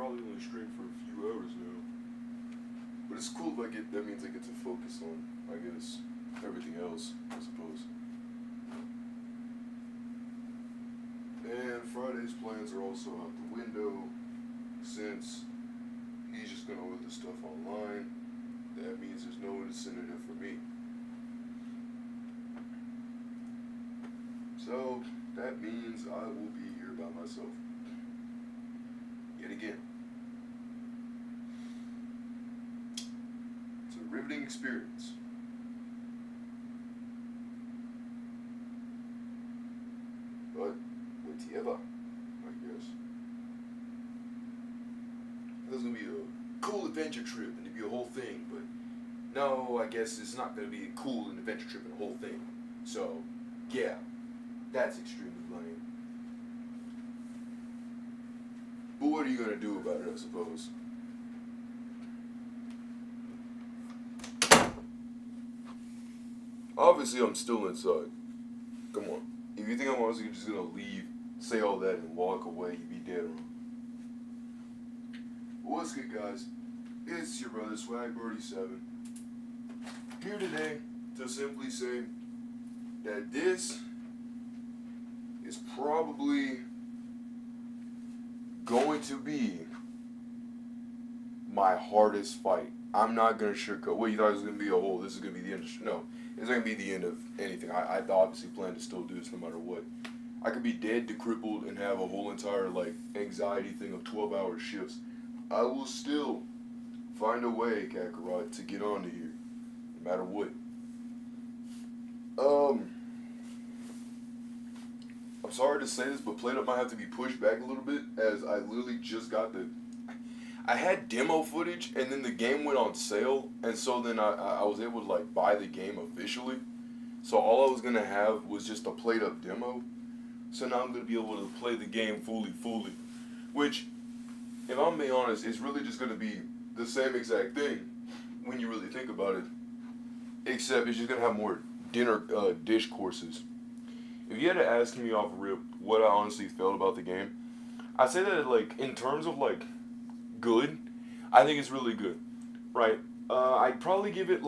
probably only stream for a few hours now. But it's cool if that means I get to focus on, I guess, everything else, I suppose. And Friday's plans are also out the window, since he's just going to order the stuff online. That means there's no incentive for me. So, that means I will be here by myself. Yet again. It's a riveting experience. But, whatever, I guess. It was going to be a cool adventure trip and it'd be a whole thing, but no, I guess it's not going to be a cool adventure trip and a whole thing. So, yeah, that's extremely lame. But what are you going to do about it, I suppose? Obviously, I'm still inside. Come on. If you think I'm honestly just going to leave, say all that, and walk away, you'd be dead wrong. What's good, guys? It's your brother, Swag37. Here today to simply say that this is probably going to be my hardest fight. I'm not going to sugarcoat. Well, you thought it was going to be this is going to be the end of no, it's not going to be the end of anything. I obviously plan to still do this no matter what. I could be dead to crippled and have a whole entire anxiety thing of 12-hour shifts. I will still find a way, Kakarot, to get onto here, no matter what. I'm sorry to say this, but PlateUp might have to be pushed back a little bit, as I literally just got I had demo footage, and then the game went on sale, and so then I was able to buy the game officially. So all I was gonna have was just a PlateUp demo. So now I'm gonna be able to play the game fully, which, if I'm being honest, it's really just gonna be the same exact thing when you really think about it, except it's just gonna have more dish courses. If you had to ask me off rip what I honestly felt about the game, I'd say that in terms of good, I think it's really good, right? I'd probably give it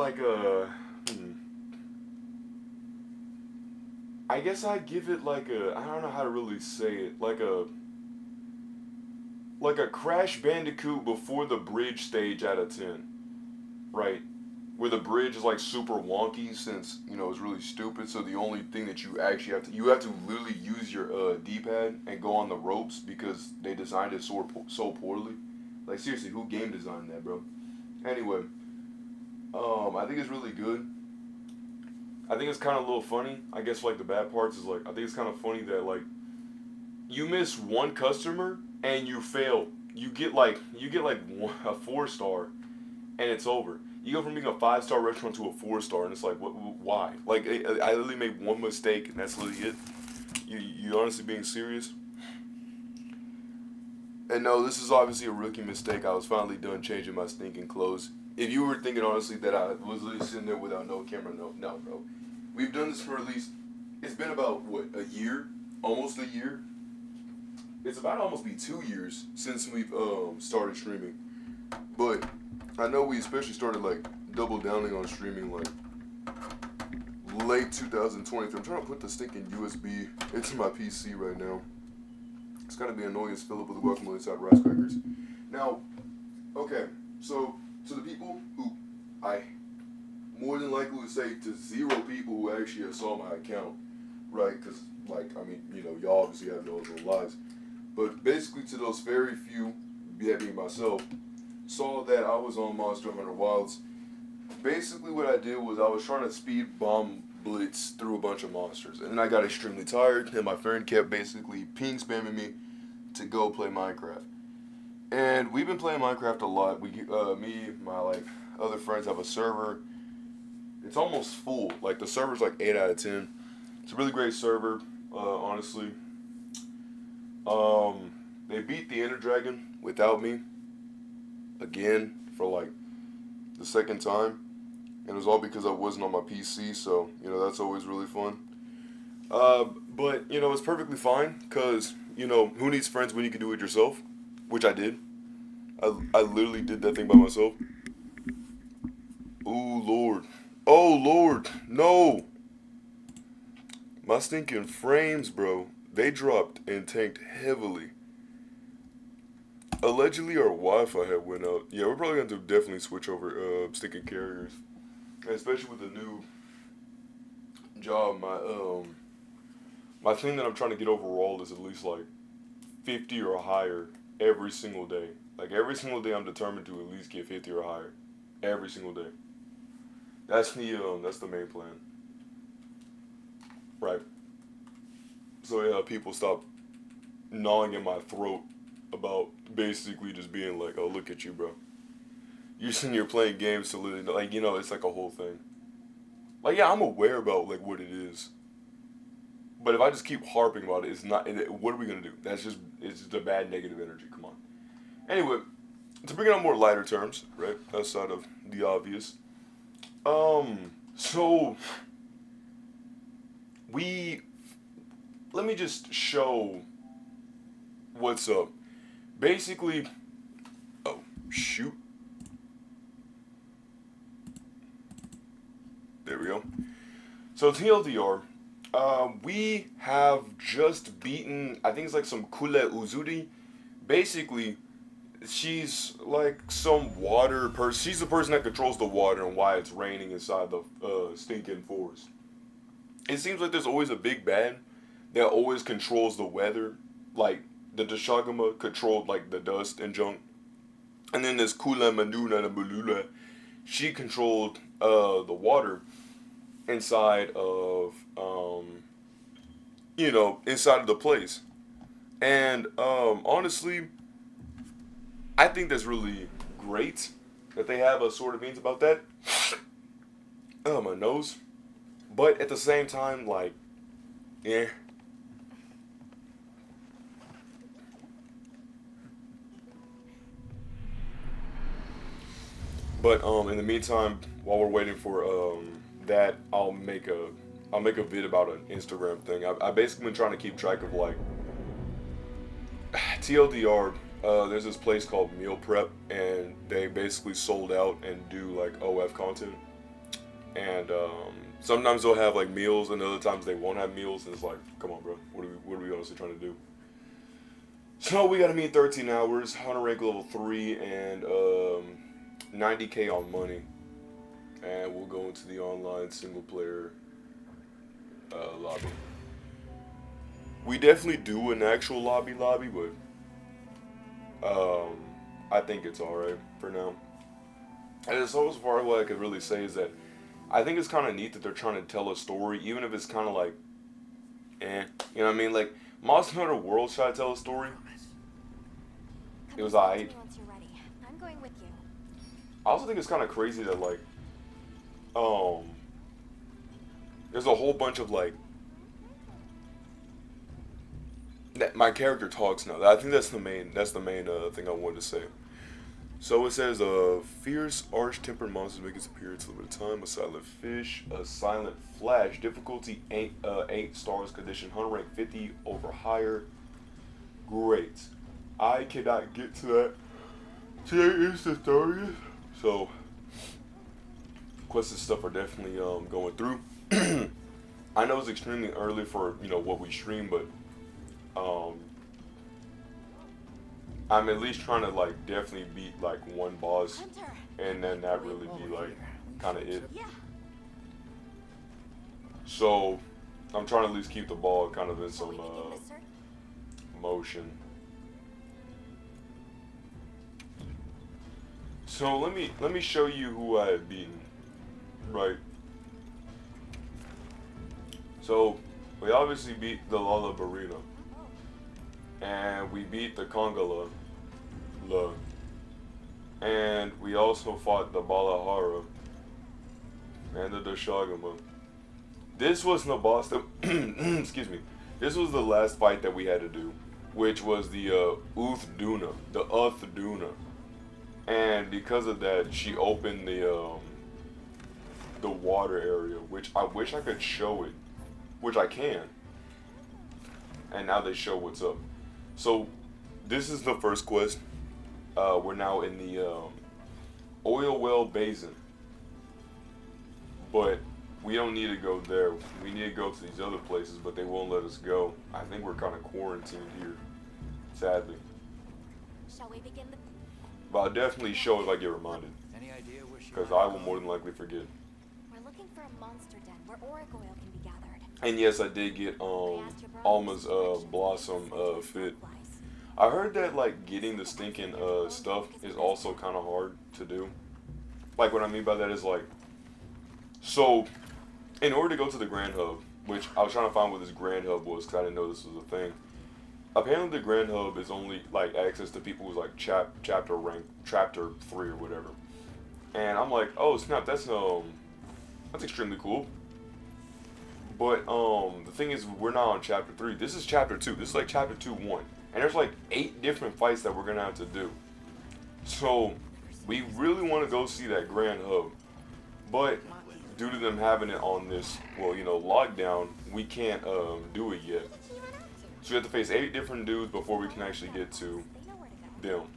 I guess I'd give it I don't know how to really say it, like a Crash Bandicoot before the bridge stage out of 10, right? Where the bridge is super wonky since, it's really stupid, so the only thing that you actually have to literally use your D-pad and go on the ropes because they designed it so poorly. Seriously, who game designed that, bro? Anyway, I think it's really good. I think it's kind of a little funny. I guess the bad parts is I think it's kind of funny that you miss one customer and you fail. You get a 4-star and it's over. You go from being a 5-star restaurant to a 4-star, and it's why? I literally made one mistake and that's literally it. You honestly being serious? And no, this is obviously a rookie mistake. I was finally done changing my stinking clothes. If you were thinking honestly that I was literally sitting there without no camera, no, bro. We've done this for it's been about, a year? Almost a year? It's about to almost be 2 years since we've started streaming. But I know we especially started double downing on streaming late 2023. I'm trying to put the stinking USB into my PC right now. It's gonna be annoying as Philip with the guacamole inside rice crackers. Now, okay, so to the people who I more than likely would say to 0 people who actually saw my account, right? Because y'all obviously have your own lives. But basically to those very few, that being myself, saw that I was on Monster Hunter Wilds. Basically what I did was I was trying to speed bomb blitz through a bunch of monsters. And then I got extremely tired and my friend kept basically ping spamming me to go play Minecraft. And we've been playing Minecraft a lot. Me, my other friends have a server. It's almost full. The server's 8 out of 10. It's a really great server, honestly. They beat the Ender Dragon without me again for the second time, and it was all because I wasn't on my PC, so that's always really fun. But it's perfectly fine because who needs friends when you can do it yourself, which I did. I literally did that thing by myself. Oh Lord. Oh Lord. No. My stinking frames, bro. They dropped and tanked heavily. Allegedly, our Wi-Fi had went out. Yeah, we're probably going to definitely switch over stinking carriers. Especially with the new job. My thing that I'm trying to get overall is at least like 50 or higher every single day. Like every single day I'm determined to at least get 50 or higher. Every single day. That's the main plan. Right. So yeah, people stop gnawing in my throat about basically just being like, oh, look at you, bro. You're sitting here playing games to literally, like, you know, it's like a whole thing. Like, yeah, I'm aware about, like, what it is. But if I just keep harping about it, it's not, what are we going to do? It's just a bad negative energy. Come on. Anyway, to bring it on more lighter terms, right, outside of the obvious. So, let me just show what's up. Basically, oh, shoot. There we go. So TLDR, we have just beaten, I think it's like some Kule Uzuri. Basically, she's like some water person. She's the person that controls the water and why it's raining inside the stinking forest. It seems like there's always a big bad that always controls the weather. Like, the Doshaguma controlled like the dust and junk. And then this Kula Manuna and Bulula, she controlled the water inside of inside of the place. And honestly, I think that's really great that they have a sort of means about that. Oh, my nose. But at the same time, like, yeah. But in the meantime, while we're waiting for that, I'll make a vid about an Instagram thing. I basically been trying to keep track of like TLDR. There's this place called Meal Prep, and they basically sold out and do like OF content. And sometimes they'll have like meals, and other times they won't have meals. And it's like, come on, bro, what are we honestly trying to do? So we gotta meet 13 hours, hunter rank level 3, and 90k on money, and we'll go into the online single player lobby. We definitely do an actual lobby, but I think it's alright for now. And so as far as what I could really say is that I think it's kind of neat that they're trying to tell a story, even if it's kind of like, you know what I mean? Like, Monster Hunter World tried to tell a story. It was alright. I'm going with you. I also think it's kind of crazy that, like, there's a whole bunch of, like, that my character talks now. I think that's the main thing I wanted to say. So it says, fierce, arch-tempered monsters make its appearance a little bit of time. A silent fish, a silent flash. Difficulty 8 stars condition. Hunter rank 50 over higher. Great. I cannot get to that. Today is the 30th. So, quests and stuff are definitely going through. I know it's extremely early for what we stream, but I'm at least trying to like definitely beat like one boss, and then that really be like kind of it. So I'm trying to at least keep the ball kind of in some motion. So let me show you who I have beaten, right? So we obviously beat the Lala Barina, and we beat the Kongala, and we also fought the Balahara and the Doshaguma. This was the boss that, excuse me, this was the last fight that we had to do, which was the Uthduna, the Uthduna. And because of that, she opened the water area, which I wish I could show it, which I can. And now they show what's up. So this is the first quest. we're now in the oil well basin, but we don't need to go there. We need to go to these other places, but they won't let us go. I think we're kind of quarantined here, sadly. Shall we begin the... But I'll definitely show if I get reminded, Any idea where she because might I have will gone? more than likely forget. We're looking for a monster den where auric oil can be gathered. And yes, I did get Alma's blossom fit. Supplies. I heard that like getting the stinking stuff is also kind of hard to do. Like what I mean by that is like, so in order to go to the Grand Hub, which I was trying to find what this Grand Hub was because I didn't know this was a thing. Apparently the Grand Hub is only like access to people who's like chapter 3 or whatever. And I'm like, oh snap, that's extremely cool. But the thing is, we're not on chapter 3. This is chapter 2. This is like chapter 2-1. And there's like 8 different fights that we're gonna have to do. So we really want to go see that Grand Hub. But due to them having it on this, well, you know, lockdown, we can't do it yet. So we have to face 8 different dudes before we can actually get to They know where to go. them.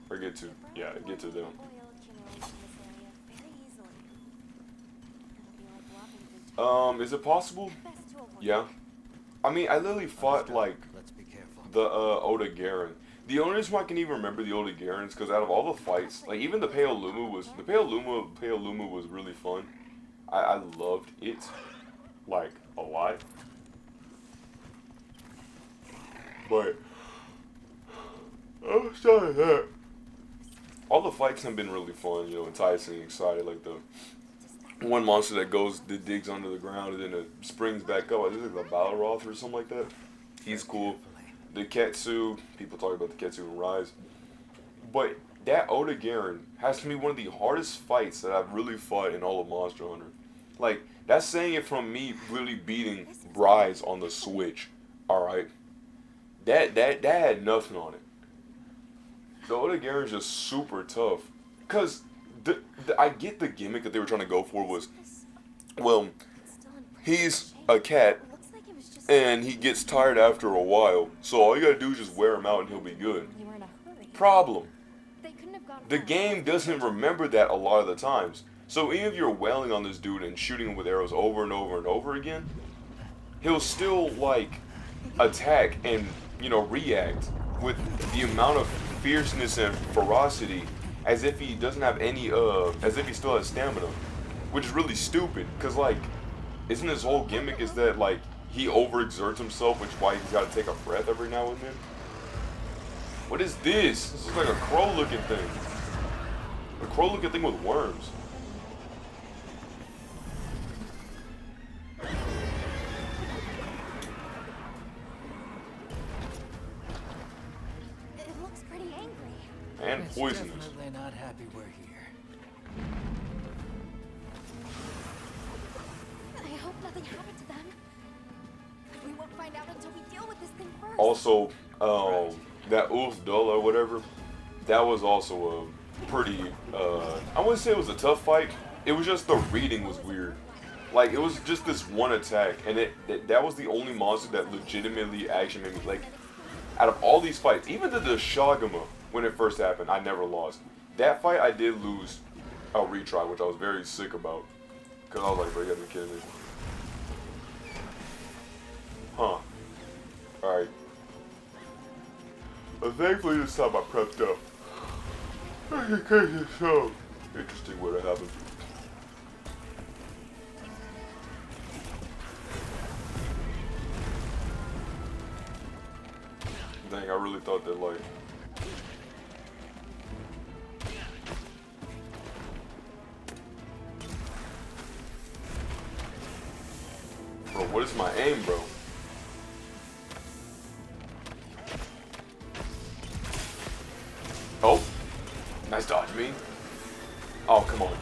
Or get to them. Oil accumulates in this area very easily. It'll be like walking through Is it possible? best to avoid. Yeah. I mean, I literally fought like Let's be careful. the Oda Garen. The only reason why I can even remember the Oda Garens because out of all the fights, like even the Paoluma was really fun. I loved it like a lot. But outside of that, all the fights have been really fun, you know, enticing, excited. Like the one monster that digs under the ground and then it springs back up. I think it's like the Balroth or something like that. He's cool. The Ketsu, people talk about the Ketsu and Rise. But that Oda Garen has to be one of the hardest fights that I've really fought in all of Monster Hunter. Like, that's saying it from me really beating Rise on the Switch. Alright? That had nothing on it. The Oda Garen's just super tough. Because I get the gimmick that they were trying to go for was, well, Still in pretty he's good a cat shape. It looks like it was just and he gets tired after a while. So all you gotta do is just wear him out and he'll be good. you were in a hurry. Problem. They couldn't have gone The far. game doesn't remember that a lot of the times. So even if you're wailing on this dude and shooting him with arrows over and over and over again, he'll still like attack and, you know, react with the amount of fierceness and ferocity as if he doesn't have any as if he still has stamina, which is really stupid because like isn't his whole gimmick is that like he overexerts himself, which is why he's got to take a breath every now and then. What is this? This is like a crow looking thing. A crow looking thing with worms. It looks pretty angry. And It's poisonous. definitely not happy we're here. I hope nothing happened to them. But we won't find out until we deal with this thing first. Also, that Ulf Dull or whatever, that was also a pretty, I wouldn't say it was a tough fight. It was just the reading was weird. Like, it was just this one attack, and that was the only monster that legitimately actually made me, like, out of all these fights, even the Doshaguma, when it first happened, I never lost. That fight, I did lose a retry, which I was very sick about. Because I was like, bro, you gotta be kidding me. Huh. Alright. But thankfully this time I prepped up. In case it's so interesting what happened. Dang, I really thought that like bro, what is my aim, bro? Oh, nice dodge, me. Oh, come on.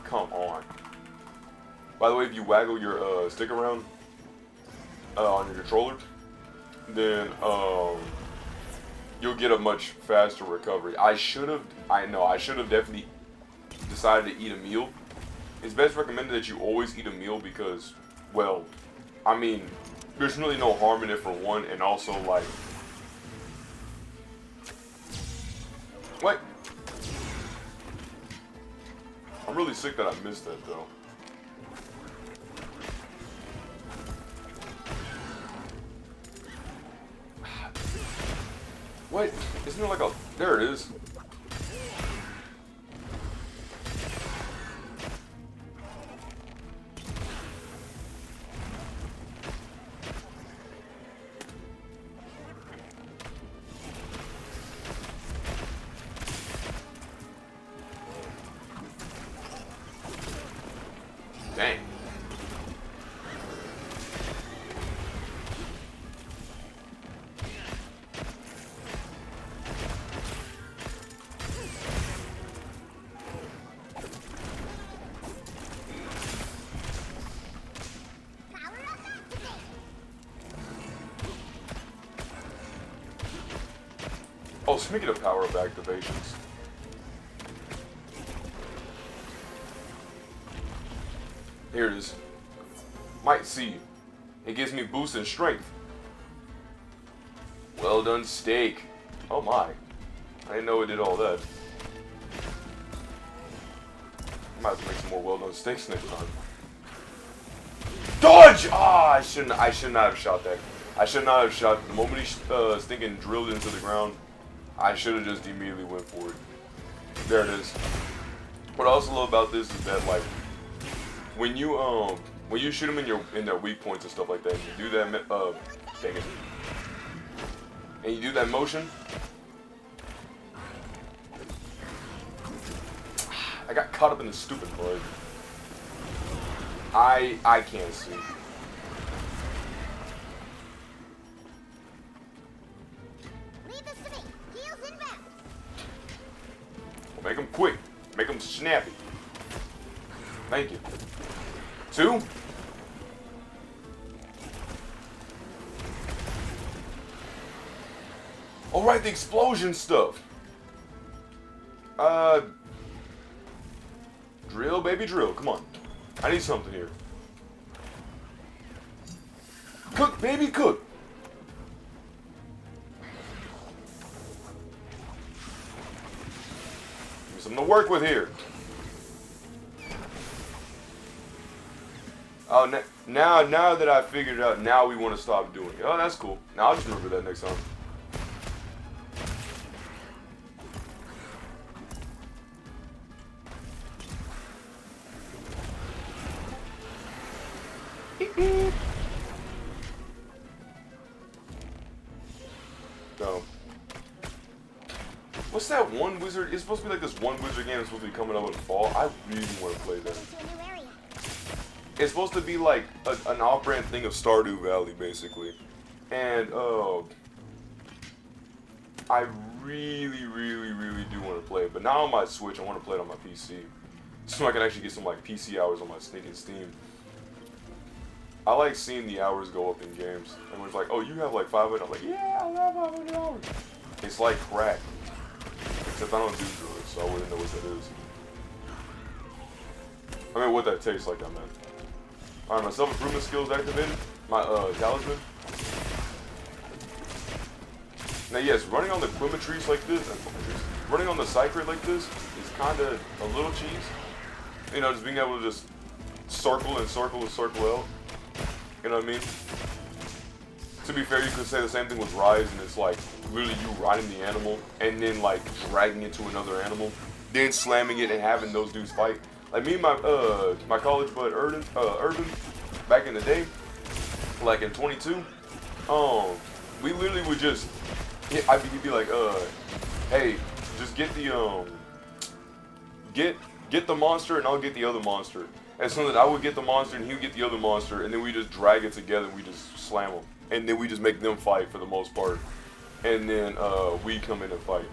Come on. By the way, if you waggle your stick around on your controller, then you'll get a much faster recovery. I should have definitely decided to eat a meal. It's best recommended that you always eat a meal because, well, I mean, there's really no harm in it for one, and also like, What? I'm really sick that I missed that though. What? Isn't there like a... There it is. Dang. Oh, speaking of power-up activations. Here it is. Might see. It gives me boost in strength. Well done steak. Oh my. I didn't know it did all that. Might have to make some more well done steaks next time. Dodge! Ah, I should not have shot that. I should not have shot. The moment he stinking drilled into the ground, I should have just immediately went for it. There it is. What I also love about this is that like when you shoot them in their weak points and stuff like that, and you do that dang it. And you do that motion. I got caught up in the stupid bug. I can't see. Leave this to me. Heels inbound. Well, make them quick. Make them snappy. Thank you. 2. All right, the explosion stuff. Drill, baby, drill. Come on. I need something here. Cook, baby, cook. Give me something to work with here. Oh, now that I figured it out, now we want to stop doing it. Oh, that's cool. Now I'll just remember that next time. So, what's that one wizard? It's supposed to be like this one wizard game that's supposed to be coming up in the fall. I really want to play that. Into a new area. It's supposed to be like an off-brand thing of Stardew Valley, basically. And, I really do want to play it. But now on my Switch, I want to play it on my PC. So I can actually get some, like, PC hours on my sneaking Steam. I like seeing the hours go up in games. And it's like, oh, you have like 500. I'm like, yeah, I have 500 hours. It's like crack. Except I don't do drugs, so I wouldn't know what that is. I mean, what that tastes like, I meant. Alright, my self-improvement skills activated. My, talisman. Now, yes, running on the Quimatrice like this, running on the Cycrid like this is kind of a little cheese. You know, just being able to just circle and circle and circle out. You know what I mean? To be fair, you could say the same thing with Rise, and it's like really you riding the animal and then like dragging it to another animal, then slamming it and having those dudes fight. Like me and my college bud Urban, back in the day, like in 22, we literally would just he'd be like, hey, just get the get the monster and I'll get the other monster. And so that I would get the monster and he would get the other monster, and then we just drag it together and we just slam them. And then we just make them fight for the most part. And then we come in and fight.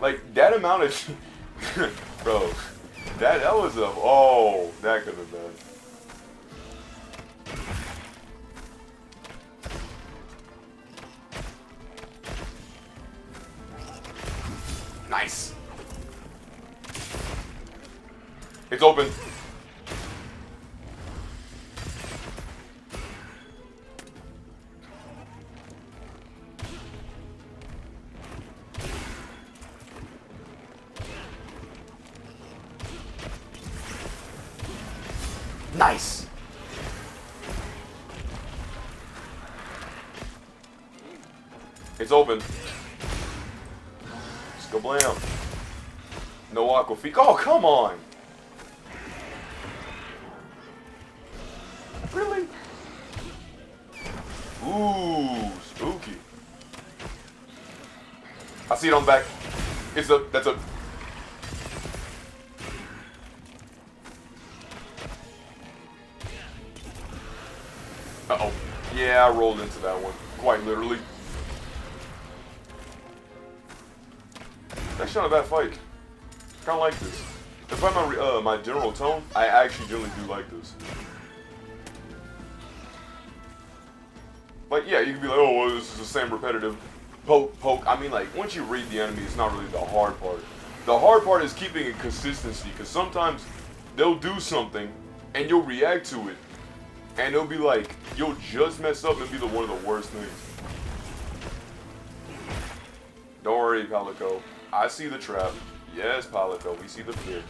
Like, that amount of... Bro, that was a... Oh, that could have been. Nice. It's open. Nice. It's open. Let's go blam. No aquafeet. Oh, come on. Really? Ooh, spooky. I see it on the back. It's a, that's a. Uh-oh. Yeah, I rolled into that one. Quite literally. Actually not a bad fight. Kinda like this. Despite my general tone, I actually generally do like this. Like, yeah, you can be like, oh, well, this is the same repetitive poke. I mean, like, once you read the enemy, it's not really the hard part. The hard part is keeping a consistency, because sometimes they'll do something, and you'll react to it, and it'll be like, you'll just mess up and be one of the worst things. Don't worry, Palico. I see the trap. Yes, Palico, we see the fear.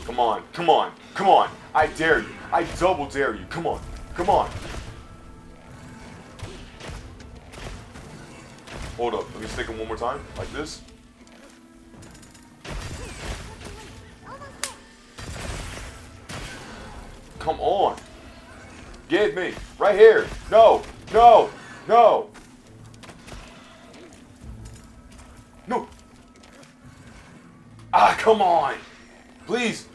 Come on, come on, come on. I dare you. I double dare you. Come on, come on. Hold up, let me stick him one more time, like this. Come on. Get me, right here. No, no, no. No. Ah, come on. Please.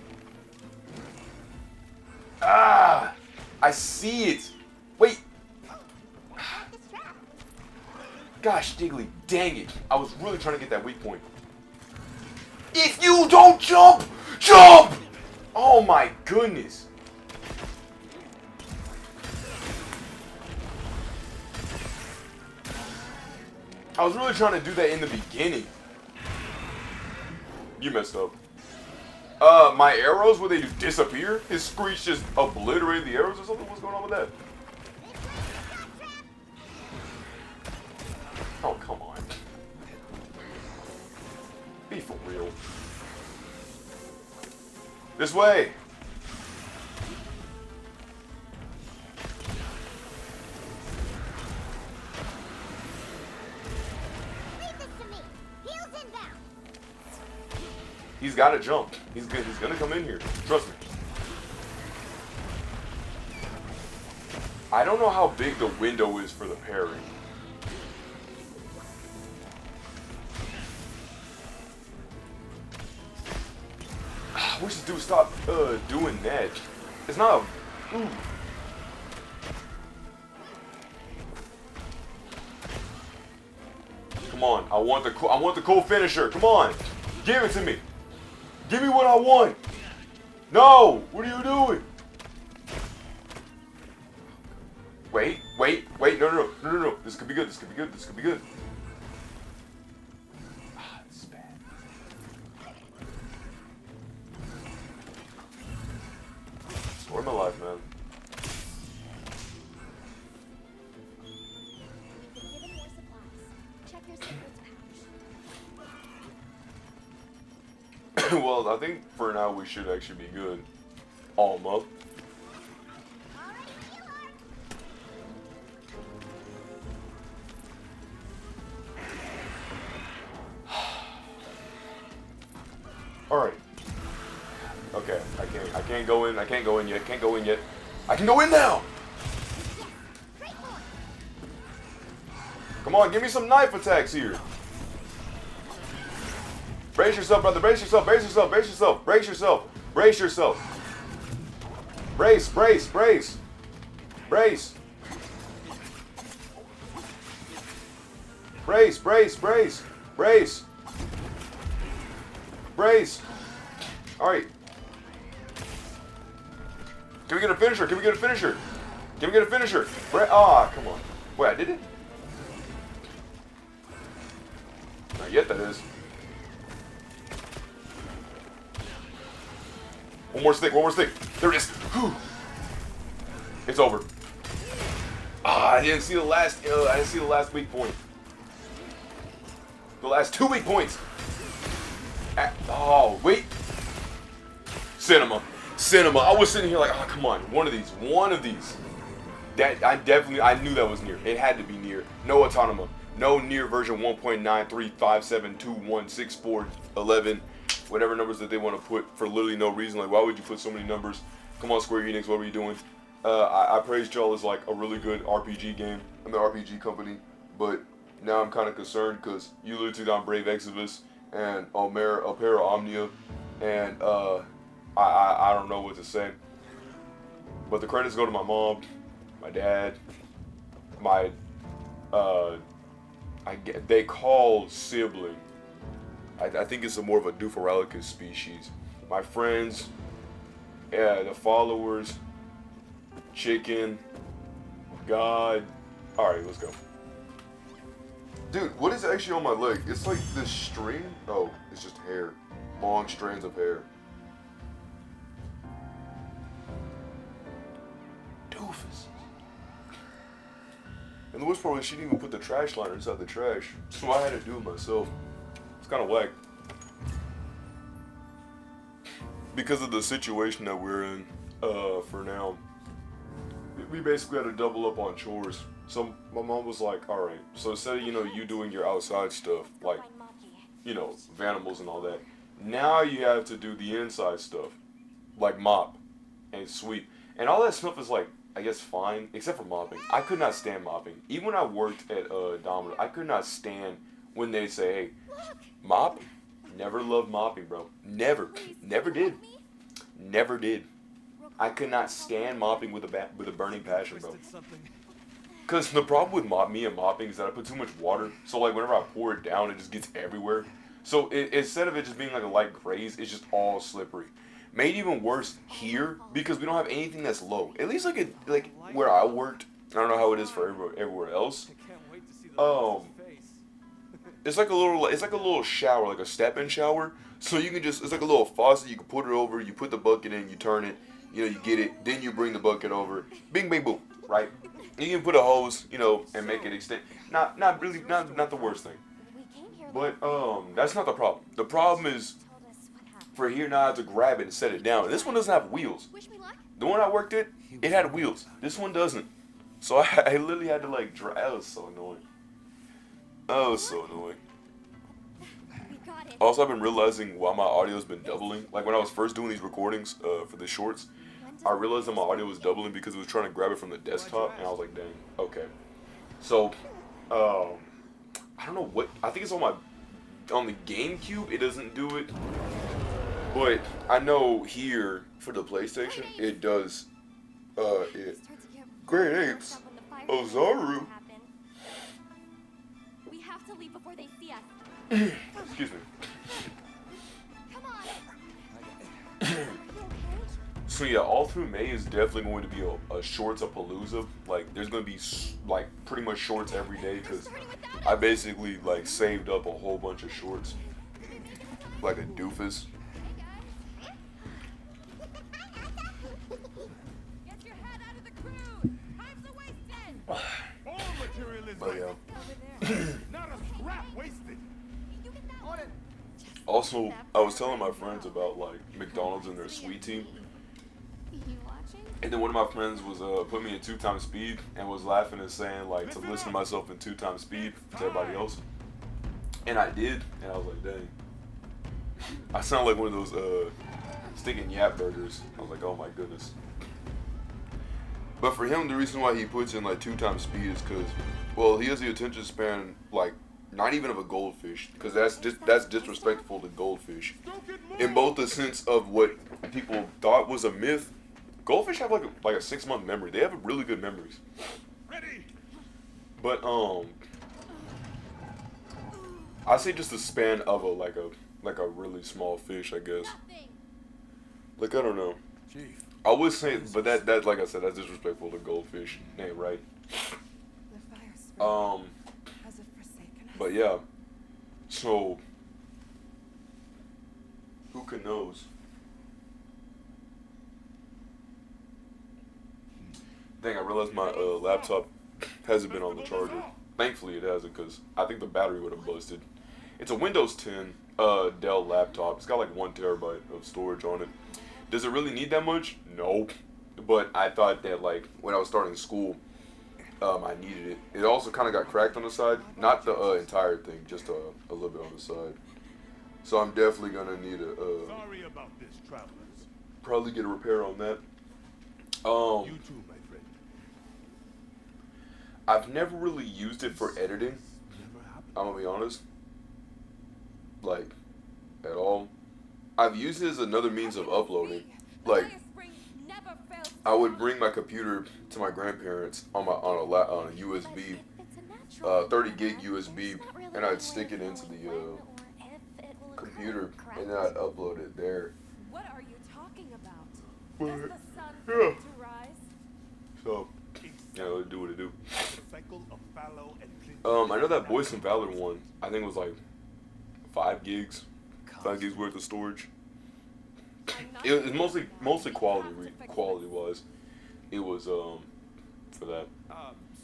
Ah, I see it. Wait. Gosh, Diggly, dang it. I was really trying to get that weak point. If you don't jump, jump! Oh my goodness. I was really trying to do that in the beginning. You messed up. My arrows, what they do, disappear? His screech just obliterated the arrows or something? What's going on with that? Oh, come on. Be for real. This way! Leave this to me. Heels inbound. He's gotta jump. He's gonna come in here. Trust me. I don't know how big the window is for the parry. I wish this dude stop doing that. It's not a... Ooh. Come on, I want the cool finisher. Come on, give it to me. Give me what I want. No, what are you doing? Wait, no. This could be good. This could be good. This could be good. Ah, this is bad. Story of my life, man. Given more supplies. Check your secrets pouch. Well, I think for now we should actually be good. Almost. Alright. Okay, I can't go in. I can't go in yet. Can't go in yet. I can go in now! Come on, give me some knife attacks here. Brace yourself, brother. Brace yourself. Brace yourself. Brace yourself. Brace yourself. Brace yourself. Brace, brace, brace. Brace. Brace, brace, brace. Brace. Brace. Alright. Can we get a finisher? Can we get a finisher? Can we get a finisher? Ah, come on. Wait, I did it? Not yet, that is. One more stick, one more stick. There it is. Whew. It's over. Ah, I didn't see the last. I didn't see the last weak point. The last 2 weak points. Oh, wait. Cinema. Cinema. I was sitting here like, oh, come on, one of these. That I knew that was near. It had to be near. No Autonoma. No near version 1.9357216411. Whatever numbers that they want to put for literally no reason. Like, why would you put so many numbers? Come on, Square Enix, what were you doing? I praised y'all as like a really good RPG game. I'm the RPG company, but now I'm kind of concerned because you literally took down Brave Exodus and Opera Omnia, and I don't know what to say. But the credits go to my mom, my dad, they call sibling. I think it's more of a Duphorhalicus species. My friends, the followers, chicken, God. Alright, let's go. Dude, what is actually on my leg? It's like this string. Oh, it's just hair. Long strands of hair. Doofus. And the worst part was she didn't even put the trash liner inside the trash. So I had to do it myself. It's kind of whack. Because of the situation that we're in, for now, we basically had to double up on chores. So my mom was like, alright, so instead of, you doing your outside stuff, like, Vanimals and all that, now you have to do the inside stuff, like mop and sweep. And all that stuff is like, I guess fine, except for mopping. I could not stand mopping. Even when I worked at Domino, I could not stand when they say, hey, mop? Never loved mopping, bro. Never. Never did. Never did. I could not stand mopping with a burning passion, bro. Because the problem with me and mopping is that I put too much water. So, like, whenever I pour it down, it just gets everywhere. So, instead of it just being like a light graze, it's just all slippery. Made even worse here, because we don't have anything that's low. At least, like where I worked, I don't know how it is for everywhere else. It's like a little shower, like a step-in shower. So you can just, it's like a little faucet, you can put it over, you put the bucket in, you turn it, you get it, then you bring the bucket over, bing, bing, boom, right? You can put a hose, and make it extend. Not the worst thing. But, that's not the problem. The problem is, for here now I have to grab it and set it down. This one doesn't have wheels. The one I worked at, it had wheels. This one doesn't. So I literally had to like drive. That was so annoying. Also, I've been realizing why my audio's been doubling. Like when I was first doing these recordings for the shorts, I realized that my audio was doubling because it was trying to grab it from the desktop, and I was like, dang, okay. So, I don't know what, I think it's on the GameCube, it doesn't do it. But I know here for the PlayStation, it does. Great Apes, Ozaru. We have to leave before they see us. Excuse me. Come on. So yeah, all through May is definitely going to be a shorts-a-palooza. Like there's going to be like pretty much shorts every day because I basically like saved up a whole bunch of shorts, like a doofus. But yeah. Also, I was telling my friends about like McDonald's and their sweet tea. And then one of my friends was put me in 2x speed and was laughing and saying like to listen to myself in 2x speed to everybody else. And I did, and I was like, dang. I sound like one of those stinking yap burgers. I was like, oh my goodness. But for him, the reason why he puts in like 2x speed is because, well, he has the attention span like not even of a goldfish, because that's disrespectful to goldfish. In both the sense of what people thought was a myth, goldfish have like a 6-month memory. They have really good memories. But I say just the span of a really small fish, I guess. Like I don't know. I would say, but that like I said, that's disrespectful to goldfish. Ain't right. But yeah. So who can knows? Dang, I realized my laptop hasn't been on the charger. Thankfully it hasn't, because I think the battery would have busted. It's a Windows 10 Dell laptop. It's got like 1 terabyte of storage on it. Does it really need that much? No. But I thought that, like, when I was starting school, I needed it. It also kind of got cracked on the side. Not the entire thing, just a little bit on the side. So I'm definitely going to need Sorry about this, travelers. probably get a repair on that. You too, my friend. I've never really used it for editing. Never happened. I'm gonna be honest. Like, at all. I've used it as another means of uploading. Like, I would bring my computer to my grandparents on a USB, 30 gig USB, and I'd stick it into the computer, and then I'd upload it there. What are you talking about? But, Does the sun yeah. need to rise? So, yeah, let it do what it do. Cycle of fallow and I know that Boys and Valor one, I think it was like 5 gigs. 5 gigs worth of storage. It was mostly quality wise. It was for that.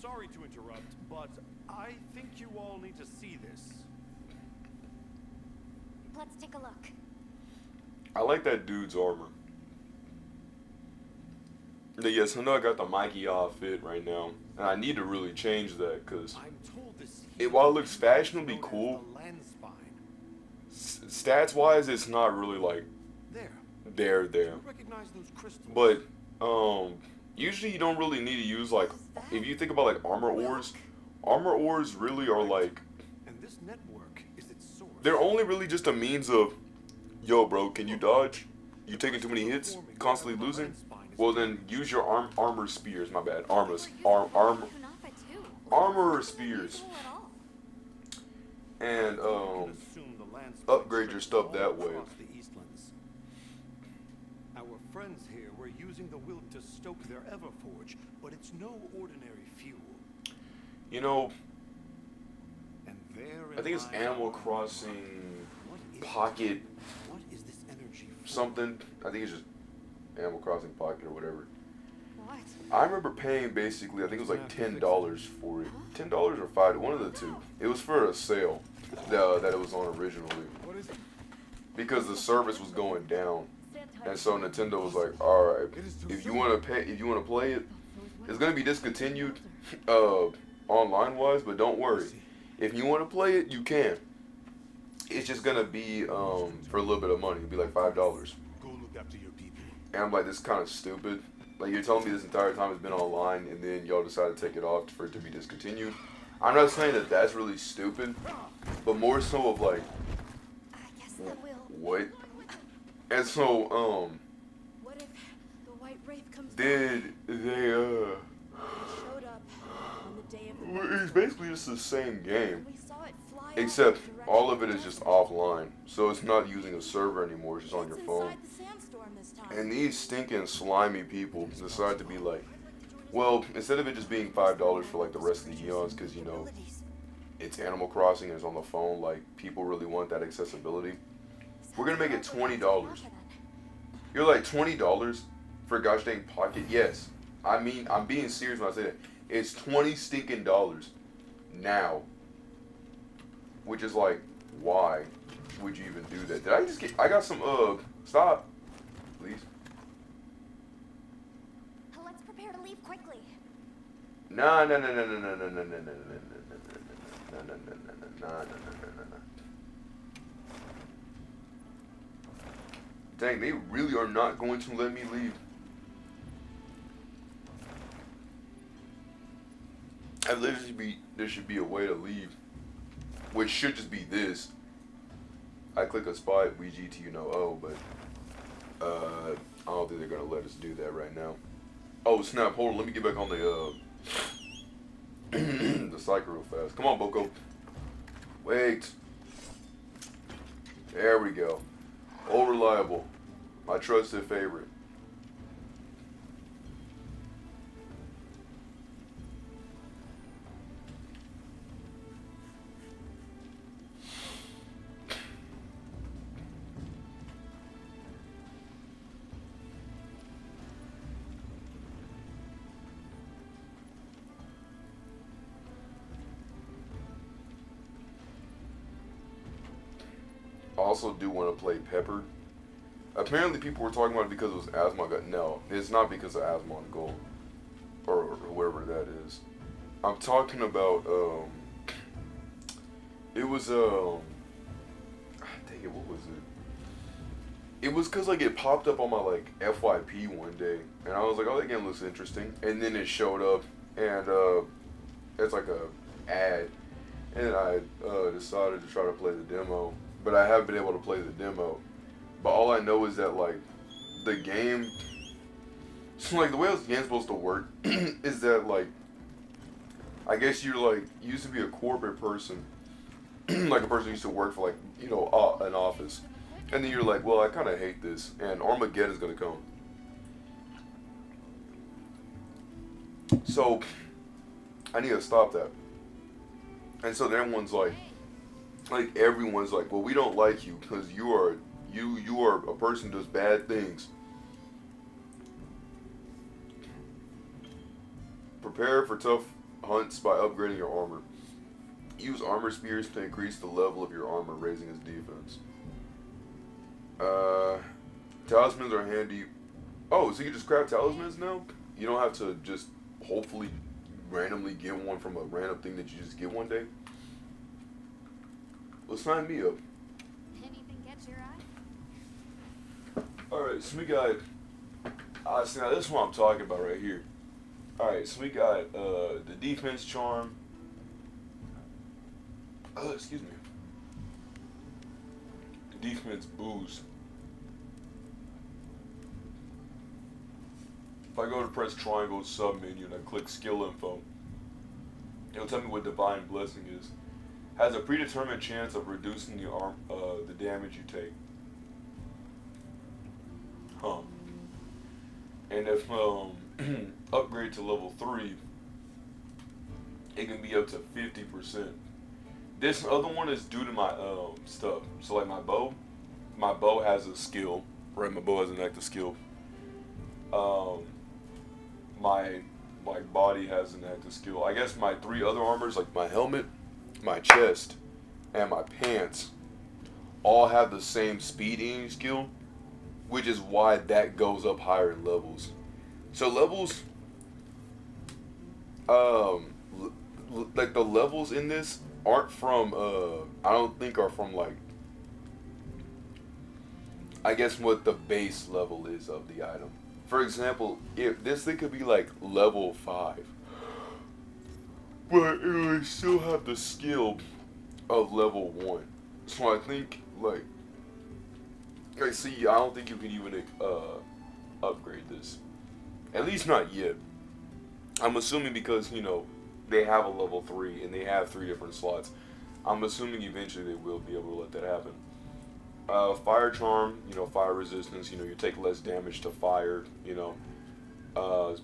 Sorry to interrupt, but I think you all need to see this. Let's take a look. I like that dude's armor. Yes, I know I got the Mikey outfit right now, and I need to really change that because I'm told this while it looks fashionably cool, stats wise, it's not really like There. there. You recognize those crystals? But usually you don't really need to use like if you think about like armor ores really are like And this network is its source. they're only really just a means of, yo, bro, can you dodge? You taking too many hits, constantly losing. Well, then use your armor spears. My bad, armor spears, and Assume the land upgrade your stuff that way. across the Eastlands. Our friends here were using the wilt to stoke their Everforge, but it's no ordinary fuel. You know, And there I think it's Animal Crossing Pocket What is this energy for? something. I think it's just Animal Crossing Pocket or whatever. What? I remember paying basically, I think it was like $10 for it. $10 or $5, one of the two. It was for a sale that it was on originally. What is it? Because the service was going down. And so Nintendo was like, alright, if you wanna play it, it's gonna be discontinued online wise, but don't worry. If you wanna play it, you can. It's just gonna be for a little bit of money. It'll be like $5. Go look after your people. And I'm like, this is kinda stupid. Like, you're telling me this entire time it's been online, and then y'all decided to take it off for it to be discontinued. I'm not saying that that's really stupid, but more so of like, I guess that will. what? And so, What if the White Wraith comes did they, showed up on the day of the it's basically just the same game, we saw it fly except all of it is just offline. So it's not using a server anymore, it's just on your phone. The sandstorm this time. And these stinking slimy people decide to be like, well, instead of it just being $5 for like the rest of the eons, because you know, it's Animal Crossing and it's on the phone, like people really want that accessibility. We're gonna make it $20. You're like, $20 for a gosh dang Pocket? Yes. I mean, I'm being serious when I say that. It's $20 stinking now. Which is like, why would you even do that? Did I just get, I got some, stop, please. Let's prepare to leave quickly. Nah. Dang, they really are not going to let me leave. There should be a way to leave, which should just be this. I click a spot, we GT, but I don't think they're gonna let us do that right now. Oh snap! Hold on, let me get back on the the cycle real fast. Come on, Boko. Wait. There we go. Old reliable, my trusted favorite. I also do want to play Pepper. Apparently, people were talking about it because it was asthma. No, it's not because of asthma on gold, or whoever that is. I'm talking about it was dang it, what was it? It was cause like it popped up on my like FYP one day, and I was like, oh, that game looks interesting, and then it showed up, and it's like a ad, and I decided to try to play the demo, but I haven't been able to play the demo. But all I know is that like the game, so like the way this game's supposed to work is that like I guess you're like you used to be a corporate person, like a person who used to work for like an office, and then you're like, well, I kind of hate this, and Armageddon's gonna come. So I need to stop that. And so then everyone's like everyone's like, well, we don't like you because you are a person who does bad things. Prepare for tough hunts by upgrading your armor. Use armor spears to increase the level of your armor, raising its defense. Talismans are handy. Oh, so you can just craft talismans now? You don't have to just hopefully randomly get one from a random thing that you just get one day? Well, sign me up. Anything catch your eye? Alright, so we got... see, now this is what I'm talking about right here. Alright, so we got the defense charm. Excuse me. Defense boost. If I go to press triangle sub menu and I click skill info, it'll tell me what divine blessing is. Has a predetermined chance of reducing the damage you take. Huh. And if upgrade to level 3, it can be up to 50%. This other one is due to my stuff. So like my bow has a skill, right? My bow has an active skill. My body has an active skill. I guess my 3 other armors, like my helmet, my chest, and my pants, all have the same speed aiming skill, which is why that goes up higher in levels. So levels, like the levels in this aren't from, I don't think are from like, I guess what the base level is of the item. For example, if this thing could be like level 5, but it would still have the skill of level 1. So I think like, see, I don't think you can even upgrade this. At least not yet. I'm assuming because, they have a level 3 and they have 3 different slots. I'm assuming eventually they will be able to let that happen. Fire charm, fire resistance, you take less damage to fire,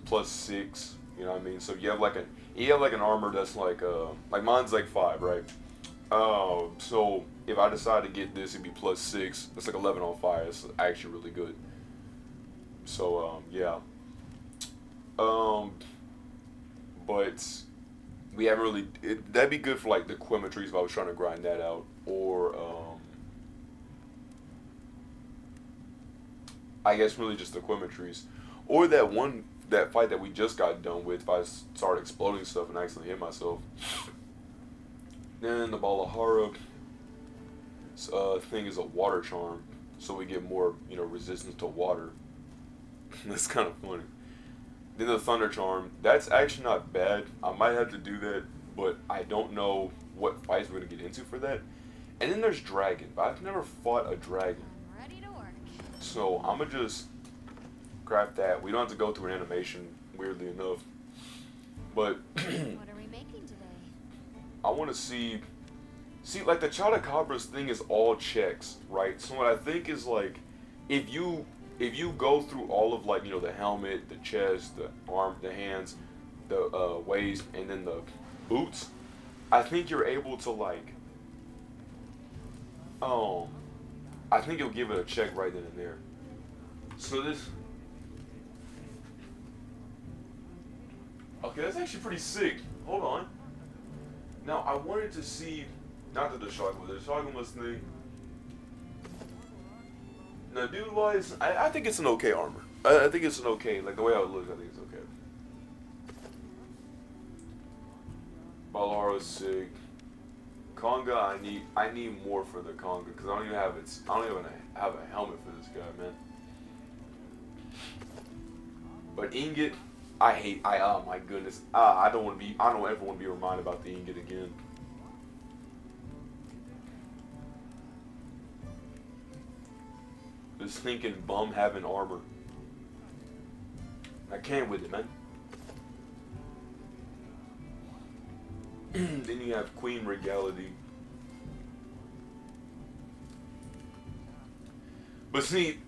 plus 6, you know what I mean? So you have like an armor that's like mine's like 5, right? So if I decide to get this, it'd be plus 6. It's like 11 on fire. It's actually really good. So yeah. But we haven't really. That'd be good for like the Quemetries if I was trying to grind that out, or I guess really just the Quemetries, or that fight that we just got done with. If I start exploding stuff and accidentally hit myself. Then the Balahara thing is a water charm, so we get more resistance to water. That's kind of funny. Then the Thunder Charm, that's actually not bad. I might have to do that, but I don't know what fights we're going to get into for that. And then there's Dragon, but I've never fought a dragon. I'm ready to work. So I'm going to just craft that. We don't have to go through an animation, weirdly enough. But What are we making today? I want to see like the Chatacabra's thing is all checks, right? So what I think is like, if you go through all of like, the helmet, the chest, the arm, the hands, the waist, and then the boots, I think you're able to like, I think you'll give it a check right then and there. So this, okay, that's actually pretty sick. Hold on. Now I wanted to see, not the Doshaguma thing. Now, dude wise, I think it's an okay armor. I think it's an okay, like the way I would look, I think it's okay. Balhara's sick. Conga, I need more for the Conga because I don't even have a helmet for this guy, man. But Ingot, oh my goodness, I don't ever want to be reminded about the Ingot again. This thinking bum having armor. I can't with it, man. Then you have Queen Regality. But see,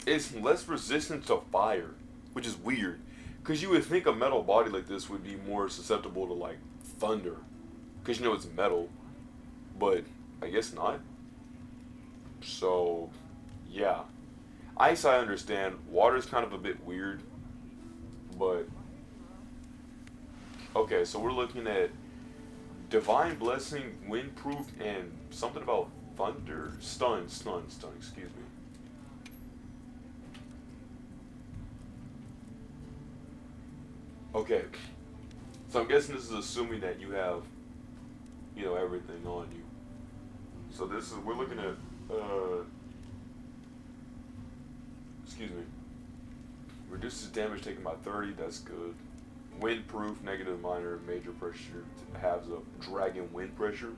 it's less resistant to fire, which is weird. Because you would think a metal body like this would be more susceptible to, like, thunder. Because you know it's metal. But I guess not. So, yeah. Ice I understand. Water's kind of a bit weird. But, okay, so we're looking at Divine Blessing, Windproof, and something about Thunder. Stun, excuse me. Okay. So I'm guessing this is assuming that you have, you know, everything on you. So we're looking at, excuse me. Reduces damage taken by 30, that's good. Windproof, negative minor, major pressure, halves of dragon wind pressure.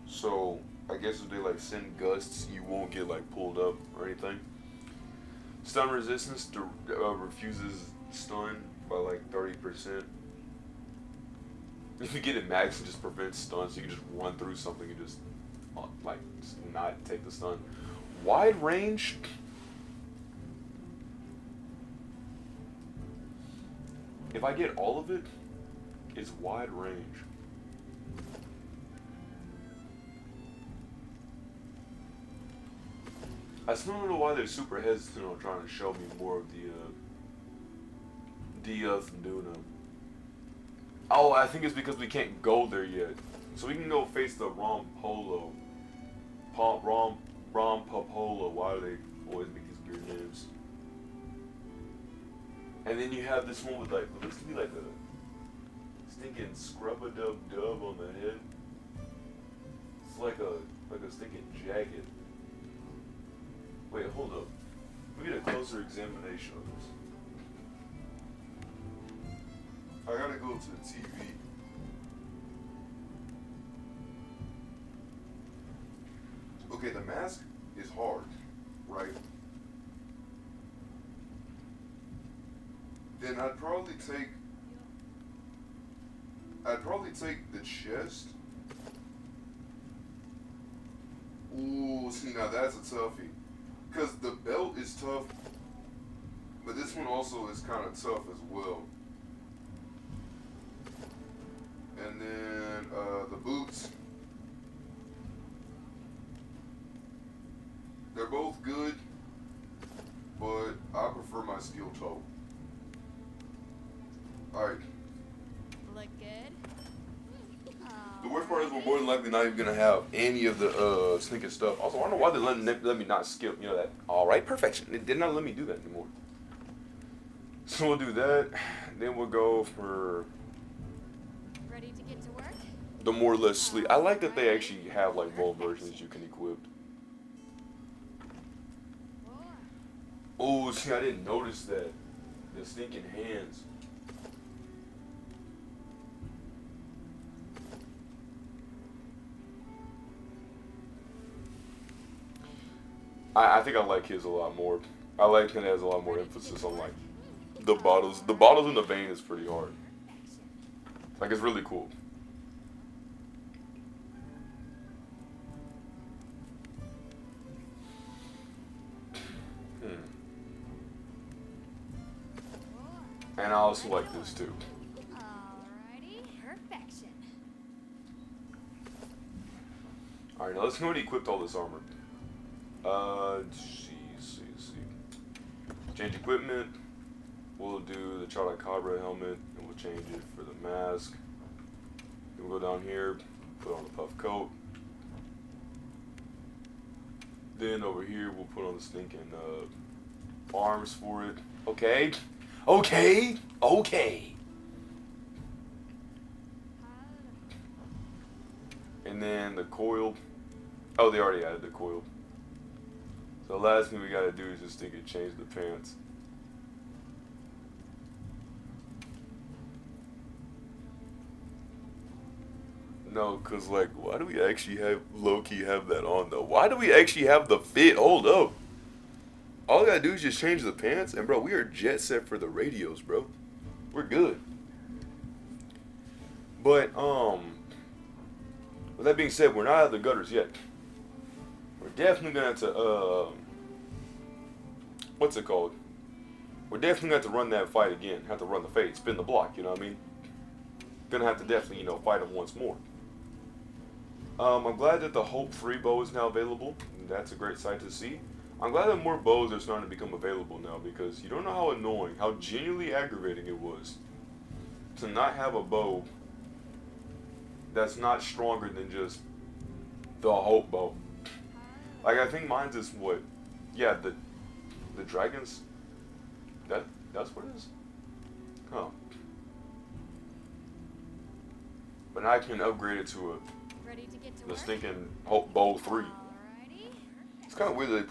So, I guess if they like send gusts, you won't get like pulled up or anything. Stun resistance refuses stun by like 30%. If you get it max, it just prevents stun, so you can just run through something and just not take the stun. Wide range. If I get all of it, it's wide range. I still don't know why they're super hesitant on trying to show me more of the Duna. Oh, I think it's because we can't go there yet. So we can go face the Rom Popolo. Why do they always make these weird names? And then you have this one with like, what looks to be like a stinking scrub-a-dub-dub on the head. It's like a stinking jacket. Wait, hold up. Let me get a closer examination of this. I gotta go to the TV. Okay, the mask is hard, right? Then I'd probably take the chest. Ooh, see now that's a toughie. Cause the belt is tough, but this one also is kind of tough as well. And then the boots. They're both good, but I prefer my steel toe. Alright. Look good. The worst part is we're more than likely not even gonna have any of the sneaking stuff. Also, I don't know why they let me not skip, you know, that alright perfection. They did not let me do that anymore. So we'll do that. Then we'll go for Ready to get to work? the more or less sleep. I like that they actually have like both versions you can equip. Oh, see, I didn't notice that. The stinking hands. I think I like his a lot more. I like that it has a lot more emphasis on like the bottles. The bottles in the vein is pretty hard. Like it's really cool. And I also like this too. Alrighty, perfection. Alright, now let's go and equip all this armor. See. Change equipment. We'll do the Chupacabra helmet, and we'll change it for the mask. Then we'll go down here, put on the puff coat. Then over here we'll put on the stinking arms for it. Okay. Okay. Okay. And then the coil. Oh, they already added the coil. So the last thing we gotta do is just change the pants. No, cause like, why do we actually have low-key have that on though? Why do we actually have the fit? Hold up. All I gotta do is just change the pants, and bro, we are jet set for the radios, bro. We're good. But with that being said, we're not out of the gutters yet. We're definitely gonna have to what's it called? We're definitely gonna have to run that fight again. Have to run the fade, spin the block. You know what I mean? Gonna have to definitely, fight him once more. I'm glad that the Hope 3 bow is now available. That's a great sight to see. I'm glad that more bows are starting to become available now, because you don't know how annoying, how genuinely aggravating it was to not have a bow that's not stronger than just the Hope bow. Like, I think mine's is what? Yeah, the dragons. That's what it is? Huh. But now I can upgrade it to Ready to get to the work? stinking Hope Bow 3. Alrighty. It's kind of weird that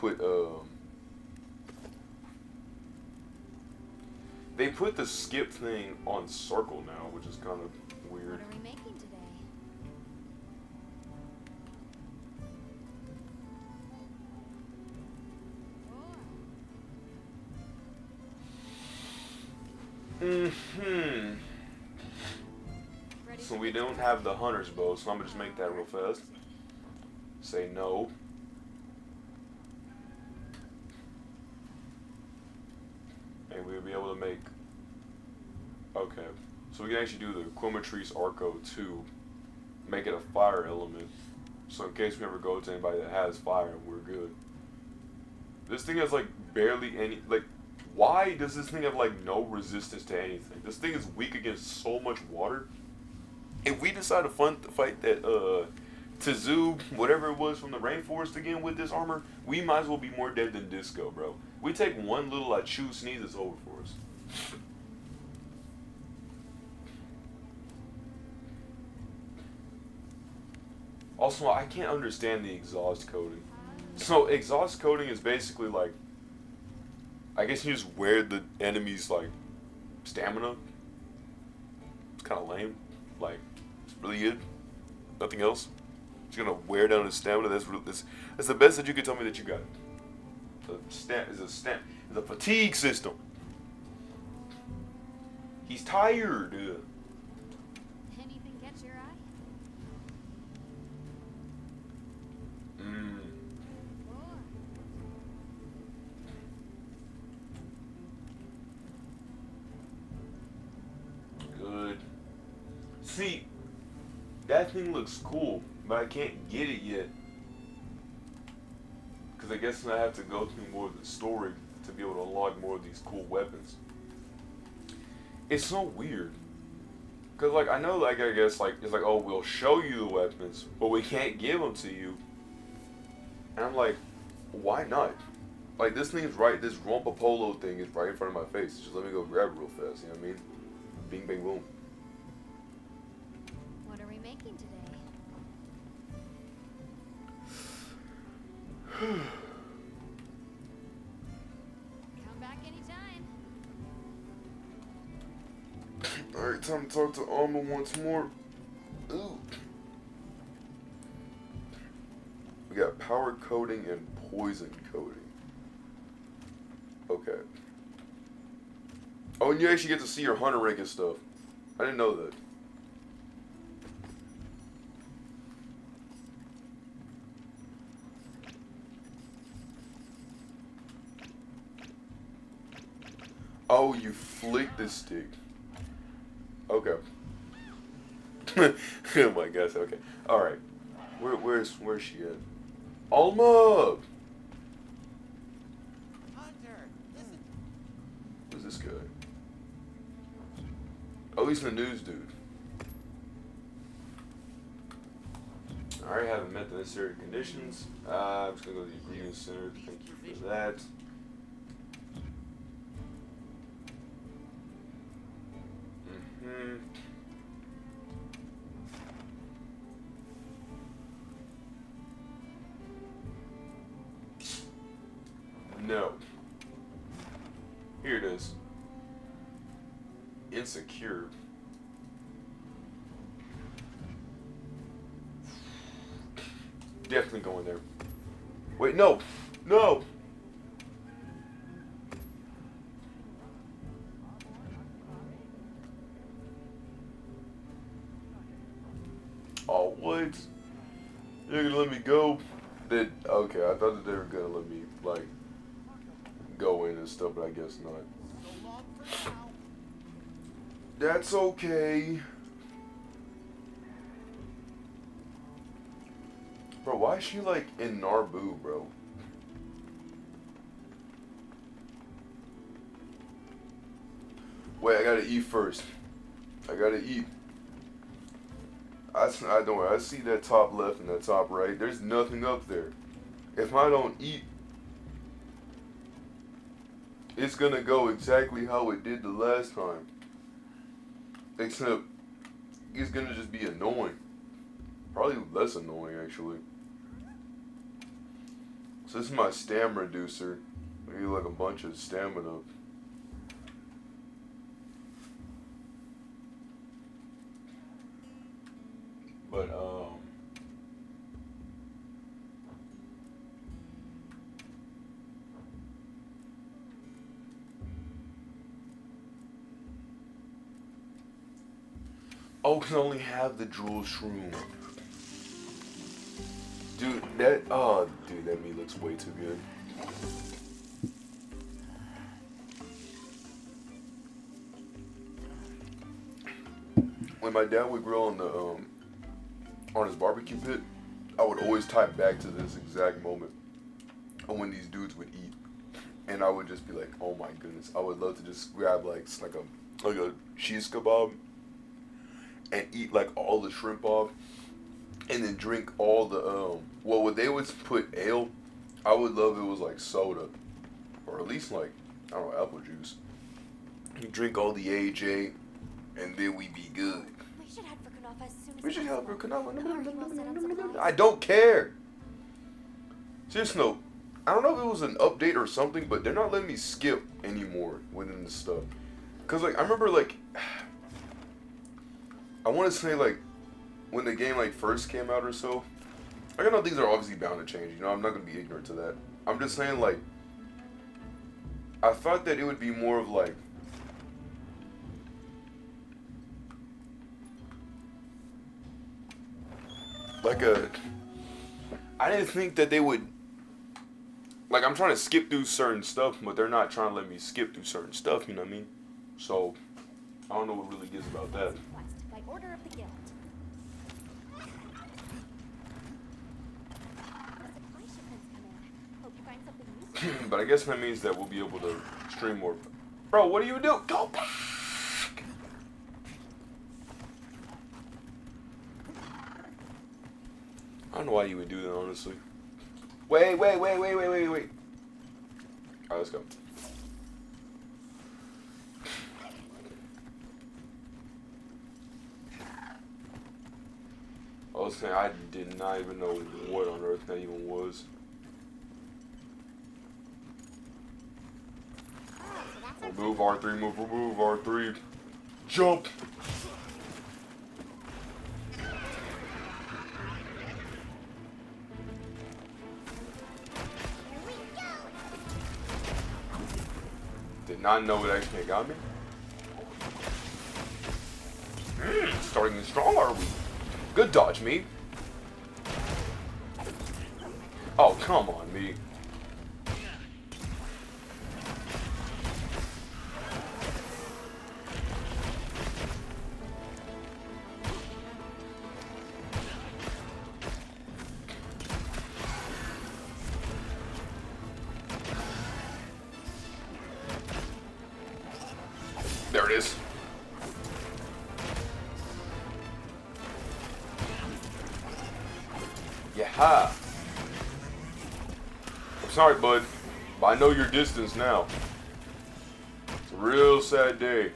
they put the skip thing on circle now, which is kind of weird. What are we making today? Ready So to we get to don't work? have the hunter's bow, so I'm gonna just make that real fast. Say no. And we'll be able to make. Okay. So we can actually do the Quimatrice Arco 2. Make it a fire element. So in case we ever go to anybody that has fire, we're good. This thing has like barely any. Like, why does this thing have like no resistance to anything? This thing is weak against so much water. If we decide to fight that Tzu, whatever it was from the rainforest again with this armor, we might as well be more dead than Disco, bro. We take one little Achu sneeze, it's over for us. Also, I can't understand the exhaust coating. So exhaust coating is basically like, I guess you just wear the enemy's like stamina. It's kind of lame. Like, it's really good. Nothing else. Just gonna wear down his stamina. That's the best that you could tell me that you got. It's a fatigue system. He's tired. Anything catch your eye? Good. See, that thing looks cool, but I can't get it yet. Because I guess I have to go through more of the story to be able to unlock more of these cool weapons. It's so weird. Because, like, I know, like, I guess, like, it's like, oh, we'll show you the weapons, but we can't give them to you. And I'm like, why not? Like, this thing is right, this Rompapolo thing is right in front of my face. Just let me go grab it real fast, you know what I mean? Bing, bang, boom. What are we making today? Come back anytime. Alright, time to talk to Alma once more. Ooh. We got power coating and poison coating. Okay. Oh, and you actually get to see your hunter rank and stuff. I didn't know that. Oh, you flick the stick. Okay. Oh my gosh, okay. Alright. Where's she at? Alma! Hunter, listen. Who's this guy? Oh, he's the news dude. I already haven't met the necessary conditions. I'm just gonna go to the grievance center. Thank you for that. No. Here it is. Insecure. Definitely going there. Wait, no! No! Oh, what? You're gonna let me go? Okay, I thought that they were gonna let me, like, go in and stuff, but I guess not. That's okay. Bro, why is she, like, in Narbu, bro? Wait, I gotta eat first. I gotta eat. I don't worry, I see that top left and that top right. There's nothing up there. If I don't eat, it's gonna go exactly how it did the last time. Except, it's gonna just be annoying. Probably less annoying, actually. So this is my stamina reducer. I need like a bunch of stamina. But, oh, can only have the drool shroom. Dude, that meat looks way too good. When my dad would grill on his barbecue pit, I would always type back to this exact moment of when these dudes would eat, and I would just be like, "Oh my goodness!" I would love to just grab like a cheese kebab and eat like all the shrimp off, and then drink all the well, when they would put ale, I would love it was like soda, or at least like, I don't know, apple juice. You drink all the AJ, and then we be good. We should head for Kunafa as soon as We should help her. possible. I don't care. Seriously, no. I don't know if it was an update or something, but they're not letting me skip anymore within this stuff. Cause like I remember like, I want to say like, when the game like first came out or so. Like, I know things are obviously bound to change. You know, I'm not gonna be ignorant to that. I'm just saying like, I thought that it would be more of like. I didn't think that they would, like, I'm trying to skip through certain stuff, but they're not trying to let me skip through certain stuff, you know what I mean? So, I don't know what really gets about that. By order of the guild. Supply shipments come in. Hope you find something useful. But I guess that means that we'll be able to stream more. Bro, what do you do? Go back! I don't know why you would do that, honestly. Wait. Alright, let's go. I was saying, I did not even know what on earth that even was. Remove R3, remove R3. Jump! Did not know it actually got me. Starting strong, are we? Good dodge, me. Oh, come on, me. There it is. Ha! I'm sorry, bud, but I know your distance now. It's a real sad day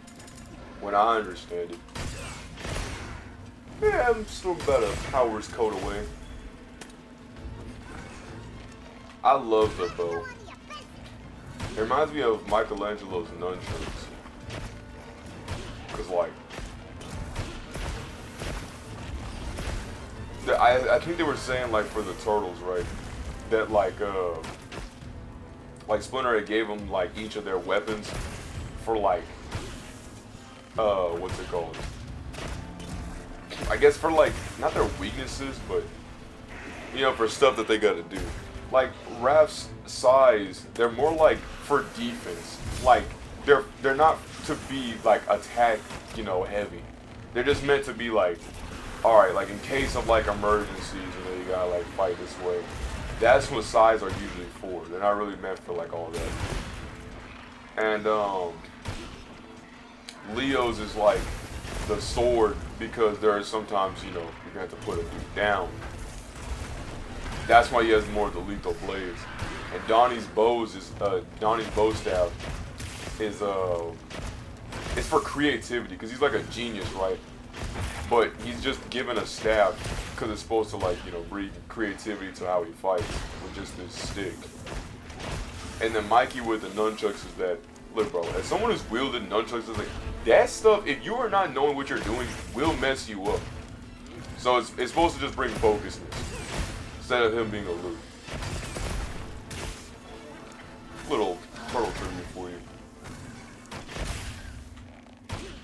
when I understand it. Yeah, I'm still about a power's coat away. I love the bow. It reminds me of Michelangelo's nunchucks. Cause like, I think they were saying like for the turtles, right? That like Splinter had gave them like each of their weapons for like what's it called? I guess for like not their weaknesses, but you know, for stuff that they gotta do. Like Raph's size, they're more like for defense. Like they're not to be like attack, you know, heavy. They're just meant to be like, all right, like in case of like emergencies, you know, you gotta like fight this way. That's what size are usually for. They're not really meant for like all that. And Leo's is like the sword because there are sometimes, you know, you're gonna have to put a dude down. That's why he has more of the lethal blades. And Donnie's bow staff is it's for creativity because he's like a genius, right? But he's just given a staff because it's supposed to like, you know, bring creativity to how he fights with just this stick. And then Mikey with the nunchucks is that, look, bro, as someone who's wielded nunchucks, is like that stuff. If you are not knowing what you're doing, will mess you up. So it's supposed to just bring focusness instead of him being aloof. Little turtle trivia for you.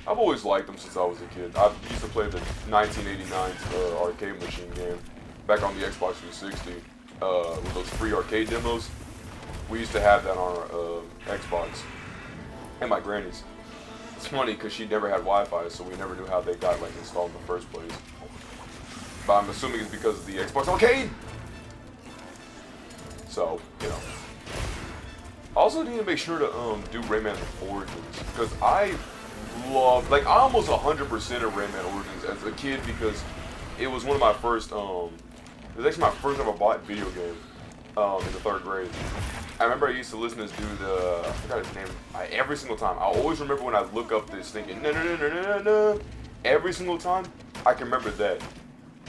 I've always liked them since I was a kid. I used to play the 1989 arcade machine game back on the Xbox 360 with those free arcade demos. We used to have that on our Xbox and my granny's. It's funny because she never had Wi-Fi, so we never knew how they got like installed in the first place. But I'm assuming it's because of the Xbox arcade. So, you know. I also need to make sure to do Rayman Origins because I love, like, I almost 100% of Rayman Origins as a kid because it was one of my first, it was actually my first ever bought video game in the 3rd grade. I remember I used to listen to this dude, I forgot his name, every single time. I always remember when I look up this thinking, no. Every single time, I can remember that.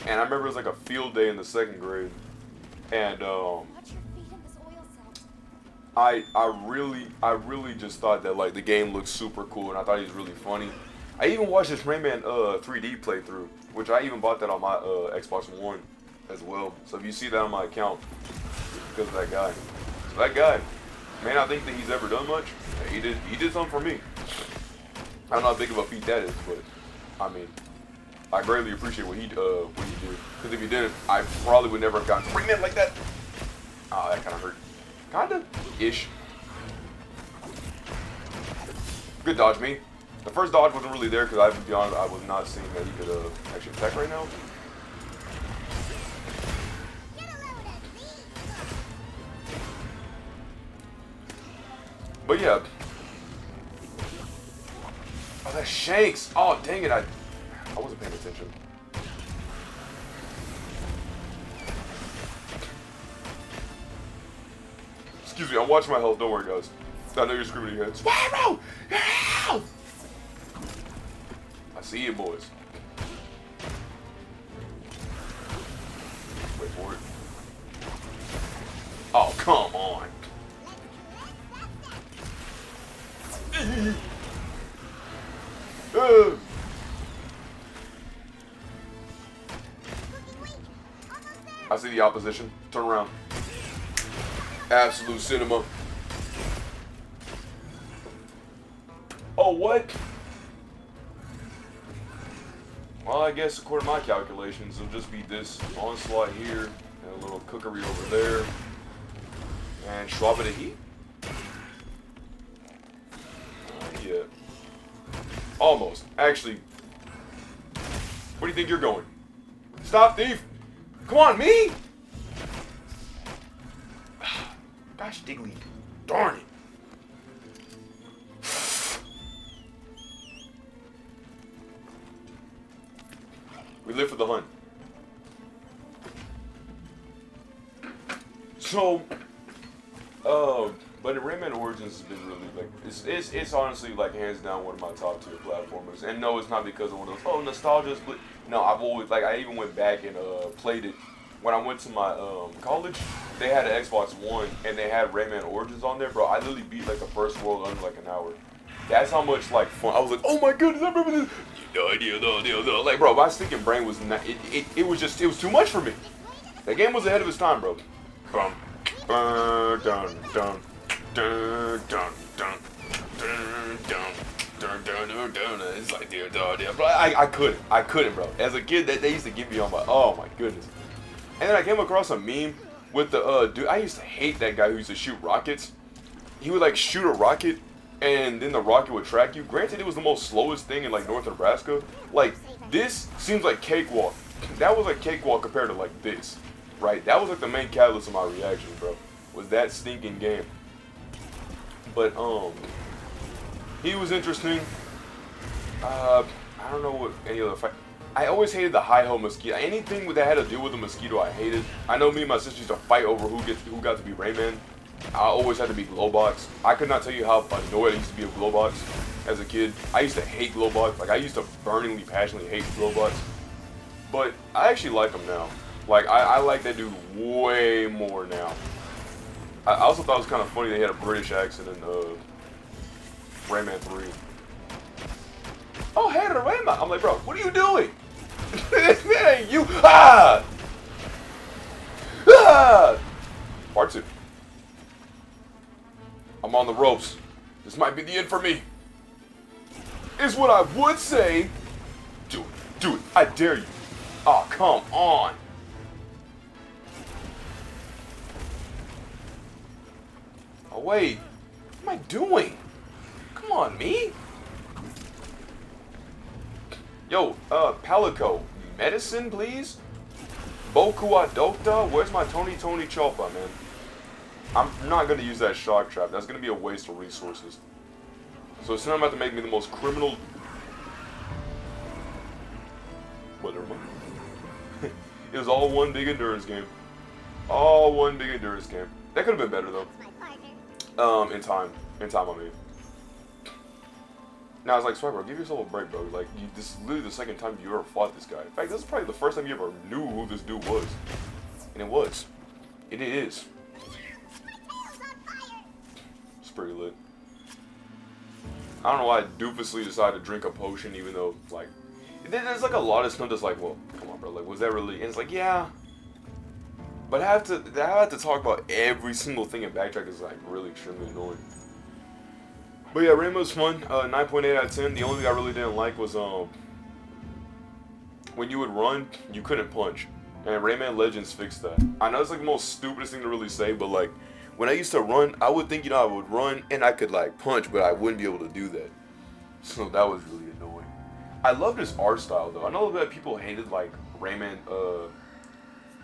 And I remember it was like a field day in the 2nd grade. And, Watch your feet in this oil salt. I really just thought that like the game looked super cool and I thought he was really funny. I even watched this Rayman 3D playthrough, which I even bought that on my Xbox One as well. So if you see that on my account, it's because of that guy. So that guy may not think that he's ever done much. He did something for me. I don't know how big of a feat that is, but I mean, I greatly appreciate what he did. Because if he didn't, I probably would never have gotten to Rayman like that. Ah, that kind of hurt. Kinda ish. Good dodge, me. The first dodge wasn't really there because I have to be honest, I was not seeing that he could actually attack right now. But yeah. Oh, that's Shanks. Oh, dang it. I wasn't paying attention. Excuse me, I'm watching my health. Don't worry, guys. I know you're screaming in your head. Spyro! Help! I see you, boys. Wait for it. Oh, come on. I see the opposition. Turn around. Absolute cinema. Oh, what? Well, I guess according to my calculations, it'll just be this onslaught here, and a little cookery over there, and Schwab of heat? Yeah. Almost. Actually, where do you think you're going? Stop, thief! Come on, me! Gosh, Diggly. Darn it. We live for the hunt. So, but Rayman Origins has been really like it's honestly like hands down one of my top tier platformers. And no, it's not because of one of those nostalgia. No, I've always like I even went back and played it when I went to my college. They had an Xbox One and they had Rayman Origins on there, bro. I literally beat like the first world under like an hour. That's how much like fun. I was like, oh my goodness, I remember this. Like, bro, my stinking brain was not. It was just it was too much for me. That game was ahead of its time, bro. Dun dun dun dun dun dun dun dun. It's like bro, I couldn't, bro. As a kid, they used to give me on my oh my goodness. And then I came across a meme with the dude. I used to hate that guy who used to shoot rockets. He would like shoot a rocket, and then the rocket would track you. Granted, it was the most slowest thing in like North Nebraska. Like this seems like cakewalk. That was like cakewalk compared to like this, right? That was like the main catalyst of my reaction, bro. Was that stinking game. But he was interesting. I don't know what any other fight. I always hated the hi-ho mosquito. Anything that had to do with the mosquito, I hated. I know me and my sister used to fight over who got to be Rayman. I always had to be Glowbox. I could not tell you how annoyed I used to be with Glowbox as a kid. I used to hate Glowbox. Like I used to burningly, passionately hate Glowbox. But I actually like him now. Like I like that dude way more now. I also thought it was kind of funny they had a British accent in Rayman 3. Oh, hey, the Rayman! I'm like, bro, what are you doing? That ain't you! Ah! Ah! Part 2. I'm on the ropes. This might be the end for me. Is what I would say. Do it. Do it. I dare you. Oh, come on. Oh, wait. What am I doing? Come on, me. Yo, Palico. Medicine, please? Boku wa Dokta? Where's my Tony Chopa, man? I'm not going to use that shock trap. That's going to be a waste of resources. So it's not about to make me the most criminal... Whatever. It was all one big endurance game. All one big endurance game. That could have been better, though. In time. In time, I mean. Now, I was like, Swiper, give yourself a break, bro. Like, this is literally the second time you ever fought this guy. In fact, this is probably the first time you ever knew who this dude was. And it was. It is. It's pretty lit. I don't know why I doofusly decided to drink a potion, even though, like, there's like a lot of stuff that's like, well, come on, bro, like, was that really? And it's like, yeah. But I have to talk about every single thing in Backtrack is like really extremely annoying. But yeah, Rainbow's fun. 9.8 out of 10. The only thing I really didn't like was when you would run, you couldn't punch. And Rayman Legends fixed that. I know it's like the most stupidest thing to really say, but like when I used to run, I would think, you know, I would run and I could like punch, but I wouldn't be able to do that. So that was really annoying. I love this art style though. I know that people hated like Rayman,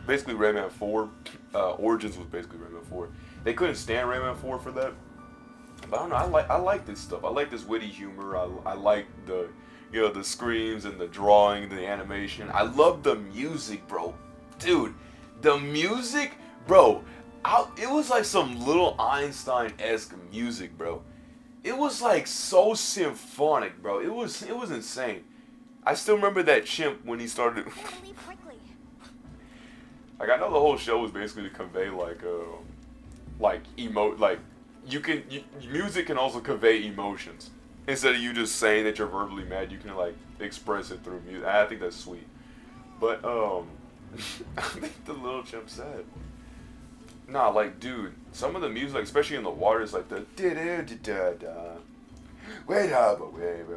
basically Rayman 4. Origins was basically Rayman 4. They couldn't stand Rayman 4 for that. But I don't know, I like this stuff. I like this witty humor. I like the, you know, the screams and the drawing, the animation. I love the music, bro. Dude, the music, bro. It was like some little Einstein-esque music, bro. It was like so symphonic, bro. It was insane. I still remember that chimp when he started. Like I know the whole show was basically to convey like music can also convey emotions. Instead of you just saying that you're verbally mad, you can like express it through music. I think that's sweet. But I think the little chimp said, nah, like dude, some of the music, especially in the water, is like the wait up, wait,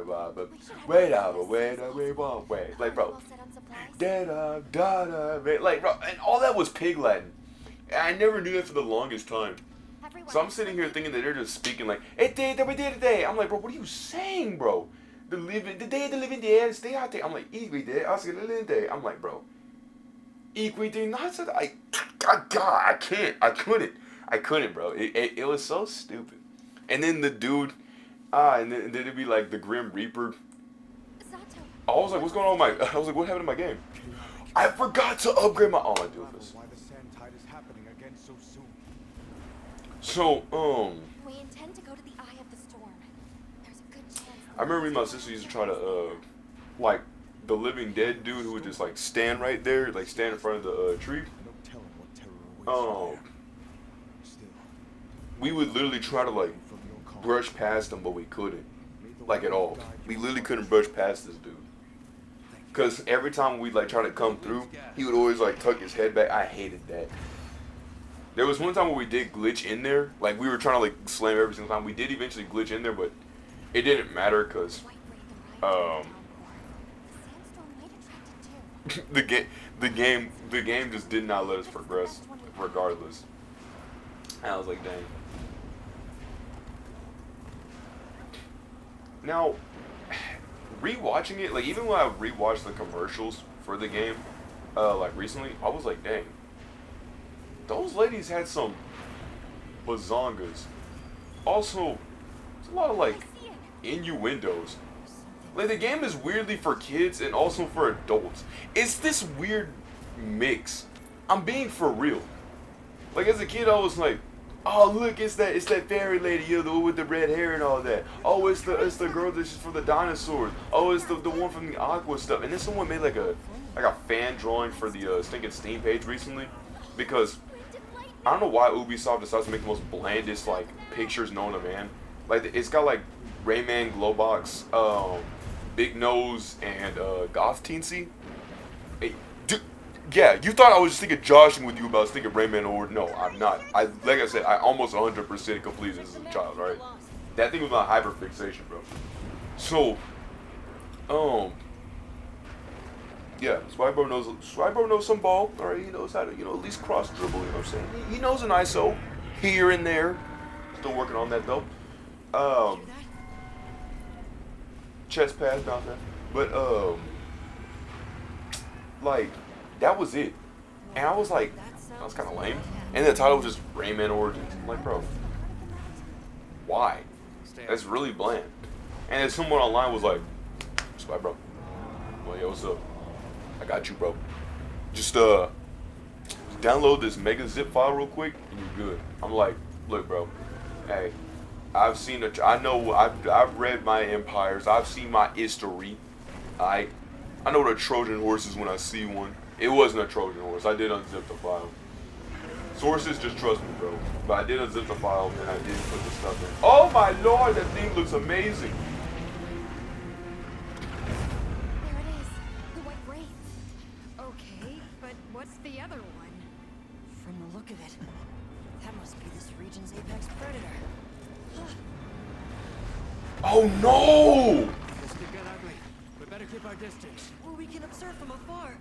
like bro, like bro, and all that was Pig Latin. And I never knew that for the longest time. So I'm sitting here thinking that they're just speaking like, I'm like, bro, what are you saying, bro? The day of the living dead, stay out there. I'm like, I'm like, bro, I couldn't, bro. It was so stupid. And then the dude, and then it'd be like the Grim Reaper. I was like, what's going on with I was like, what happened to my game? I forgot to upgrade my, oh my goodness. Why the sand tide is happening again so soon. So, We intend to go to the eye of the storm. There's a good chance. I remember me and my sister used to try to, like, the Living Dead dude who would just, like, stand right there, like, stand in front of the, tree. No telling what terror awaits there. Still, We would literally try to, like, from your call, brush past him, but we couldn't. may the Like, at Lord all. guide We your literally heart. couldn't brush past this dude. Because every time we'd, like, try to come through, he would always, like, tuck his head back. I hated that. There was one time where we did glitch in there. Like, we were trying to, like, slam every single time. We did eventually glitch in there, but it didn't matter because White wraith arrived in the town core. The sandstorm might attract it too. the game just did not let us progress regardless. And I was like, dang. Now, rewatching it, like even when I rewatched the commercials for the game, like recently, I was like, dang, those ladies had some bazongas. Also, there's a lot of like I see it. innuendos. Like the game is weirdly for kids and also for adults. It's this weird mix. I'm being for real. Like as a kid, I was like, oh look, it's that fairy lady, you know, the one with the red hair and all that. Oh, it's the girl that's from the dinosaurs. Oh, it's the one from the Aqua stuff. And then someone made like a fan drawing for the Stinking Steam page recently, because I don't know why Ubisoft decides to make the most blandest like pictures known to man. Like it's got like Rayman, Glowbox, Big Nose, and Goth Teensy. Hey, yeah, you thought I was just thinking joshing with you about thinking Rayman or no, I'm not. Like I said, I almost 100% completed this as a child, right? That thing was my hyperfixation, bro. So, yeah, Swybro knows some ball. All right, he knows how to, at least cross dribble. You know what I'm saying? He knows an ISO here and there. Still working on that though. Chest pass down there, but like that was it. And I was like, that was kind of lame. And the title was just Rayman Origins. I'm like, bro, why? That's really bland. And then someone online was like, Swybro, well, yo, what's up? I got you, bro. Just download this mega zip file real quick and you're good. I'm like, look, bro, hey, I've read my empires. I've seen my history. I know what a Trojan horse is when I see one. It wasn't a Trojan horse. I did unzip the file. Sources, just trust me, bro. But I did unzip the file and I did put the stuff in. Oh my lord, that thing looks amazing. There it is. The white wraith. Okay, but what's the other one? From the look of it, that must be this region's apex predator. Oh no! This could get ugly. We better keep our distance. Or we can observe from afar.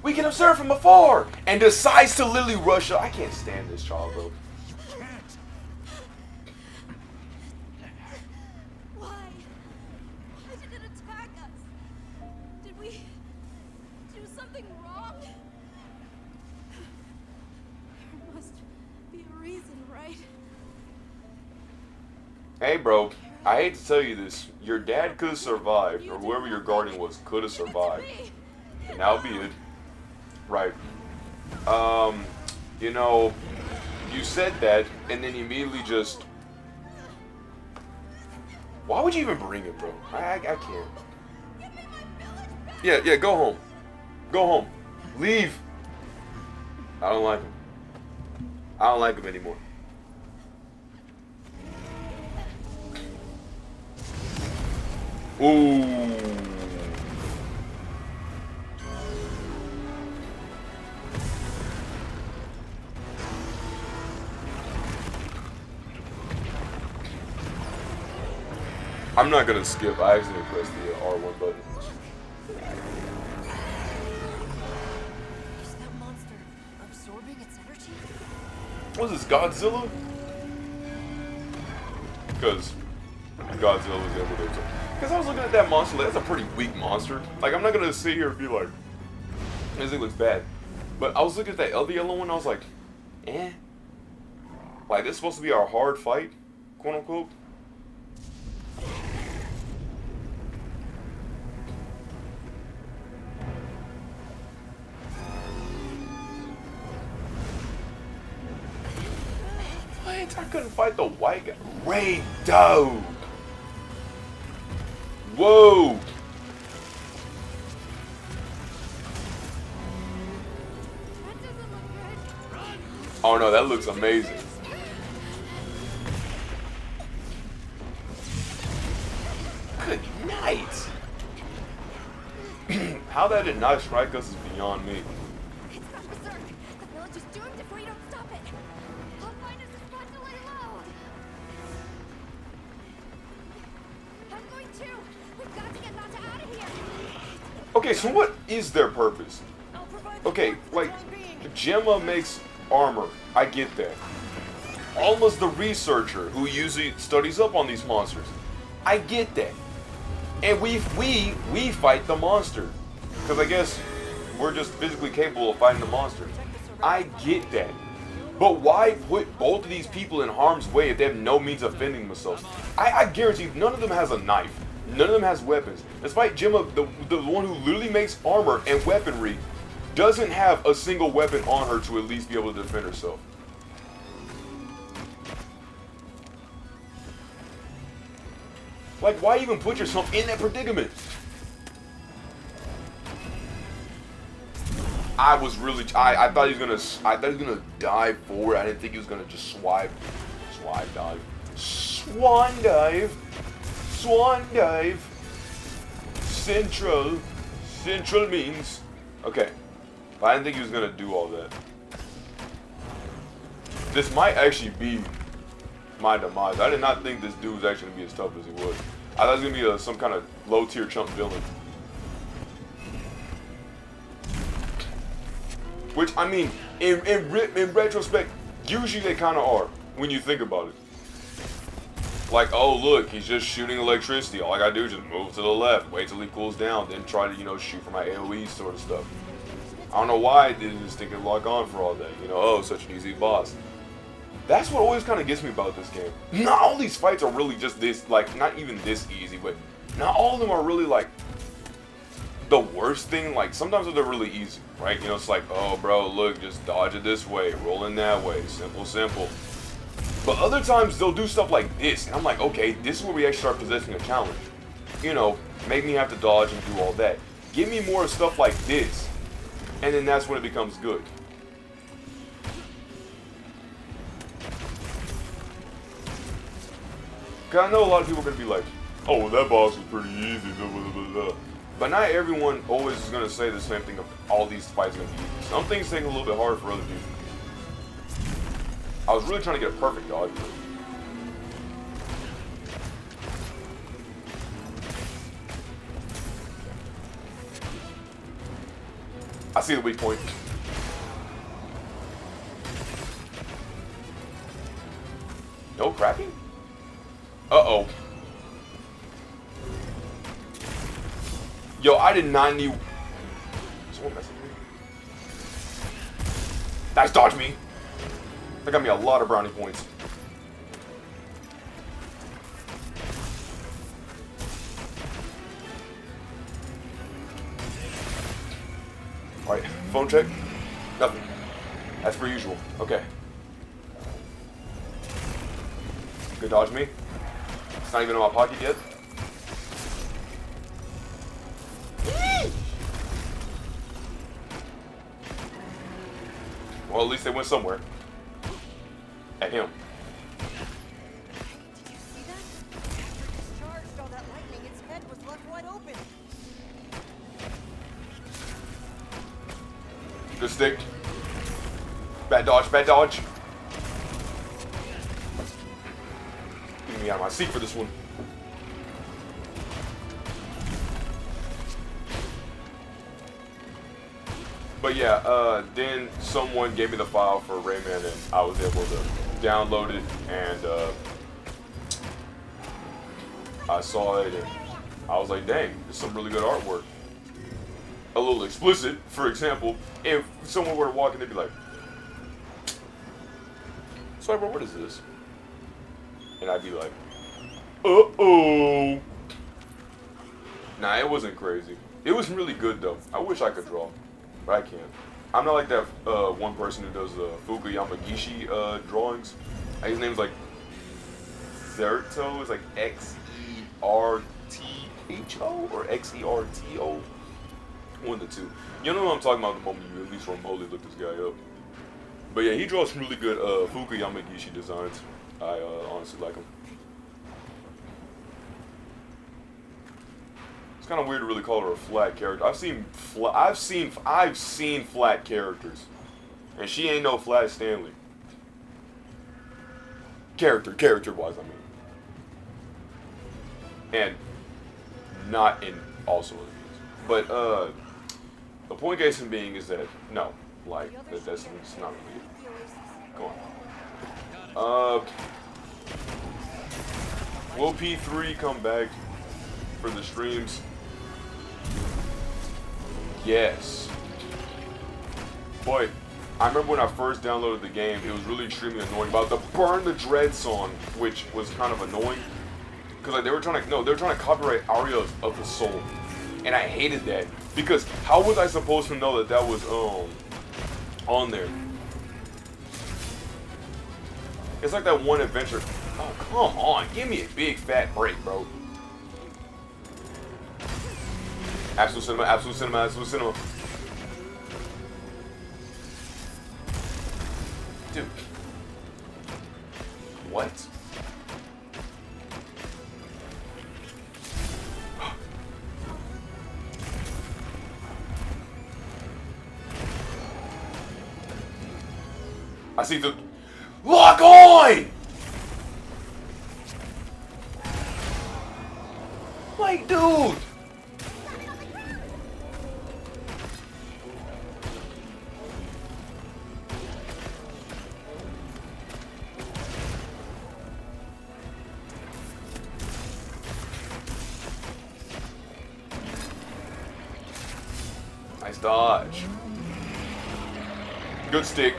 We can observe from afar and decides to literally rush up. I can't stand this child, bro. Can't. Why? Why did it attack us? Did we do something wrong? There must be a reason, right? Hey, bro, I hate to tell you this. Your dad could have survived, or whoever your guardian was could have survived. And that'll be it. Right. You said that, and then immediately just... Why would you even bring it, bro? I can't. Yeah, go home. Go home. Leave. I don't like him. I don't like him anymore. Ooh. I'm not gonna skip. I accidentally pressed the R1 button. Is that monster absorbing its energy? Was this Godzilla? Because Godzilla was able to. Because I was looking at that monster, like, that's a pretty weak monster. Like, I'm not gonna sit here and be like, this thing looks bad. But I was looking at that other yellow one, I was like, eh. Like, this is supposed to be our hard fight, quote unquote. I couldn't fight the white guy. Ray Dog. Whoa. That doesn't look good. Oh no, that looks amazing. Good night. How that did not strike us is beyond me. It's gone berserk. The village is doomed if we don't stop it. I'll find us a spot to lay low. I'm going too. We've got to get Nata out of here. Okay, so what is their purpose? I'll provide the Okay, work for the like, time being. Gemma makes armor. I get that. Alma's the researcher who usually studies up on these monsters. I get that. And we fight the monster. Because I guess we're just physically capable of fighting the monster. I get that. But why put both of these people in harm's way if they have no means of defending themselves? I guarantee none of them has a knife. None of them has weapons. Despite Gemma, the one who literally makes armor and weaponry, doesn't have a single weapon on her to at least be able to defend herself. Like, why even put yourself in that predicament? I thought he was gonna dive forward. I didn't think he was gonna just swipe dive, swan dive, central means. Okay, but I didn't think he was gonna do all that. This might actually be my demise. I did not think this dude was actually gonna be as tough as he was. I thought it was gonna be some kind of low tier chump villain. Which, I mean, in retrospect, usually they kind of are, when you think about it. Like, oh look, he's just shooting electricity. All I gotta do is just move to the left, wait till he cools down, then try to, you know, shoot for my AoE sort of stuff. I don't know why I didn't just think it'd lock on for all that. You know, oh, such an easy boss. That's what always kind of gets me about this game. Not all these fights are really just this, like, not even this easy, but not all of them are really, like, the worst thing. Like, sometimes they're really easy, right? You know, it's like, oh, bro, look, just dodge it this way, roll in that way, simple. But other times, they'll do stuff like this, and I'm like, okay, this is where we actually start possessing a challenge. You know, make me have to dodge and do all that. Give me more stuff like this, and then that's when it becomes good. Cause I know a lot of people are gonna be like, oh, well, that boss was pretty easy, blah, blah, blah, blah. But not everyone always is gonna say the same thing of all these fights are gonna be easy. Some things take a little bit harder for other people. I was really trying to get a perfect dodge. I see the weak point. No cracking? Uh-oh. Yo, I did not need... Someone messing with me? Nice dodge me. That got me a lot of brownie points. Alright, phone check. Nothing. As per usual. Okay. Good dodge me. It's not even in my pocket yet. Well, at least they went somewhere. At him. Did you see that? After it discharged all that lightning, its head was left wide open. Good stick. Bad dodge, bad dodge. Getting me out of my seat for this one. But yeah, then someone gave me the file for Rayman and I was able to download it, and I saw it and I was like, dang, it's some really good artwork. A little explicit, for example, if someone were to walk in, they'd be like, sorry bro, what is this? And I'd be like, uh-oh. Nah, it wasn't crazy. It was really good though. I wish I could draw, but I can't. I'm not like that one person who does the Fuku Yamagishi drawings. His name's like Zerto. It's like Xertho or Xerto. One of the two. You know what I'm talking about the moment you at least remotely look this guy up. But yeah, he draws some really good Fukuyama Gishi designs. I honestly like him. It's kind of weird to really call her a flat character. I've seen flat characters, and she ain't no flat Stanley. Character wise, I mean, and not in also in these. But the point case in being is that no, like that's not really it. Go on. Will P3 come back for the streams? Yes. Boy, I remember when I first downloaded the game, it was really extremely annoying about the Burn the Dread song, which was kind of annoying. Because like, they were trying to copyright Aria of the Soul. And I hated that. Because how was I supposed to know that that was on there? It's like that one adventure. Oh, come on. Give me a big fat break, bro. Absolute cinema, absolute cinema, absolute cinema. Dude. What? I see the... Lock on! Like, dude! Nice dodge. Good stick.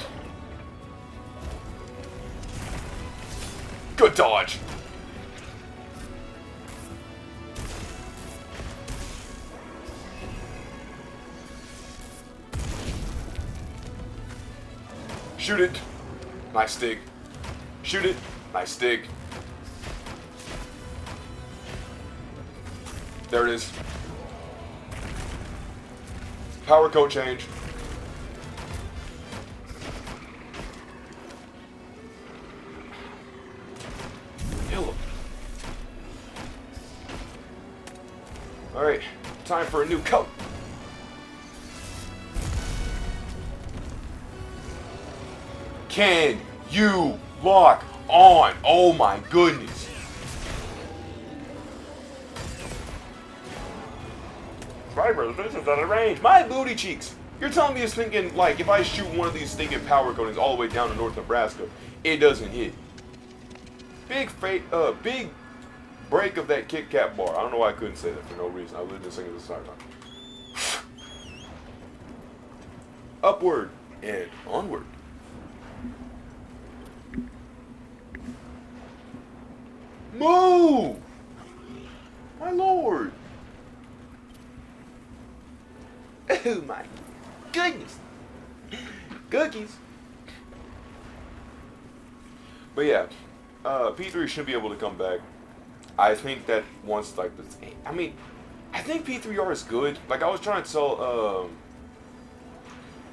Good dodge. Shoot it. Nice stick. Shoot it. Nice stick. There it is. Power coat change. Alright, time for a new coat. Can you lock on? Oh my goodness. Driver, this is out of range. My booty cheeks. You're telling me it's thinking, like, if I shoot one of these stinking power coatings all the way down to North Nebraska, it doesn't hit. Big break of that Kit Kat bar. I don't know why I couldn't say that for no reason. I lived in singing this entire time. Upward and onward. Move! My lord! Oh my goodness! Cookies! But yeah, P3 should be able to come back. I think that once, like, I mean, I think P3R is good. Like, I was trying to tell,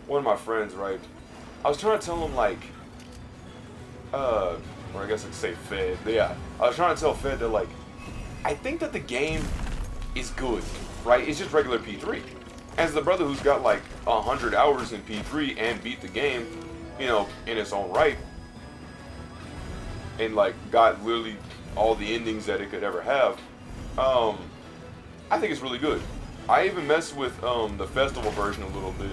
one of my friends, right? I was trying to tell him, like, or I guess I could say Fed. But yeah, I was trying to tell Fed that, like, I think that the game is good, right? It's just regular P3. As the brother who's got, like, 100 hours in P3 and beat the game, you know, in its own right, and, like, got literally all the endings that it could ever have, I think it's really good. I even messed with the festival version a little bit.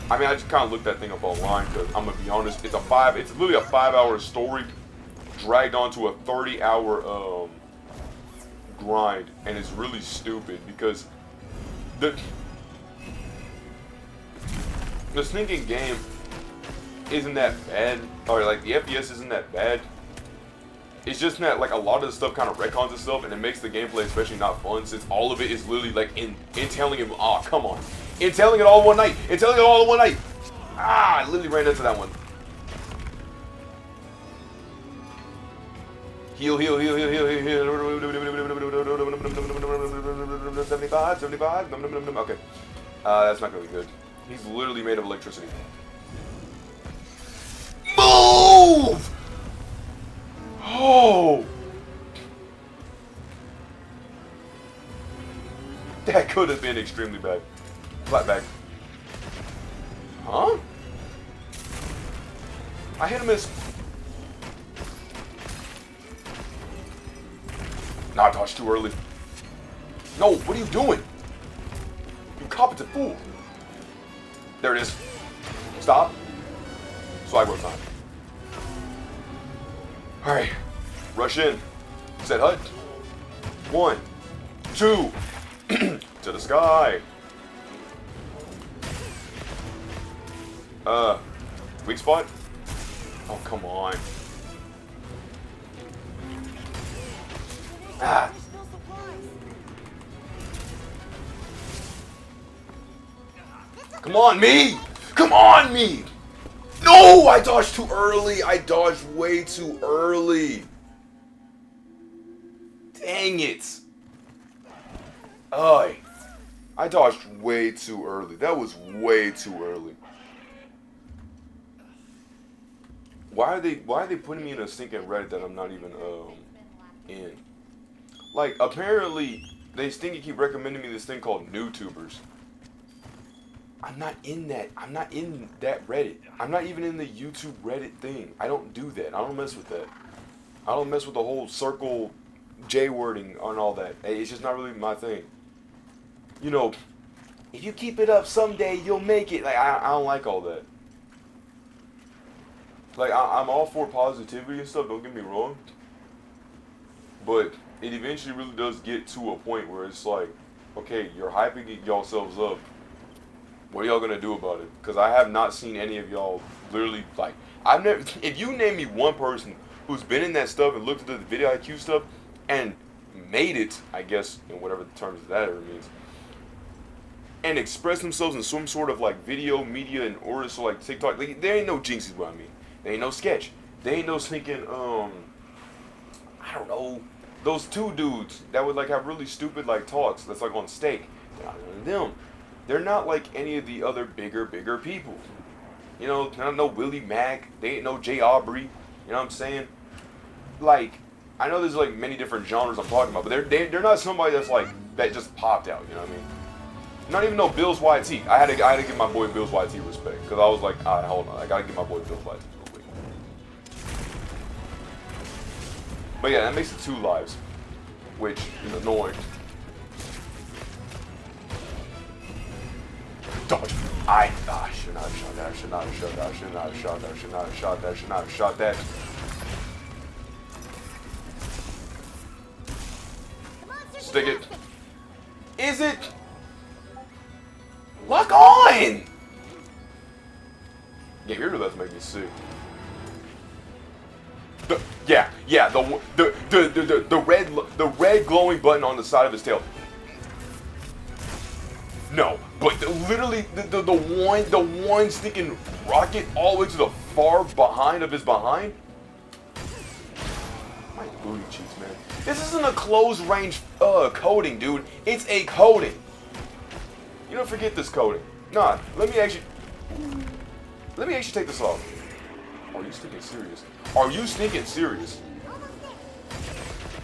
I mean, I just kind of looked that thing up online because I'm gonna be honest, it's literally a 5-hour story dragged onto a 30-hour grind, and it's really stupid because the stinking game isn't that bad, or like the FPS isn't that bad. It's just that, like, a lot of the stuff kind of retcons itself, and it makes the gameplay especially not fun, since all of it is literally, like, entailing it. Oh, come on. Entailing it all in one night. Entailing it all in one night. Ah, I literally ran into that one. Heal, heal, heal, heal, heal, heal, heal. 75, 75. Okay. That's not gonna be good. He's literally made of electricity. Move! Oh! That could have been extremely bad. Flat back. Huh? I hit him as... Nah, I dodged too early. No, what are you doing? You competent fool. There it is. Stop. Swag work time. Alright. Rush in. Set hut. 1, 2. To the sky. Weak spot? Oh, come on. Ah. Come on, me! Come on, me! No! I dodged too early! I dodged way too early! Dang it! Ay. I dodged way too early. That was way too early. Why are they putting me in a stinking Reddit that I'm not even in? Like, apparently they stinky keep recommending me this thing called NewTubers. I'm not in that. I'm not in that Reddit. I'm not even in the YouTube Reddit thing. I don't do that. I don't mess with that. I don't mess with the whole circle J wording and all that. It's just not really my thing. You know, if you keep it up someday, you'll make it. Like, I don't like all that. Like, I'm all for positivity and stuff, don't get me wrong. But it eventually really does get to a point where it's like, okay, you're hyping yourselves up. What are y'all gonna do about it? Because I have not seen any of y'all literally, like, I've never, if you name me one person who's been in that stuff and looked at the video IQ stuff and made it, I guess, in whatever the terms of that ever means, and express themselves in some sort of like video, media, and order, so like TikTok, like, there ain't no jinxies what I mean. There ain't no sketch. There ain't no sneaking, I don't know, those two dudes that would like have really stupid like talks that's like on steak. They're not none of them. They're not like any of the other bigger people. You know, I don't know Willie Mack. They ain't no Jay Aubrey. You know what I'm saying? Like, I know there's like many different genres I'm talking about, but they're not somebody that's like that just popped out. You know what I mean? Not even no Bills YT. I had to give my boy Bills YT respect because I was like, alright, hold on, I gotta give my boy Bills YT real quick. But yeah, that makes it 2 lives, which is annoying. Dodge. I should not have shot that. I should not have shot that. I should not have shot that. I should not have shot that. I should not have shot that. Stick it. Is it? Lock on! Yeah, you're about to make me sick. The red glowing button on the side of his tail. No, but literally the one sticking rocket all the way to the far behind of his behind. My booty cheeks, man. This isn't a close range coating, dude. It's a coating. You don't forget this coating. Nah, let me actually take this off. Are you stinking serious? Are you stinking serious?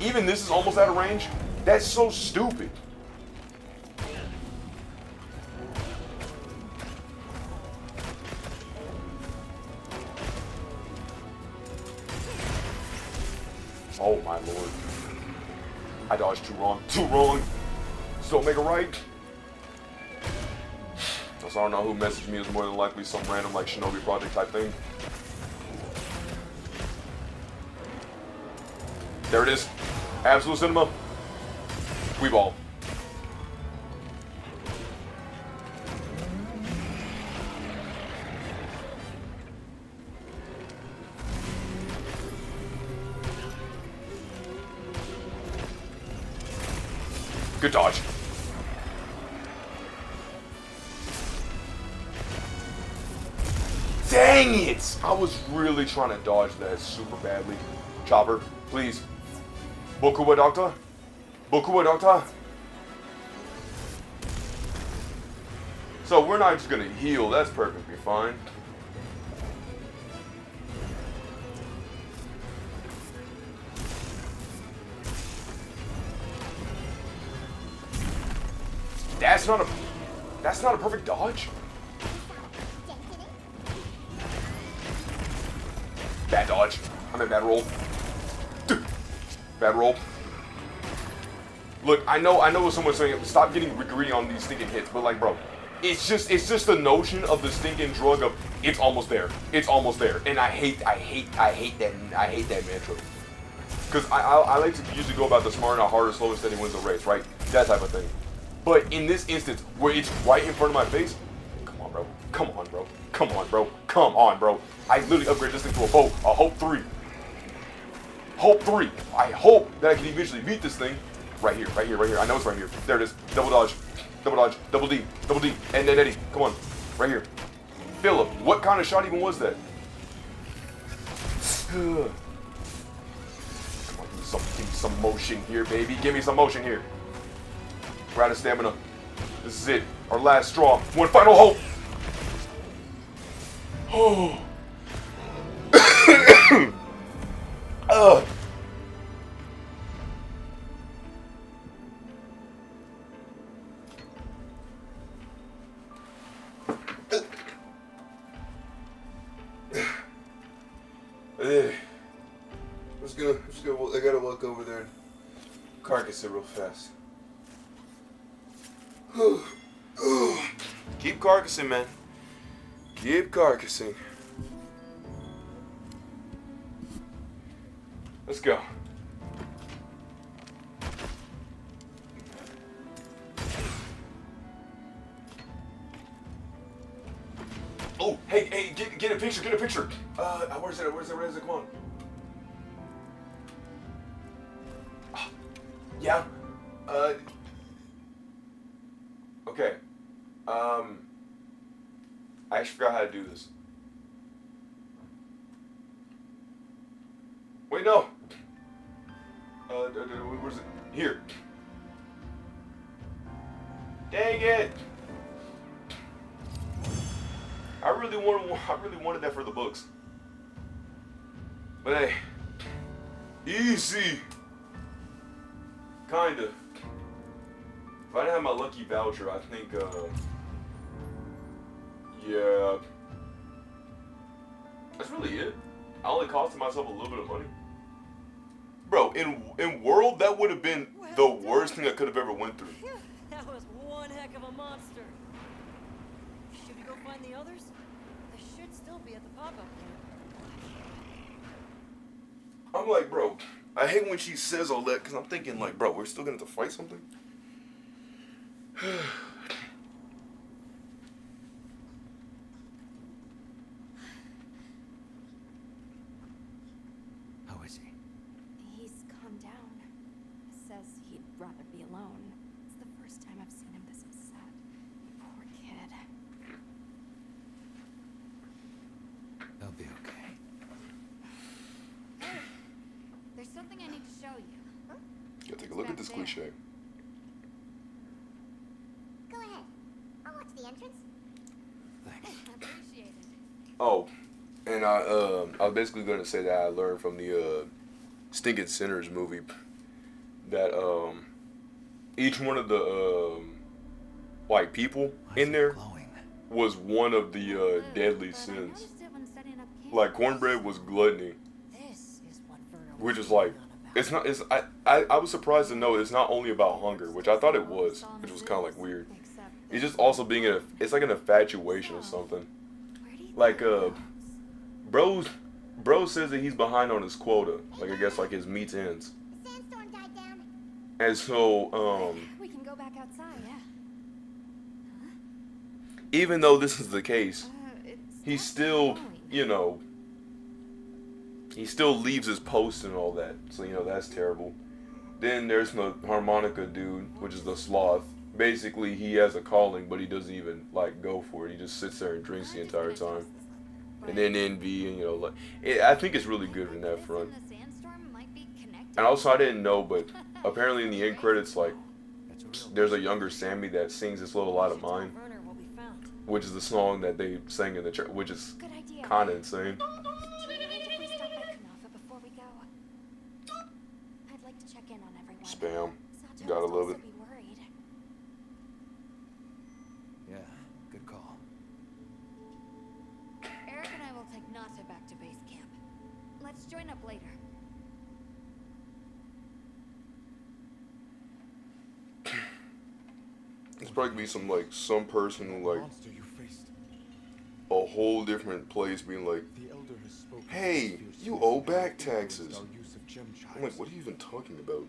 Even this is almost out of range? That's so stupid. Oh my lord. I dodged too wrong. Too wrong. Still make a right. So I don't know who messaged me. It's more than likely some random like Shinobi Project type thing. There it is. Absolute Cinema. We ball. Good dodge. Dang it! I was really trying to dodge that super badly. Chopper, please. Boku wa doctor? Boku wa doctor? So we're not just gonna heal, that's perfectly fine. That's not a perfect dodge. Bad dodge. I mean bad roll. Dude. Bad roll. Look, I know what someone's saying, stop getting greedy on these stinking hits, but like, bro, it's just the notion of the stinking drug of it's almost there, and I hate that mantra, because I like to usually go about the smarter, not harder, slower, steady wins the race, right? That type of thing. But in this instance, where it's right in front of my face, come on, bro, come on, bro, come on, bro, come on, bro. I literally upgraded this thing to a Hope 3. Hope 3. I hope that I can eventually beat this thing. Right here. I know it's right here. There it is. Double dodge, double D, and then Eddie. Come on, right here. Philip, what kind of shot even was that? Come on, give me some motion here, baby. Give me some motion here. We're out of stamina. This is it. Our last straw. One final hope. Oh. Let's go. I gotta walk over there and carcass it real fast. Keep carcassing, man. Keep carcassing. Let's go. Oh, hey, get a picture, where's it, come on. Yeah, okay, I actually forgot how to do this. Wait, no. Where's it? Here. Dang it! I really wanted that for the books. But hey, easy. Kinda. If I didn't have my lucky voucher, I think, yeah. That's really it. I only costed myself a little bit of money. Bro, in World, that would have been the worst thing I could have ever went through. Phew, that was one heck of a monster. Should we go find the others? They should still be at the pop-up camp. I'm like, bro, I hate when she says all that, because I'm thinking, like, bro, we're still going to have to fight something? How is he? He's calmed down. Says he'd rather be alone. It's the first time I've seen him this upset. Poor kid. He'll be okay. Hey, there's something I need to show you. Gotta take a look at this cliche. Go ahead. I'll watch the entrance. Thanks. Appreciate it. Oh, and I was basically going to say that I learned from the Stinking Sinners movie that each one of the like people Why is in it there glowing? was one of the deadly But I sins. noticed it when setting up camp. Like cornbread was gluttony, This is what Verna which was is like on about. it's not. It's I was surprised to know it's not only about hunger, which I thought it was, which was kind of like weird. Except It's just also being it's like an infatuation or something. where do you Like think he goes? Bro says that he's behind on his quota. Like I guess like his meat ends. The sandstorm died down. And so We can go back outside, yeah. even though this is the case, It's he not still, glowing. you know, he still leaves his post and all that. So, you know, that's terrible. Then there's the harmonica dude, which is the sloth. Basically, he has a calling, but he doesn't even, like, go for it. He just sits there and drinks the entire time. And then envy, and, you know, like, I think it's really good in that front. The sandstorm might be connected. And also, I didn't know, but apparently in the end credits, like, That's a real there's a younger Sammy that sings this little light of Tell mine, Werner what we found. which is the song that they sang in the church, which is Good idea. kind of insane. Do you mind if we stop by Kunafa before we go? I'd like to check in on everyone. Spam. Sato Gotta must love also it. be worried. Yeah, good call. Eric and I will take Nata back to base camp. Let's join up later. It's probably gonna be some person who like Monster you faced. a whole different place being like, The elder has spoken. hey, of his you fierceness owe and back influenced taxes. our use of gem I'm like, chimes. what are you even talking about?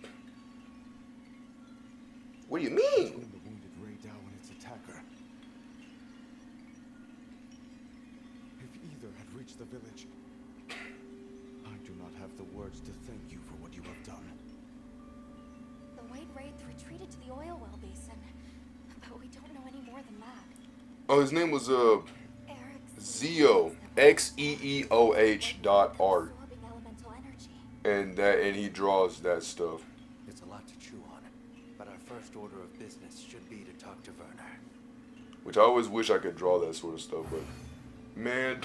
What do you Between mean? the wounded Ray Dow and its attacker. If either had reached the village, I do not have the words to thank you for what you have done. The White Wraith retreated to the oil well basin, but we don't know any more than that. Oh, his name was Eric's Zeo, XEEOH.art, absorbing elemental energy. and he draws that stuff. It's a lot to chew on, but our first order of business should be to talk to Werner. Which I always wish I could draw that sort of stuff, but man,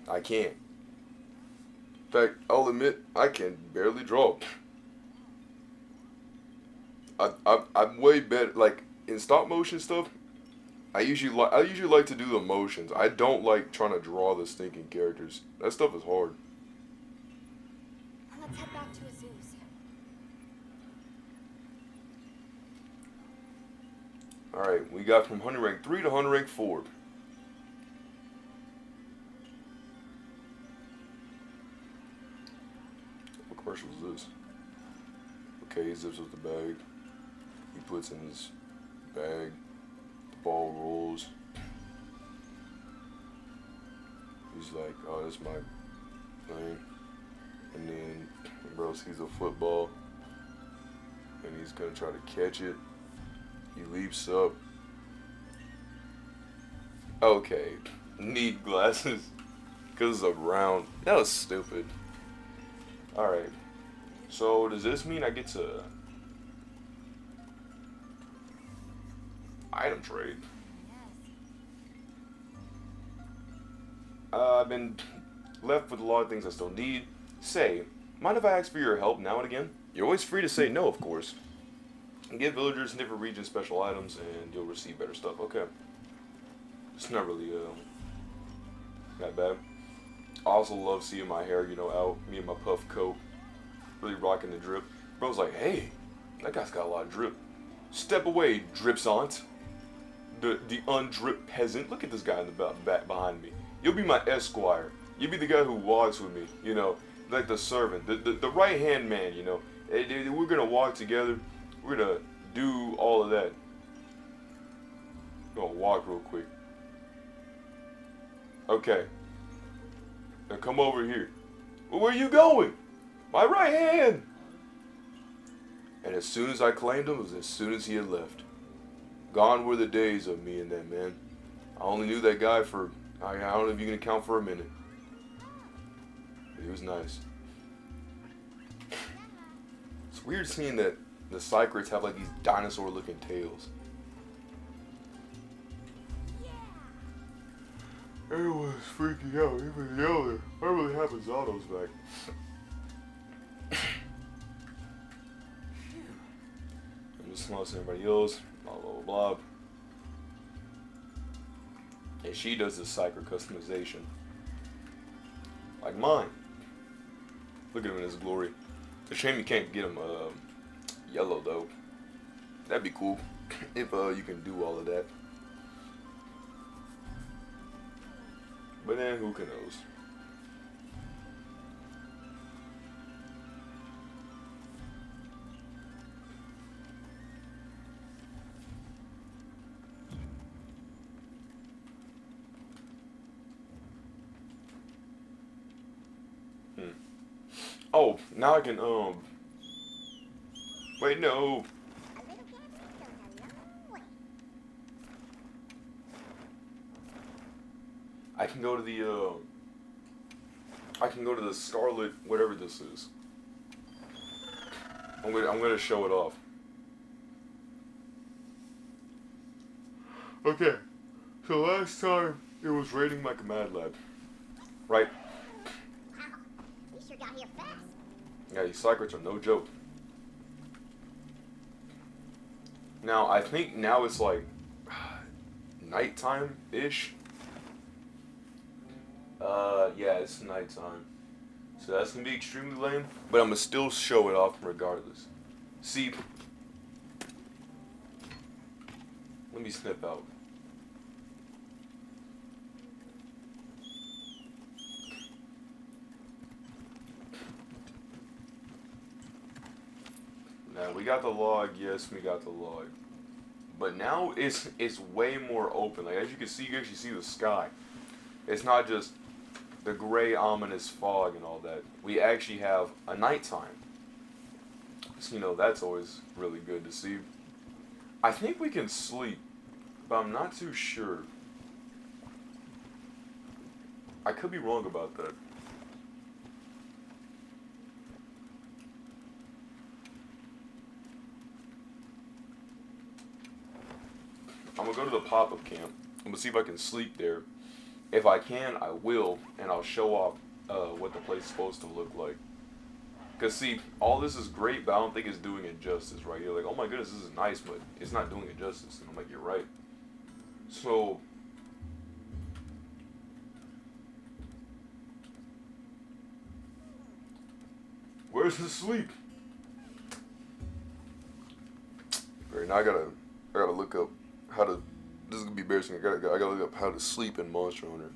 I can't. In fact, I'll admit I can barely draw. I'm way better like in stop motion stuff. I usually like to do the motions. I don't like trying to draw the stinking characters. That stuff is hard. Let's head back to Azu's. All right, we got from Hunter Rank 3 to Hunter Rank 4. What commercial is this? Okay, he zips up the bag. He puts in his bag. The ball rolls. He's like, oh, that's my thing. And then bro sees a football. And he's gonna try to catch it. He leaps up. Okay. Need glasses. Because it's a round. That was stupid. Alright. So, does this mean I get to item trade? I've been left with a lot of things I still need. Say, mind if I ask for your help now and again? You're always free to say no, of course. And give villagers in different regions special items, and you'll receive better stuff. Okay. It's not really, that bad. I also love seeing my hair, you know, out. Me and my puff coat. Really rocking the drip. Bro's like, hey, that guy's got a lot of drip. Step away, dripsant. The undrip peasant. Look at this guy in the back behind me. You'll be my esquire. You'll be the guy who walks with me, you know, like the servant, the right-hand man, you know. We're gonna walk together. We're gonna do all of that. Gonna walk real quick. Okay. Now come over here. Well, where you going? My right hand. And as soon as I claimed him, it was as soon as he had left. Gone were the days of me and that man. I only knew that guy for, I don't know if you can count for a minute. But he was nice. It's weird seeing that the Cycrates have like these dinosaur looking tails. Everyone's freaking out, even yelling. I really have his autos back. I'm just lost everybody else. Blah blah blah blah. And she does the Cycrate customization. Like mine. Look at him in his glory. It's a shame you can't get him yellow though. That'd be cool if you can do all of that. But then who can knows? Oh, now I can wait, no. A little gambling goes a long way. I can go to the Scarlet, whatever this is. I'm gonna show it off. Okay, so last time it was raining like a mad lad, right? Wow, we sure got here fast. Yeah, these cycles are no joke. Now I think now it's like nighttime-ish. Yeah, it's nighttime. So that's gonna be extremely lame, but I'm gonna still show it off regardless. See, let me snip out. Now we got the log, yes, we got the log. But now it's way more open. Like as you can see, you actually see the sky. It's not just the gray ominous fog and all that. We actually have a nighttime. So, you know, that's always really good to see. I think we can sleep, but I'm not too sure. I could be wrong about that. I'm gonna go to the pop-up camp. I'm gonna see if I can sleep there. If I can, I will, and I'll show off what the place is supposed to look like. Cause see, all this is great, but I don't think it's doing it justice, right? You're like, oh my goodness, this is nice, but it's not doing it justice. And I'm like, you're right. So, where's the sleep? Alright, now I gotta look up how to. This is gonna be embarrassing. I gotta look up how to sleep in Monster Hunter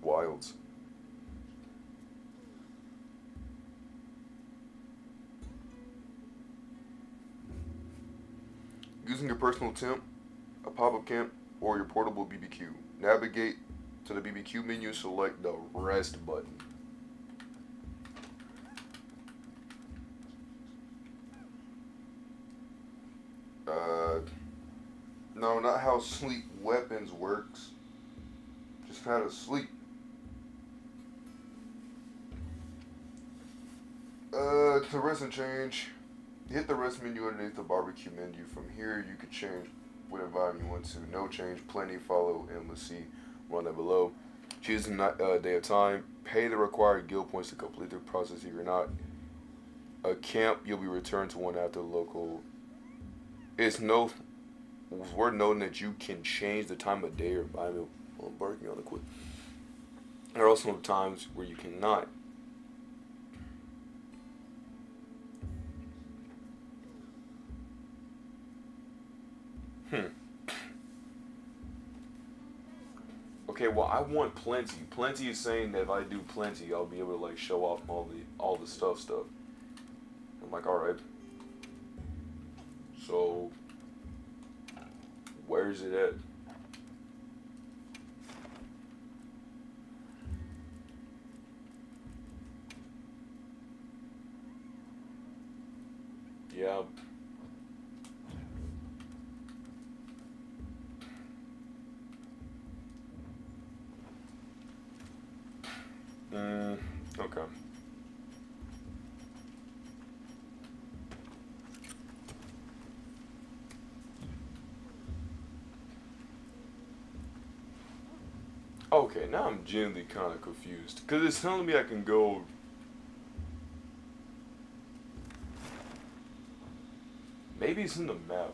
Wilds. Using your personal tent, a pop-up camp, or your portable BBQ. Navigate to the BBQ menu, select the rest button. No, not how sleep weapons works. Just how to sleep. To rest and change, hit the rest menu underneath the barbecue menu. From here, you can change what environment you want to. No change, plenty, follow, endless, see, run that below. Choose a day of time. Pay the required guild points to complete the process. If you're not a camp, you'll be returned to one after local. It's worth noting that you can change the time of day or buy me. I'm barking on the quit. There are also times where you cannot. Okay, well I want plenty. Plenty is saying that if I do plenty, I'll be able to like show off all the stuff. I'm like, all right. So where's it at? Yeah. Okay. Okay, now I'm genuinely kind of confused. Because it's telling me I can go... Maybe it's in the map.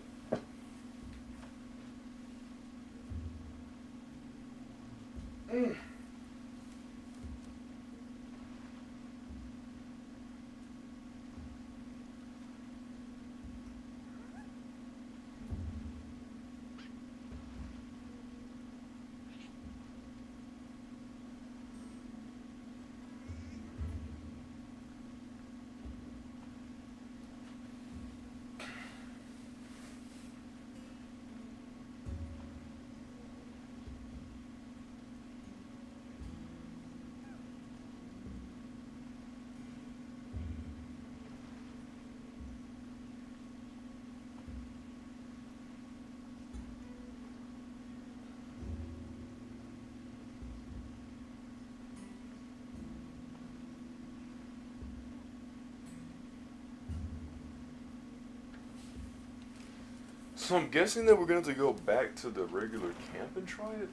So I'm guessing that we're going to have to go back to the regular camp and try it?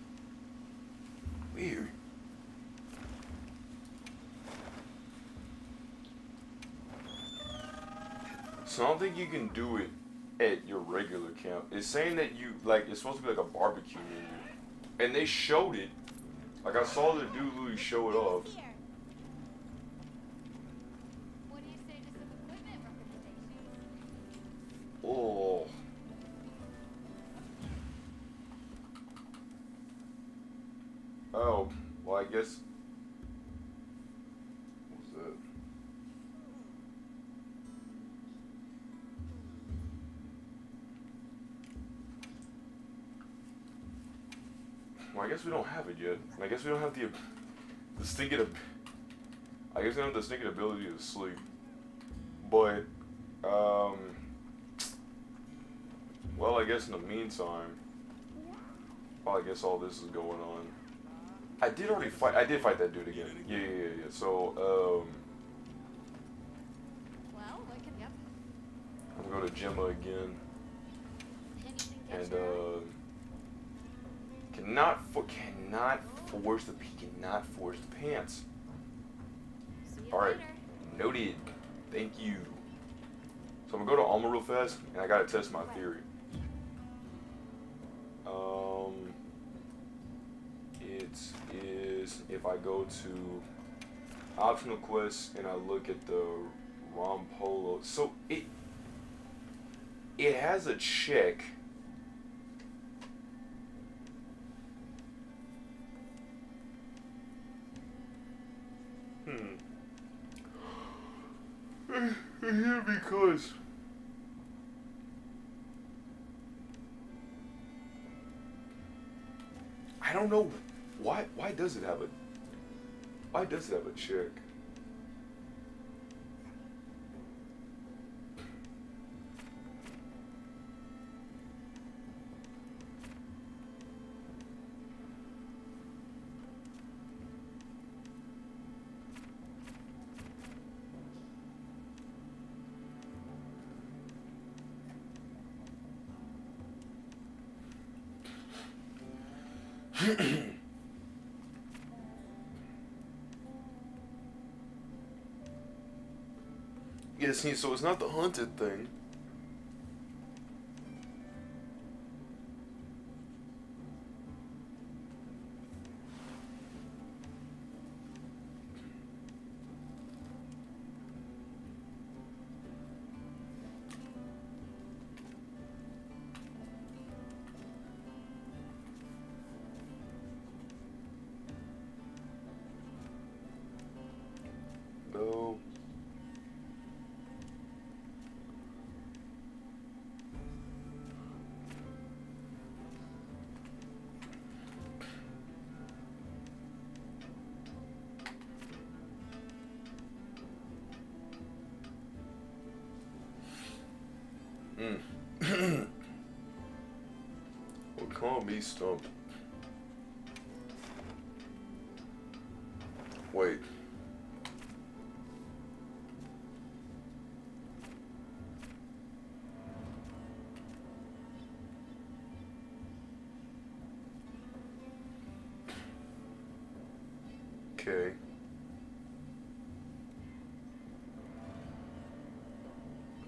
Weird. So I don't think you can do it at your regular camp. It's saying that you, like, it's supposed to be like a barbecue menu. And they showed it. Like, I saw the dude literally show it off. What do you say to some equipment recommendations? Oh. Oh, well, I guess. What was that? Well, I guess we don't have it yet. I guess we don't have the stinking. I guess we don't have the stinking ability to sleep. But, well, I guess in the meantime, well, I guess all this is going on. I did already fight. I did fight that dude again. Yeah. So, Well, what can... Yep. I'm gonna go to Gemma again, Anything catch and your eye? cannot force the pants. See you All right, later. noted. Thank you. So I'm gonna go to Alma real fast, and I gotta test my theory. It is if I go to optional quests and I look at the Rompolo. So it has a check. Yeah, because I don't know why does it have a check? Yeah, see, so it's not the hunted thing. No. Well, call me stumped. Wait. Okay.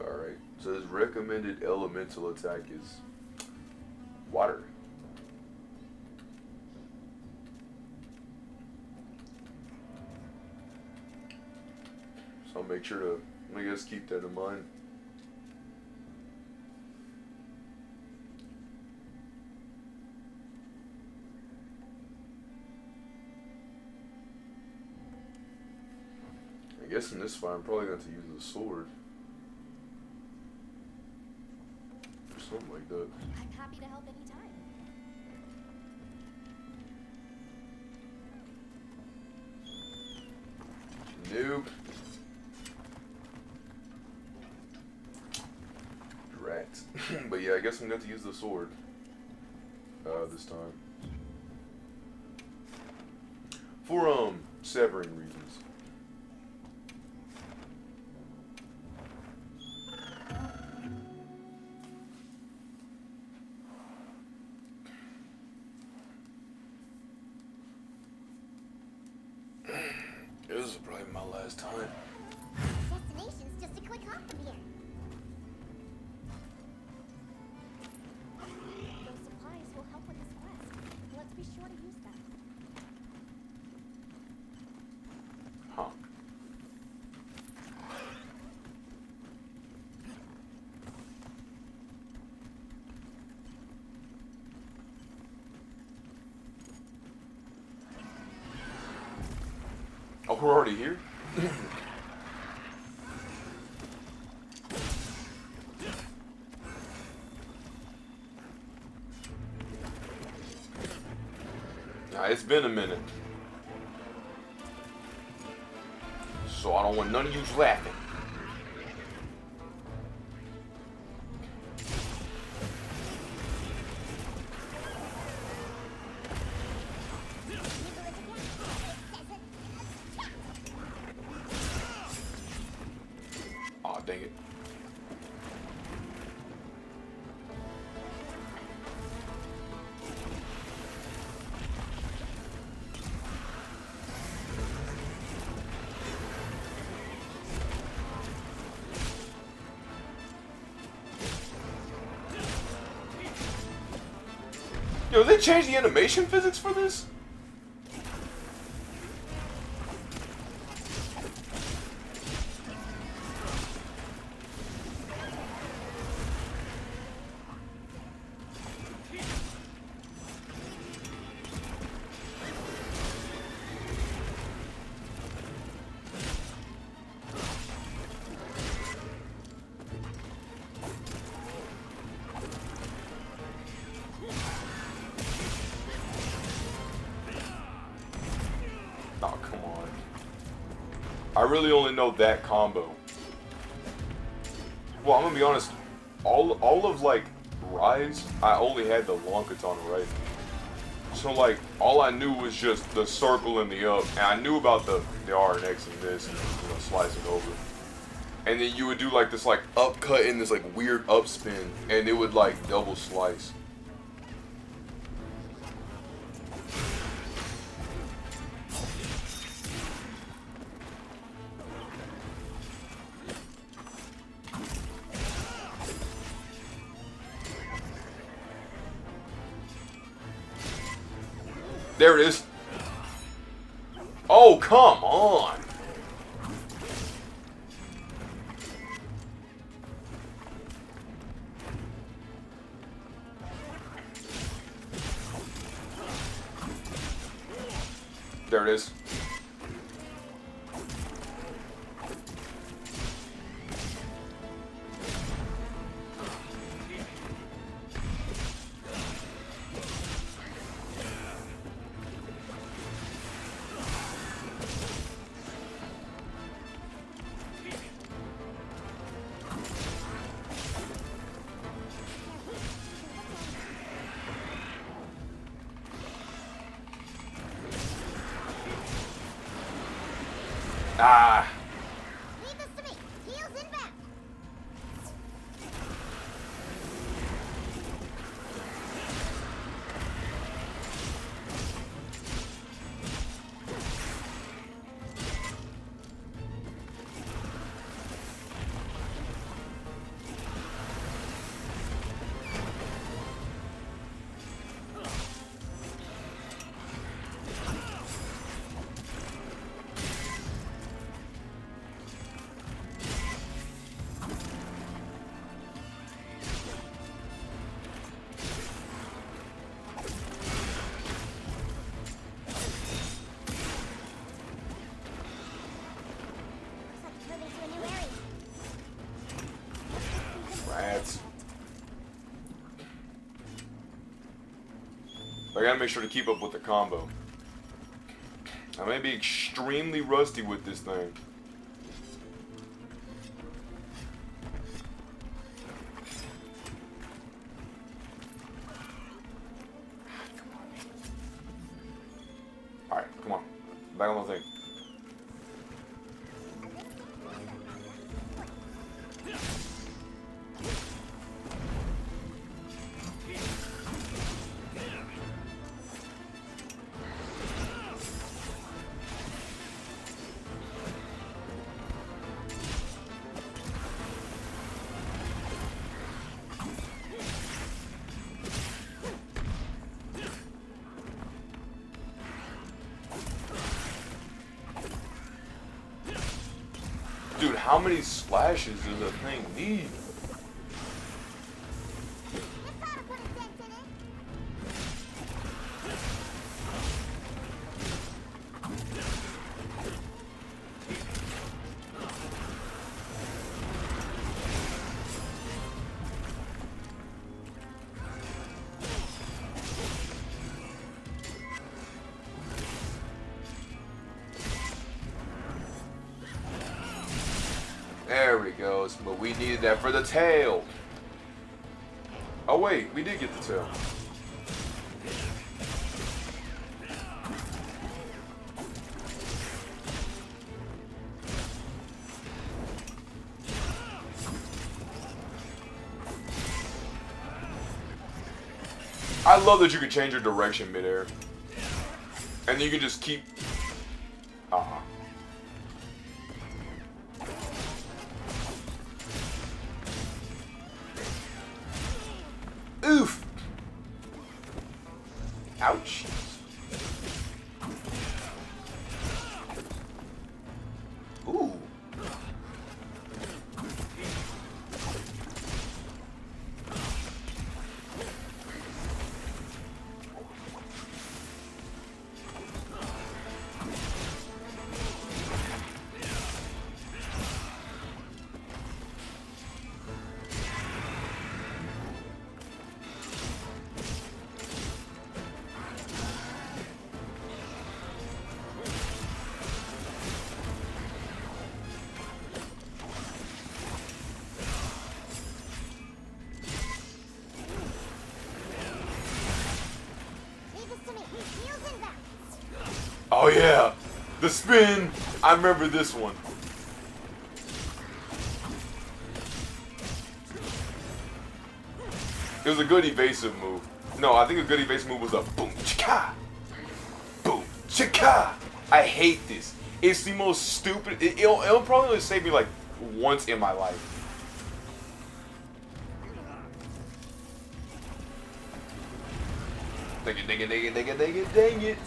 Alright. So his recommended elemental attack is water. So I'll make sure to, I guess, keep that in mind. I guess in this fight I'm probably going to use the sword. Or something like that. I'm happy to help anytime. Nope. Rats. But yeah, I guess I'm going to use the sword. This time. For, severing reasons. last time. Destination's just a quick hop from here. Those supplies will help with this quest. Let's be sure to use them. Huh. Oh, we're already here? Nah, it's been a minute. So I don't want none of you laughing. Aw, dang it. Yo, they changed the animation physics for this? Oh, come on. I really only know that combo. Well, I'm gonna be honest, all of like Rise, I only had the long katana, right? So like all I knew was just the circle and the up, and I knew about the R and X and this and slicing over. And then you would do like this like up cut and this like weird up spin, and it would like double slice. There it is. Oh, come on. There it is. Ah. Leave this to me. Heels inbound. Rats. I gotta make sure to keep up with the combo. I may be extremely rusty with this thing. Alright, come on. Back on the thing. how many slashes does that thing need? There we go, but we needed that for the tail. Oh wait, we did get the tail. I love that you can change your direction midair. And you can just keep... Oof! Ouch. Ooh. Oh yeah, the spin. I remember this one. It was a good evasive move. No, I think a good evasive move was a boom chika. Boom chika. I hate this. It's the most stupid. It'll probably only save me like once in my life. Dang it, dang it, dang it, dang it, dang it, dang it.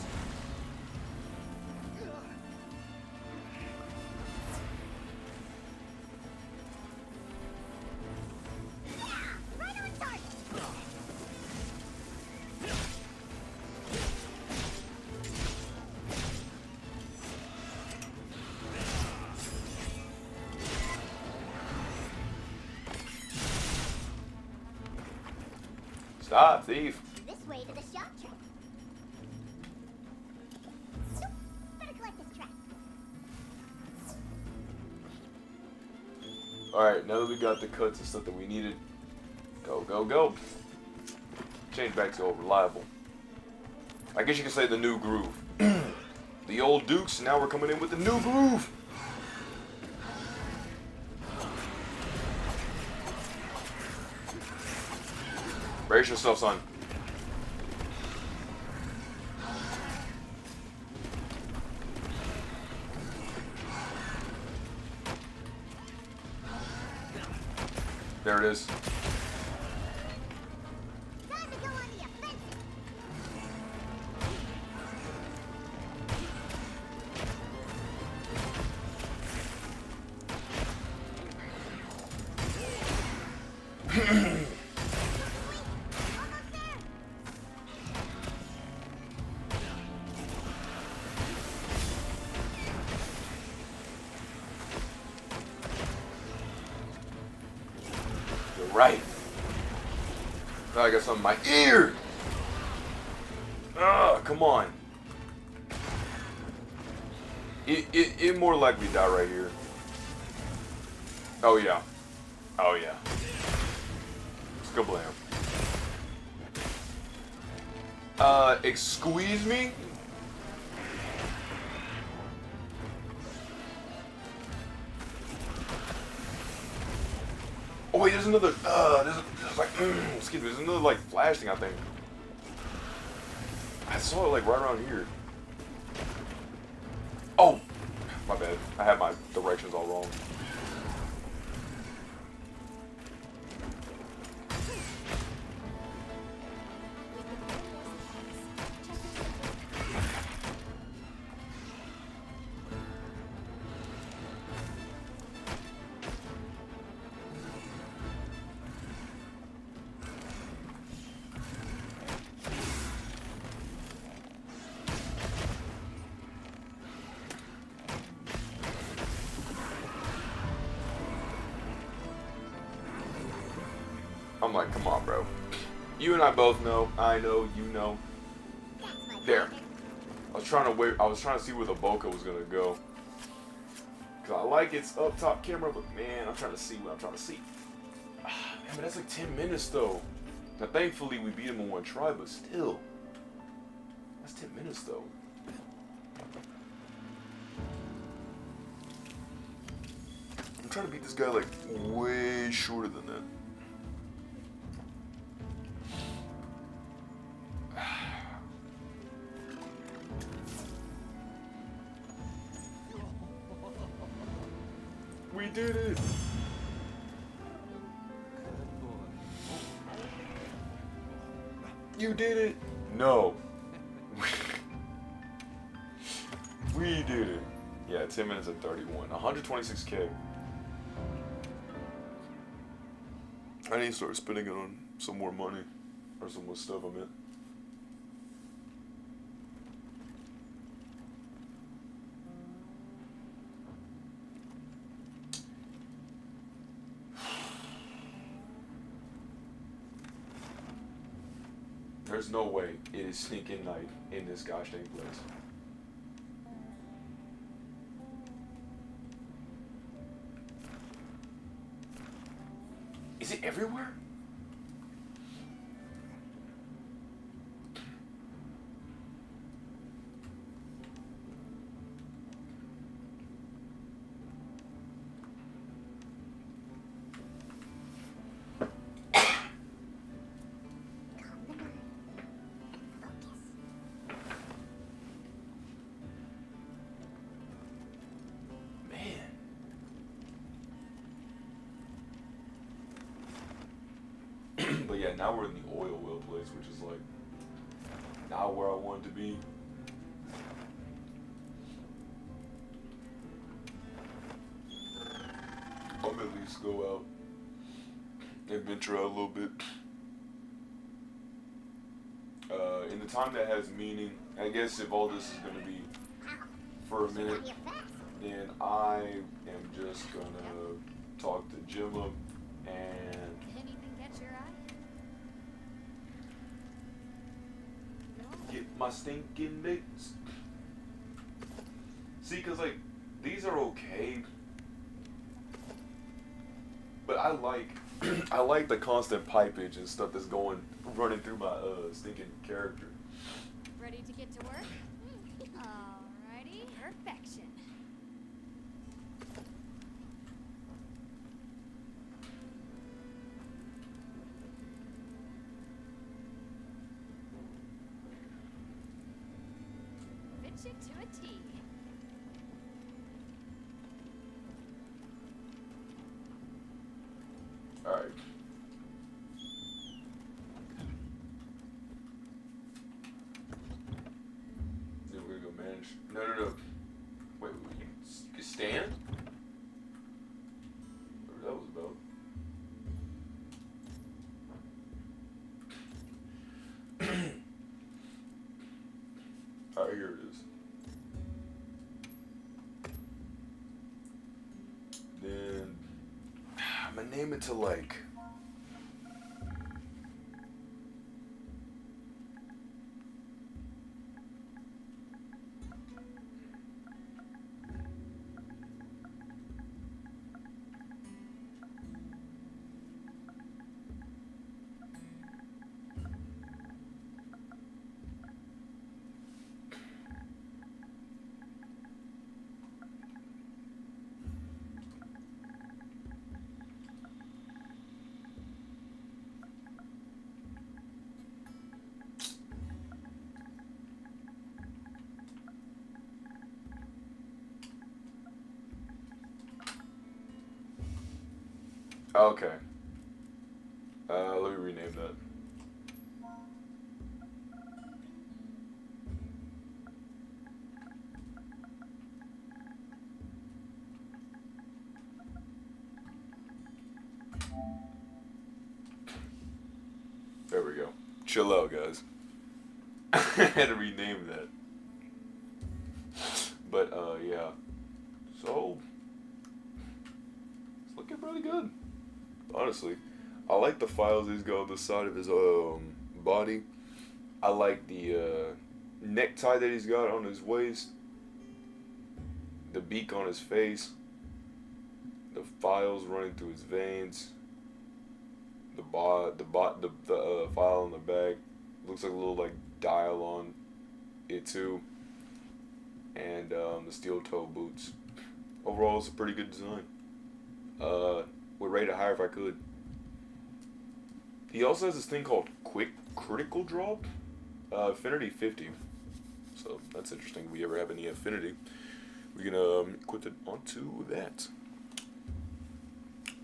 Stop, thief. This way to the shop track. Better collect this track. Alright, now that we got the cuts and stuff that we needed, go, go, go. Change back to reliable. I guess you can say the new groove. The old Dukes, now we're coming in with the new groove. Brace yourself, son. There it is. Time to go on the offensive. Right. Now I got something in my ear. Ugh, come on. It more likely die right here. Oh yeah. Oh yeah. Skablam. Excuse me? Oh wait, there's another, excuse me, there's another like flash thing I think. I saw it like right around here. Oh, my bad. I had my directions all wrong. I'm like, come on, bro. You and I both know. I know. You know. There. I was trying to wait. I was trying to see where the bokeh was gonna go. Cause I like its up top camera, but man, I'm trying to see what I'm trying to see. Man, but that's like 10 minutes though. Now, thankfully, we beat him in one try, but still, that's 10 minutes though. I'm trying to beat this guy like way shorter than that. We did it! You did it! No. We did it. Yeah, 10 minutes and 31. 126K. I need to start spending it on some more money. Or some more stuff, I meant. There's no way it is sneaking night in this gosh dang place. Is it everywhere? But yeah, now we're in the oil well place, which is like not where I wanted to be. I'll at least go out and venture out a little bit. In the time that has meaning, I guess if all this is going to be for a minute, then I am just going to talk to Gemma and get my stinking bits. See, cause like these are okay, but I like I like the constant pipage and stuff that's running through my stinking character. Ready to get to work? Alrighty. Perfection. Fit you to a T. Alright. Then we're gonna go manage. No. Wait, you stand? Whatever that was about. Alright, here it is. Then I'm gonna name it to like okay. Let me rename that. There we go. Chill out, guys. I had to rename that. But, yeah. So, it's looking pretty good. Honestly. I like the files he's got on the side of his body. I like the necktie that he's got on his waist. The beak on his face. The files running through his veins. The file on the back looks like a little like dial on it too. And the steel toe boots. Overall, it's a pretty good design. Would rate it higher if I could. He also has this thing called Quick Critical Drop, Affinity 50. So that's interesting. If we ever have any affinity, we can equip it onto that.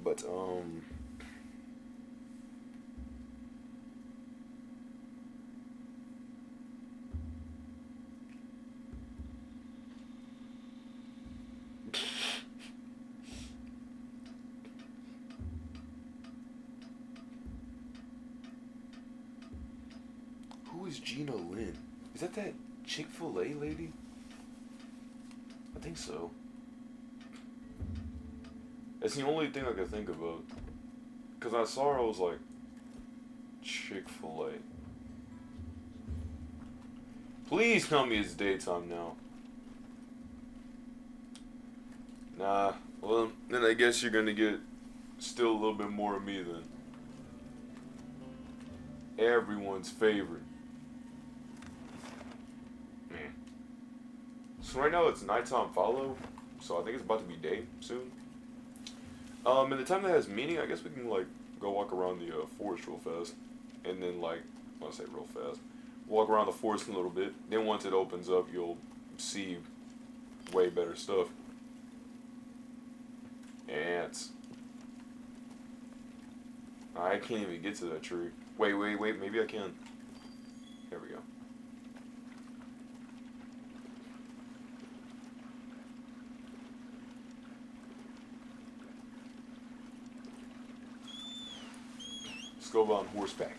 But who is Gina Lynn? Is that Chick-fil-A lady? I think so. It's the only thing I could think about. Because I saw her, I was like, Chick-fil-A. Please tell me it's daytime now. Nah, well, then I guess you're gonna get still a little bit more of me then. Everyone's favorite. Man. So right now it's nighttime follow, so I think it's about to be day soon. And the time that has meaning, I guess we can like go walk around the forest real fast, and then like, I say real fast, walk around the forest a little bit. Then once it opens up, you'll see way better stuff. Ants. I can't even get to that tree. Wait, maybe I can. There we go. Let's go on horseback.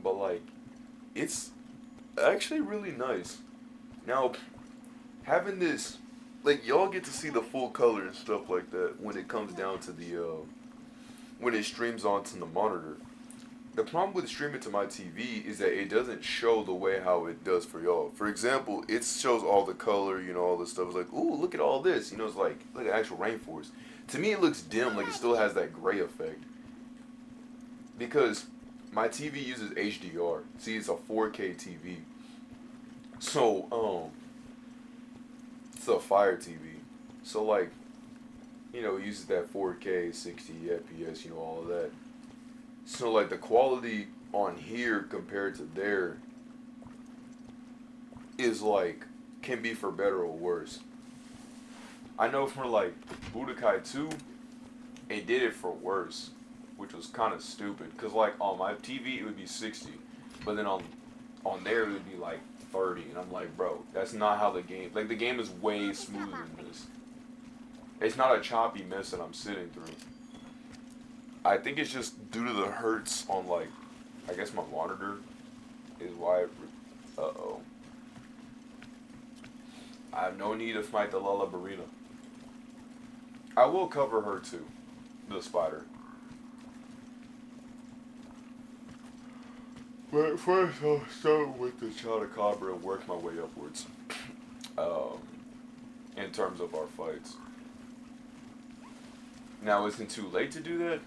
But like, it's actually really nice. Now, having this, like, y'all get to see the full color and stuff like that when it comes down to the, when it streams onto the monitor. The problem with streaming to my TV is that it doesn't show the way how it does for y'all. For example, it shows all the color, you know, all this stuff. It's like, ooh, look at all this. You know, it's like an actual rainforest. To me, it looks dim, like it still has that gray effect. Because my TV uses HDR. See, it's a 4K TV. So, it's a Fire TV. So, like, you know, it uses that 4K, 60 FPS, you know, all of that. So, like, the quality on here compared to there is, like, can be for better or worse. I know for, like, Budokai 2, it did it for worse, which was kind of stupid. Because, like, on my TV, it would be 60. But then on there, it would be, like, 30. And I'm like, bro, that's not how the game... Like, the game is way smoother than this. It's not a choppy mess that I'm sitting through. I think it's just due to the hertz on, like, I guess my monitor is why it... Uh-oh. I have no need to fight the Lullabarina. I will cover her, too. The spider. But first, I'll start with the Chotacabra and work my way upwards. In terms of our fights. Now, isn't it too late to do that?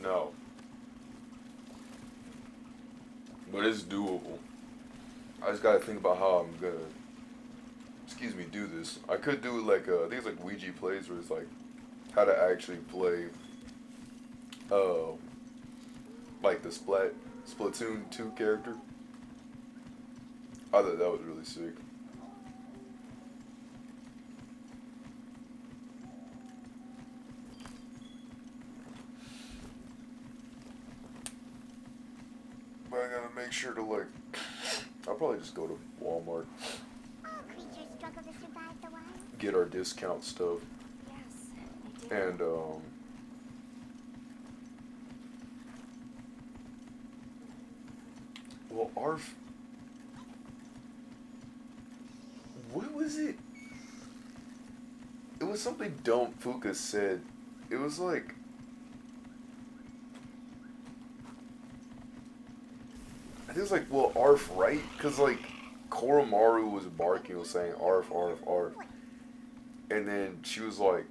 No. But it's doable. I just gotta think about how I'm gonna, do this. I could do like, I think it's like Ouija plays, where it's like, how to actually play, like the Splatoon 2 character. I thought that was really sick. But I gotta make sure to, like, I'll probably just go to Walmart. All creatures struggle to survive the wild. Get our discount stuff. Yes, I do. And, well, was it? It was something dumb Fuka said. It was like, I think it was like, well, Arf, right? Because like Koromaru was barking, was saying Arf, Arf, Arf, and then she was like,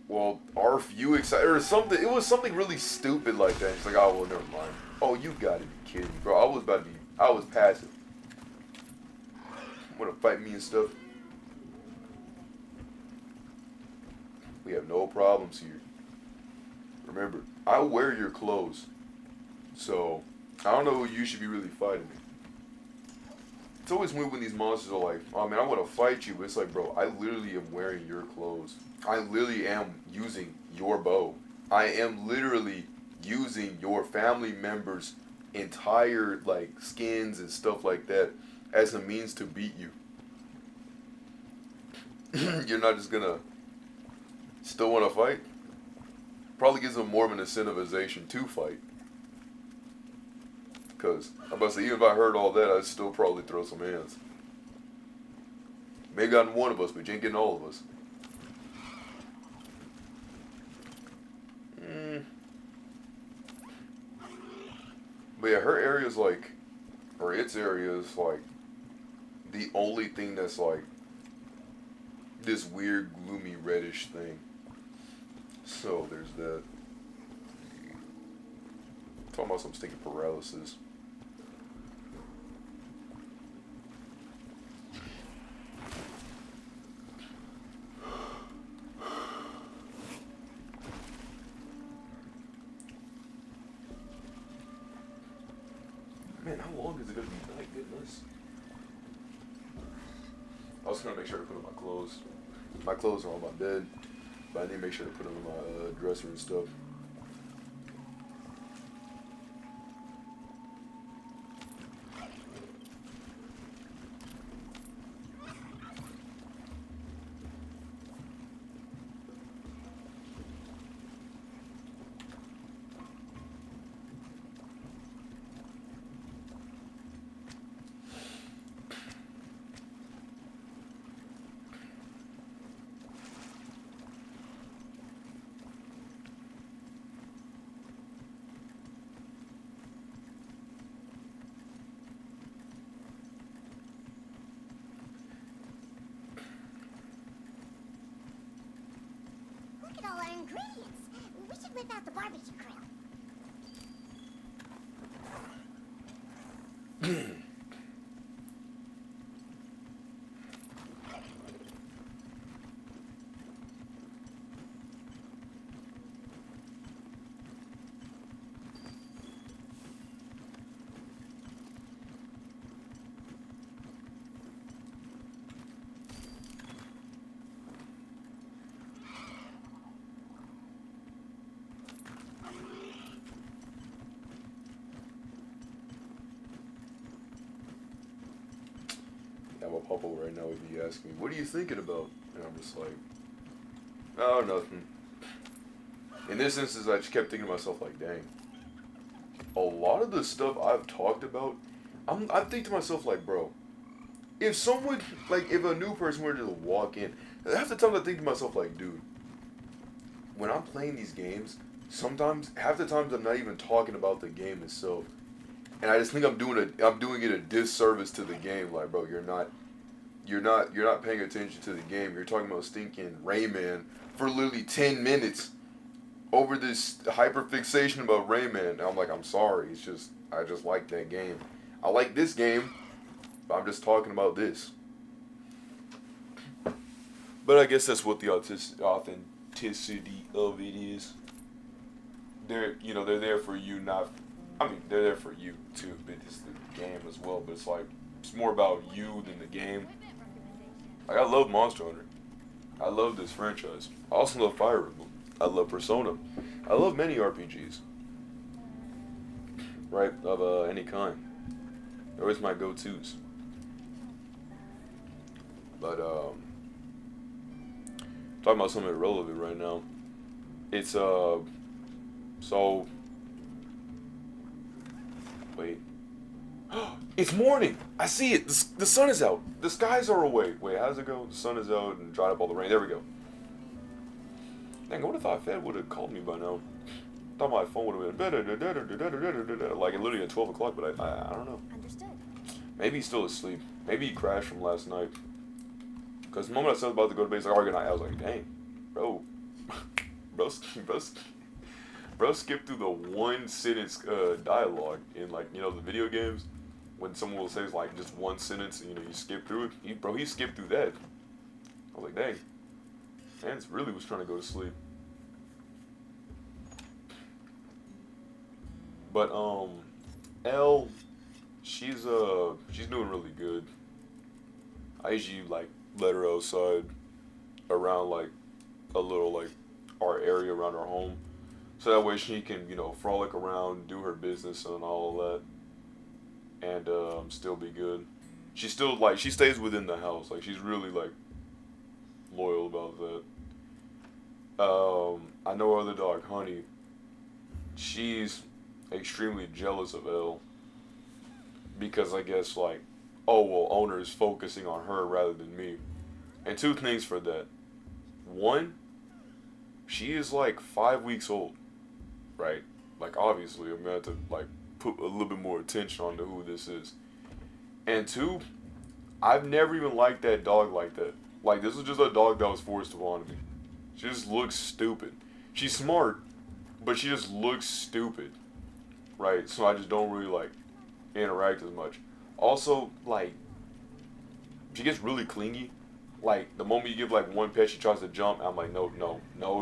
well, Arf, you excited or something? It was something really stupid like that. She's like, oh well, never mind. Oh, you gotta be kidding me, bro. I was passive. Wanna fight me and stuff? We have no problems here. Remember, I wear your clothes. So, I don't know who you should be really fighting me. It's always weird when these monsters are like, oh man, I want to fight you. But it's like, bro, I literally am wearing your clothes. I literally am using your bow. I am literally using your family members' entire, like, skins and stuff like that as a means to beat you. You're not just gonna still want to fight? Probably gives them more of an incentivization to fight. Because, I'm about to say, even if I heard all that, I'd still probably throw some hands. May have gotten one of us, but you ain't getting all of us. But yeah, her area is like, or its area is like, the only thing that's like, this weird, gloomy, reddish thing. So, there's that. Talking about some stinking paralysis. Man, how long is it gonna be? My goodness. I was gonna make sure to put on my clothes. My clothes are on my bed, but I need to make sure to put them in my dresser and stuff. Look at all our ingredients. We should whip out the barbecue grill. I'm a puppo right now if you ask me, what are you thinking about? And I'm just like, oh, nothing. In this instance, I just kept thinking to myself like, dang. A lot of the stuff I've talked about, I'm thinking to myself like, bro, if someone, like, if a new person were to walk in, half the time I think to myself like, dude, when I'm playing these games, sometimes, half the times I'm not even talking about the game itself. And I just think I'm doing it a disservice to the game. Like, bro, you're not paying attention to the game. You're talking about stinking Rayman for literally 10 minutes over this hyperfixation about Rayman. And I'm like, I'm sorry. It's just, I just like that game. I like this game, but I'm just talking about this. But I guess that's what the authenticity of it is. They're there for you, not. I mean, they're there for you too, but it's the game as well. But it's like, it's more about you than the game. Like, I love Monster Hunter. I love this franchise. I also love Fire Emblem. I love Persona. I love many RPGs. Right, of any kind. They're always my go-tos. But, talking about something irrelevant right now. It's, so... Wait. It's morning. I see it. The sun is out. The skies are away. Wait, how does it go? The sun is out and dried up all the rain. There we go. Dang, what if iPad would have called me by now? Thought my phone would have been like literally at 12 o'clock, but I don't know. Understood. Maybe he's still asleep. Maybe he crashed from last night. Because the moment I said I was about to go to bed, he's like, "Oh, good night." I was like, dang, bro. Bro skipped through the one sentence dialogue in, like, you know, the video games. When someone will say it's like just one sentence and, you know, you skip through it. He skipped through that. I was like, dang. Man, really was trying to go to sleep. But Elle, she's doing really good. I usually like let her outside around like a little like our area around our home, so that way she can, you know, frolic around, do her business and all of that, and still be good. She still like she stays within the house. Like she's really like loyal about that. I know our other dog, Honey. She's extremely jealous of Elle because I guess like, oh well, owner is focusing on her rather than me. And two things for that. One, she is like 5 weeks old, right? Like obviously I'm gonna have to like put a little bit more attention on to who this is. And two, I've never even liked that dog like that. Like this was just a dog that was forced upon me. She just looks stupid. She's smart, but she just looks stupid, right? So I just don't really like interact as much. Also, like, she gets really clingy. Like, the moment you give, like, one pet, she tries to jump. I'm like, no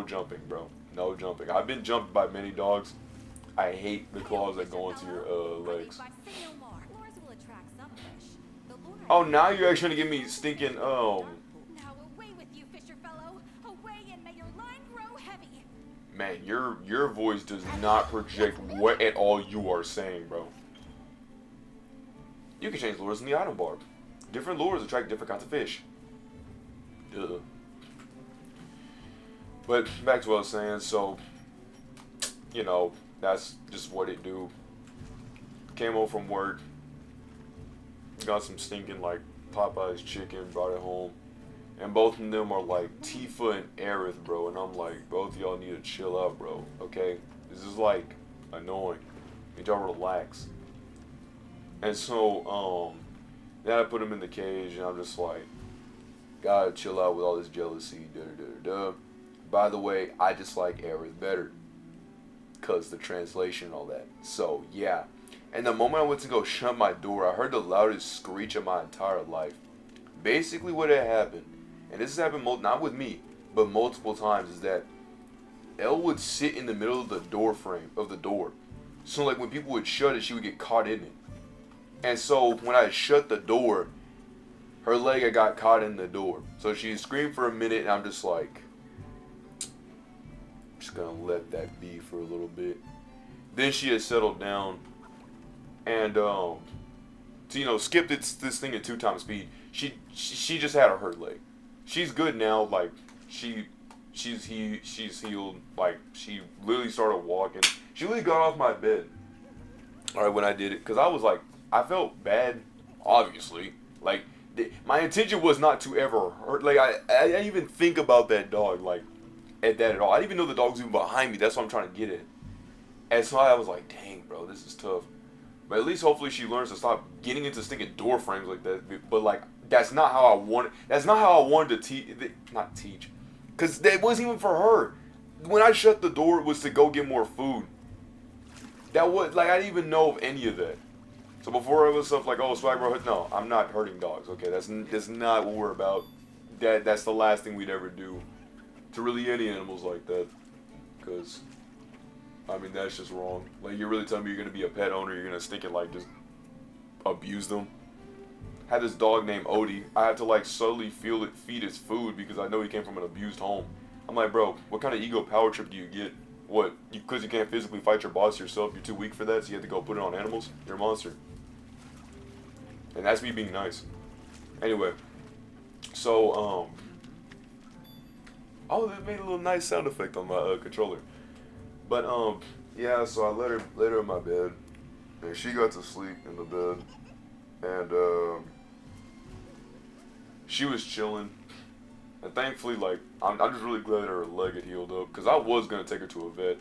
jumping, bro. No jumping. I've been jumped by many dogs. I hate the claws that go into your legs. Oh, now you're actually gonna give me stinking, Now away with you, fisher fellow. Away and may your line grow heavy. Man, your voice does not project what at all you are saying, bro. You can change lures in the item bar. Different lures attract different kinds of fish. Duh. But back to what I was saying, so, you know, that's just what it do. Came home from work, got some stinking, like, Popeye's chicken, brought it home. And both of them are like Tifa and Aerith, bro. And I'm like, both of y'all need to chill out, bro. Okay? This is like annoying. Need y'all relax. And so, then I put him in the cage and I'm just like, gotta chill out with all this jealousy. By the way, I just like Aerith better. Cause the translation and all that. So yeah. And the moment I went to go shut my door, I heard the loudest screech of my entire life. Basically what had happened, and this has happened not with me, but multiple times, is that Elle would sit in the middle of the door frame of the door. So like when people would shut it, she would get caught in it. And so when I shut the door, her leg had got caught in the door. So she screamed for a minute and I'm just like, I'm just gonna let that be for a little bit. Then she had settled down and so, you know, skipped this thing at 2 times speed. She just had a hurt leg. She's good now. Like she's healed. Like she literally started walking. She literally got off my bed. All right, when I did it, cause I was like, I felt bad. Obviously, like my intention was not to ever hurt. Like I didn't even think about that dog like at that at all. I didn't even know the dog was even behind me. That's what I'm trying to get at. And so I was like, dang, bro, this is tough. But at least hopefully she learns to stop getting into stinking door frames like that. But like that's not how I wanted. That's not how I wanted to not teach, cause that wasn't even for her. When I shut the door, it was to go get more food. That was like I didn't even know of any of that. So before it was stuff like, oh, swag bro, no, I'm not hurting dogs. Okay, that's not what we're about. That's the last thing we'd ever do to really any animals like that, cause I mean that's just wrong. Like you're really telling me you're gonna be a pet owner, you're gonna stick it like just abuse them. Had this dog named Odie. I had to like subtly feed his food because I know he came from an abused home. I'm like, bro, what kind of ego power trip do you get? What? Because you can't physically fight your boss yourself, you're too weak for that, so you have to go put it on animals? You're a monster. And that's me being nice. Anyway, so oh, it made a little nice sound effect on my controller. But yeah, so I let her in my bed, And she got to sleep in the bed. And she was chilling. And thankfully, like, I'm just really glad that her leg had healed up. Because I was going to take her to a vet.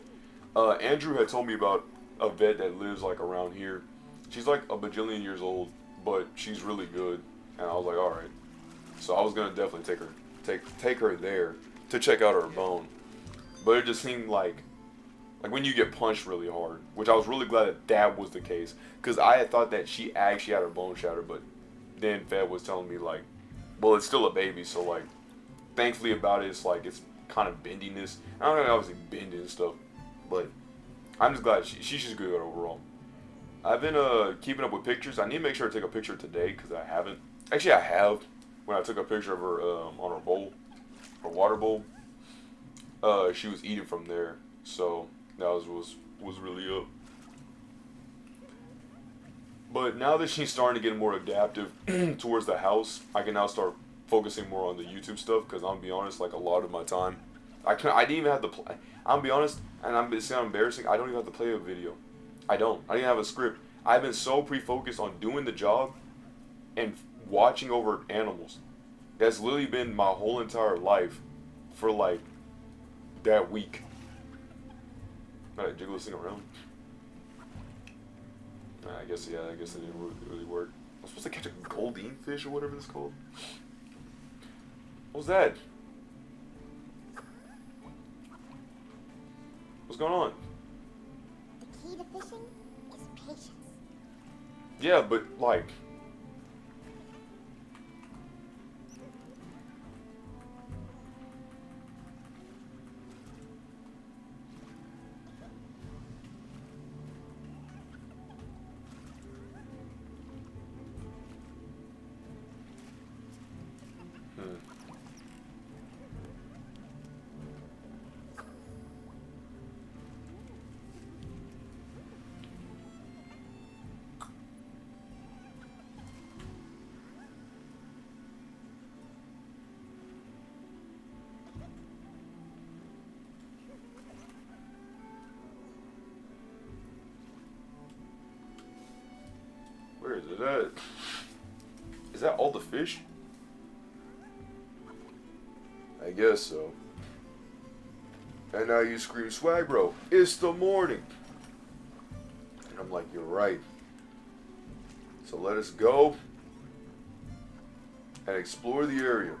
Andrew had told me about a vet that lives, like, around here. She's, like, a bajillion years old. But she's really good. And I was like, alright. So I was going to definitely take her there to check out her bone. But it just seemed like when you get punched really hard, which I was really glad that was the case, because I had thought that she actually had her bone shattered, but then Fed was telling me, like, well, it's still a baby, so, like, thankfully about it, it's like, it's kind of bendiness. I don't know, obviously bending and stuff, but I'm just glad she's just good overall. I've been keeping up with pictures. I need to make sure I take a picture today, because I haven't. Actually, I have, when I took a picture of her on her bowl, her water bowl. She was eating from there, so that was really up. But now that she's starting to get more adaptive towards the house, I can now start focusing more on the YouTube stuff. Because I'll be honest, like a lot of my time, I didn't even have to play. I'll be honest, and it's not embarrassing. I don't even have to play a video. I didn't have a script. I've been so pre-focused on doing the job and watching over animals. That's literally been my whole entire life for like that week. Alright, jiggle this thing around. I guess it didn't really work. I'm supposed to catch a goldine fish or whatever it's called. What was that? What's going on? The key to fishing is patience. Yeah, but like... Where is it at? Is that all the fish? I guess so. And now you scream, swag bro, it's the morning. And I'm like, you're right. So let us go and explore the area.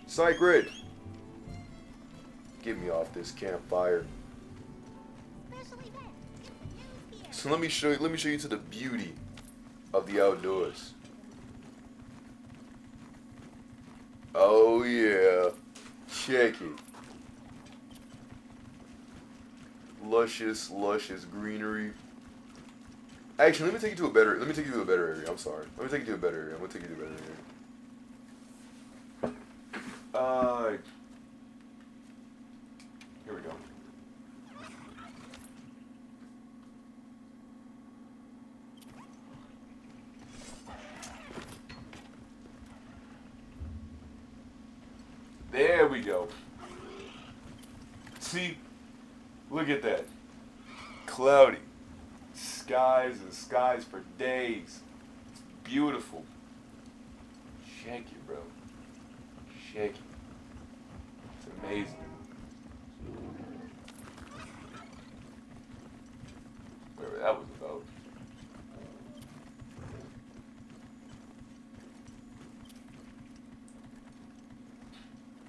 Sacred! Get me off this campfire. So let me show you to the beauty of the outdoors. Oh yeah. Check it. Luscious greenery. Actually, let me take you to a better area. I'm sorry. Let me take you to a better area. I'm gonna take you to a better area. Here we go. There we go. See? Look at that. Cloudy. Skies and skies for days. It's beautiful. Check it, bro. Check it. It's amazing. Whatever that was about.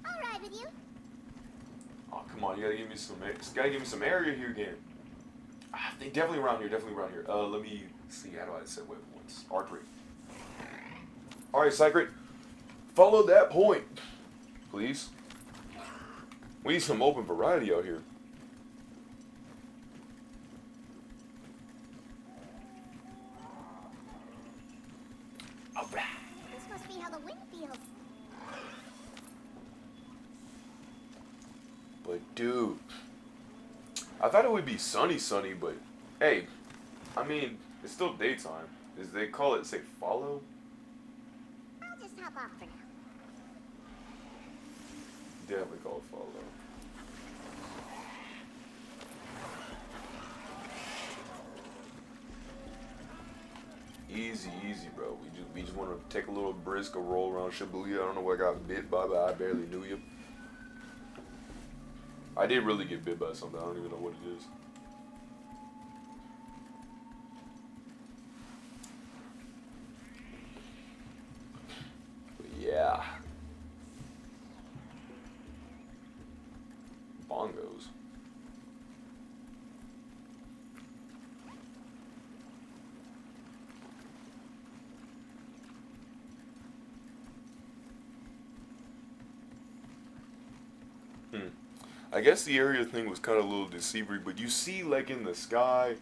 Alright with you? Oh, come on, you gotta give me some area here again. They definitely around here, let me see, how do I set waypoints? R3. Alright, Sacred. Follow that point, please. We need some open variety out here. This must be how the wind feels. But dude, I thought it would be sunny, but hey, I mean, it's still daytime. They call it, say, follow? I'll just hop off for now. Definitely call it follow. Easy, easy, bro. We just want to take a little brisk, a roll around Shibuya. I don't know what I got bit by, but I barely knew you. I did really get bit by something. I don't even know what it is. But yeah. Bongos. I guess the area thing was kind of a little deceivery, but you see, like in the sky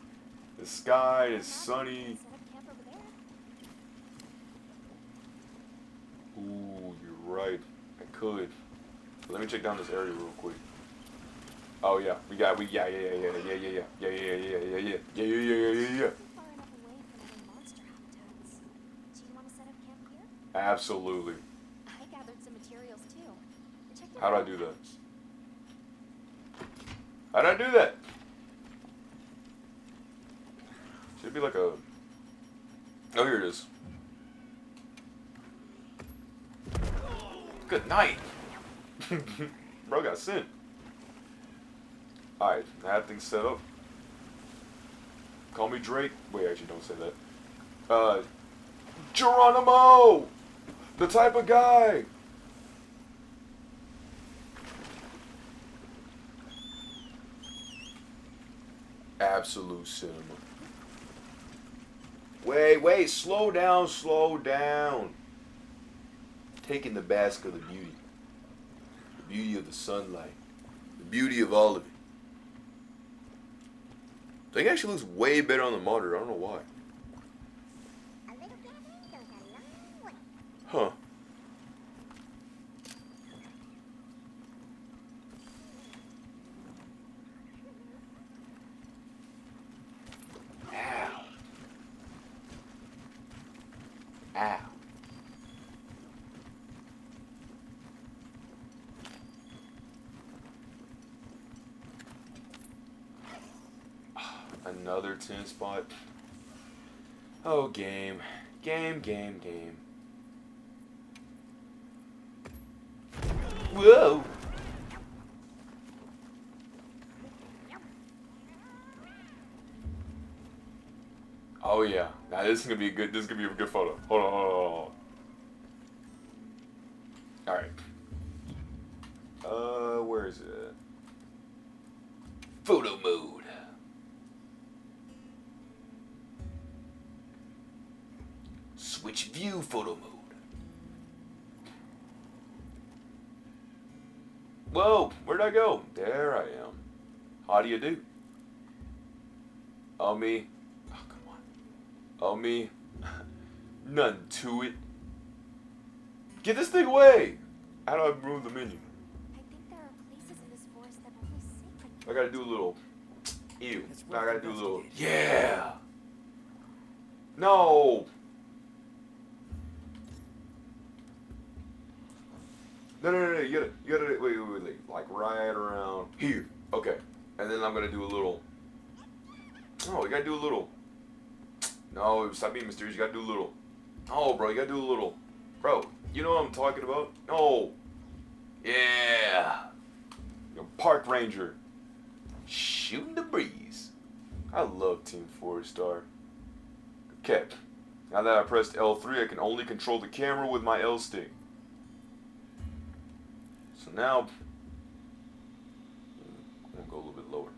is sunny. Set up camp over there. Ooh, you're right. I could. But let me check down this area real quick. Oh yeah, yeah. Far enough away from other monster habitats. Do you want to set up camp here? Absolutely. I gathered some materials too. Check your How'd I do that? How'd I do that? Should be like a... Oh, here it is. Good night. Bro got sent. Alright, I have things set up. Call me Drake. Wait, actually don't say that. Geronimo! The type of guy! Absolute cinema. Wait, slow down. Taking the bask of the beauty. The beauty of the sunlight. The beauty of all of it. Thing actually looks way better on the monitor. I don't know why. A little gathering goes a long way. Huh. Ow. Another 10 spot. Oh, game. Game. Whoa! Oh yeah. Now this is gonna be a good. This is gonna be a good photo. Hold on. All right. Where is it? Photo mode. Switch view photo mode. Whoa, where'd I go? There I am. How do you do? Oh me. Oh come on. Oh me. None to it. Get this thing away! How do I remove the menu? I think there are places in this forest that only sacred. I gotta do a little. Ew. It's Now I worth gotta do a little. investigating. Yeah! No! No. You gotta. Wait. Like right around here. Okay. And then I'm gonna do a little. Oh, you gotta do a little. No, stop being mysterious. You gotta do a little. Oh, bro, you gotta do a little. Bro, you know what I'm talking about? No. Yeah. You're a park ranger. Shooting the breeze. I love Team 4-Star. Okay. Now that I pressed L3, I can only control the camera with my L stick. So now, I'm gonna go a little bit lower.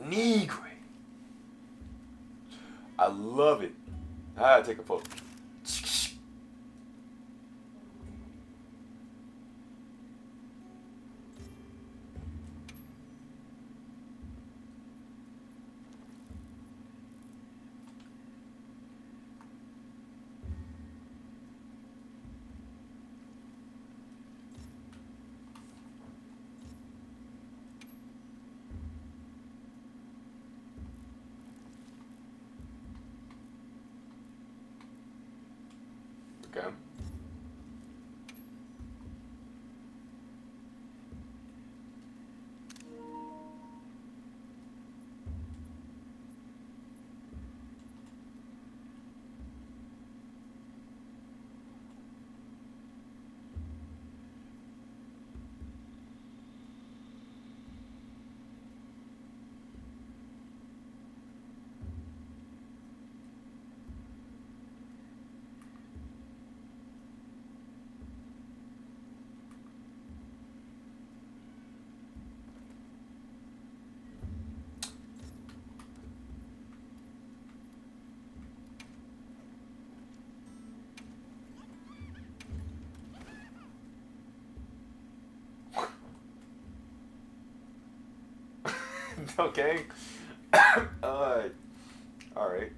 Negre. I love it. I gotta take a photo. Okay. All right.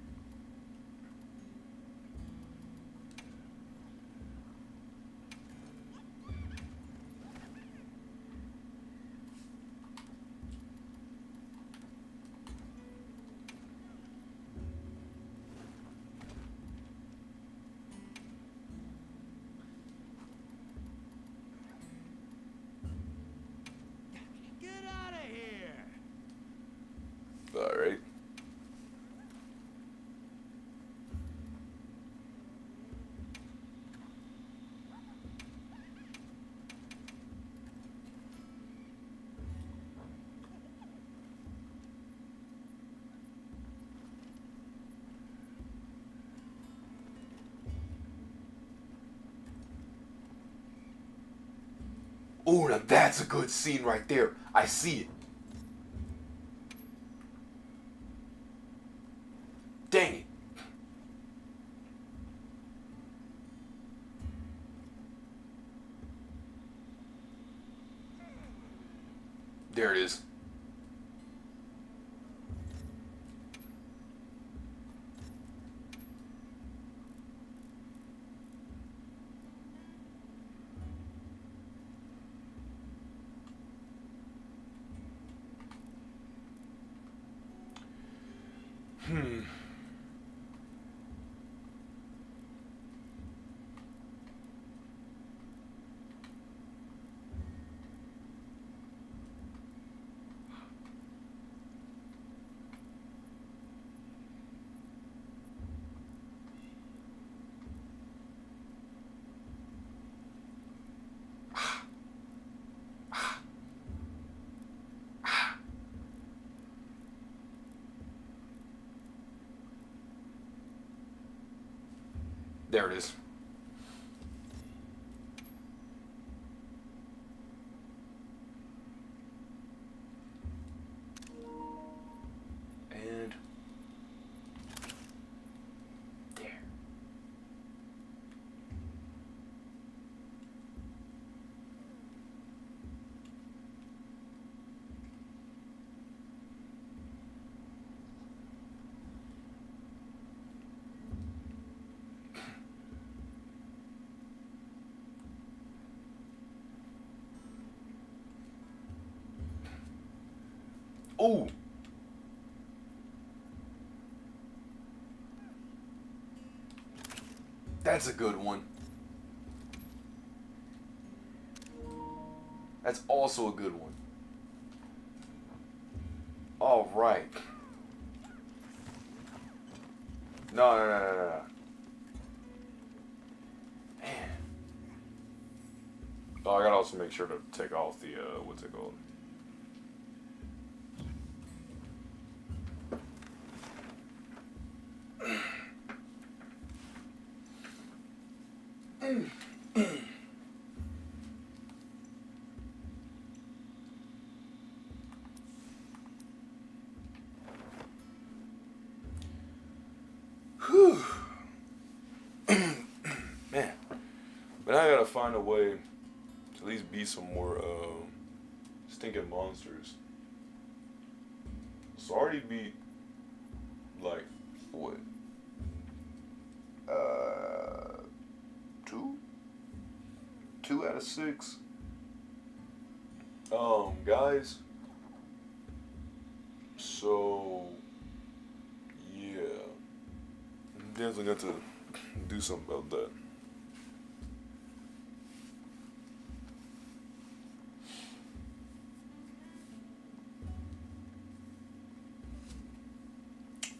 Get out of here! All right. Oh, now that's a good scene right there. I see it. Dang it. There it is. Hmm. There it is. And there. Oh. That's a good one. That's also a good one. All right. No. Man. Oh, I gotta also make sure to take off the, what's it called? Whew. Man. But I gotta find a way to at least beat some more stinking monsters. So I already beat like what? Two? 2 out of 6. Guys. So yeah. I'm definitely got to do something about that.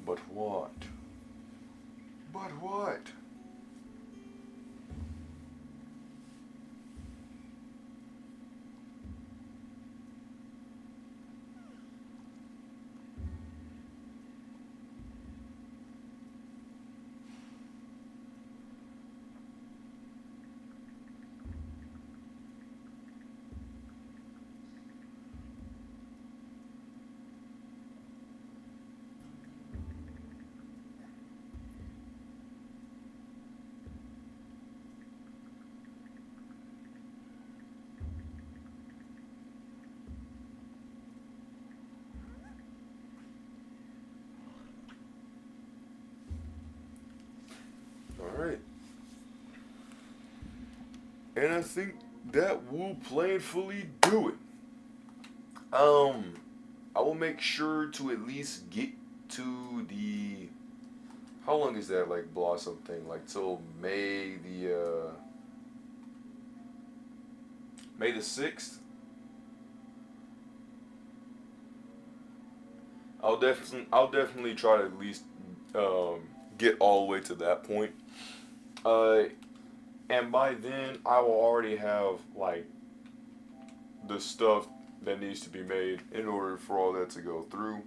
But what? But what? And I think that will plainly do it. I will make sure to at least get to the. How long is that like Blossom thing? Like till May the 6th. I'll definitely try to at least get all the way to that point. And by then I will already have like the stuff that needs to be made in order for all that to go through.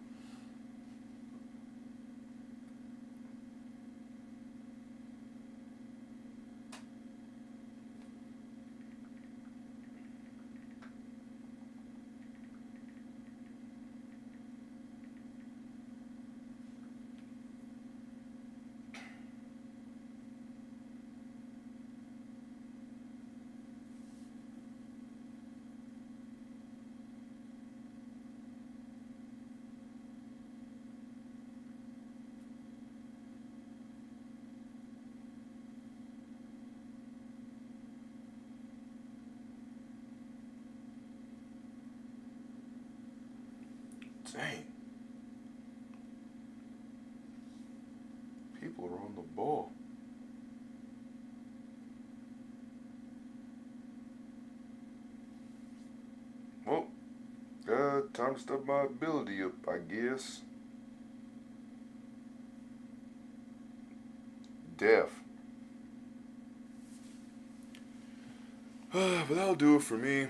Dang. People are on the ball. Well, time to step my ability up, I guess. Death. But that'll do it for me.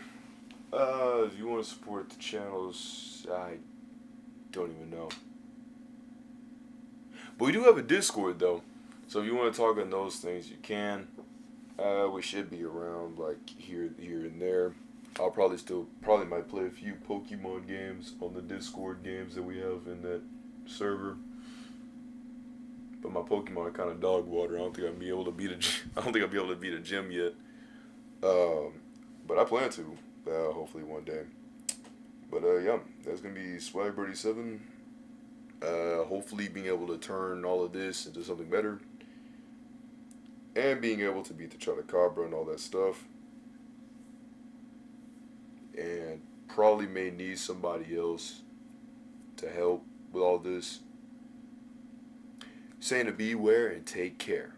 If you want to support the channels, I don't even know. But we do have a Discord though, so if you want to talk on those things, you can. We should be around like here and there. I'll probably might play a few Pokemon games on the Discord games that we have in that server. But my Pokemon are kind of dog water. I don't think I'll be able to beat a gym yet. But I plan to, hopefully one day. But yeah, that's gonna be Swag Birdie 7. Hopefully being able to turn all of this into something better. And being able to beat the Chotacabra and all that stuff. And probably may need somebody else to help with all this. Saying to beware and take care.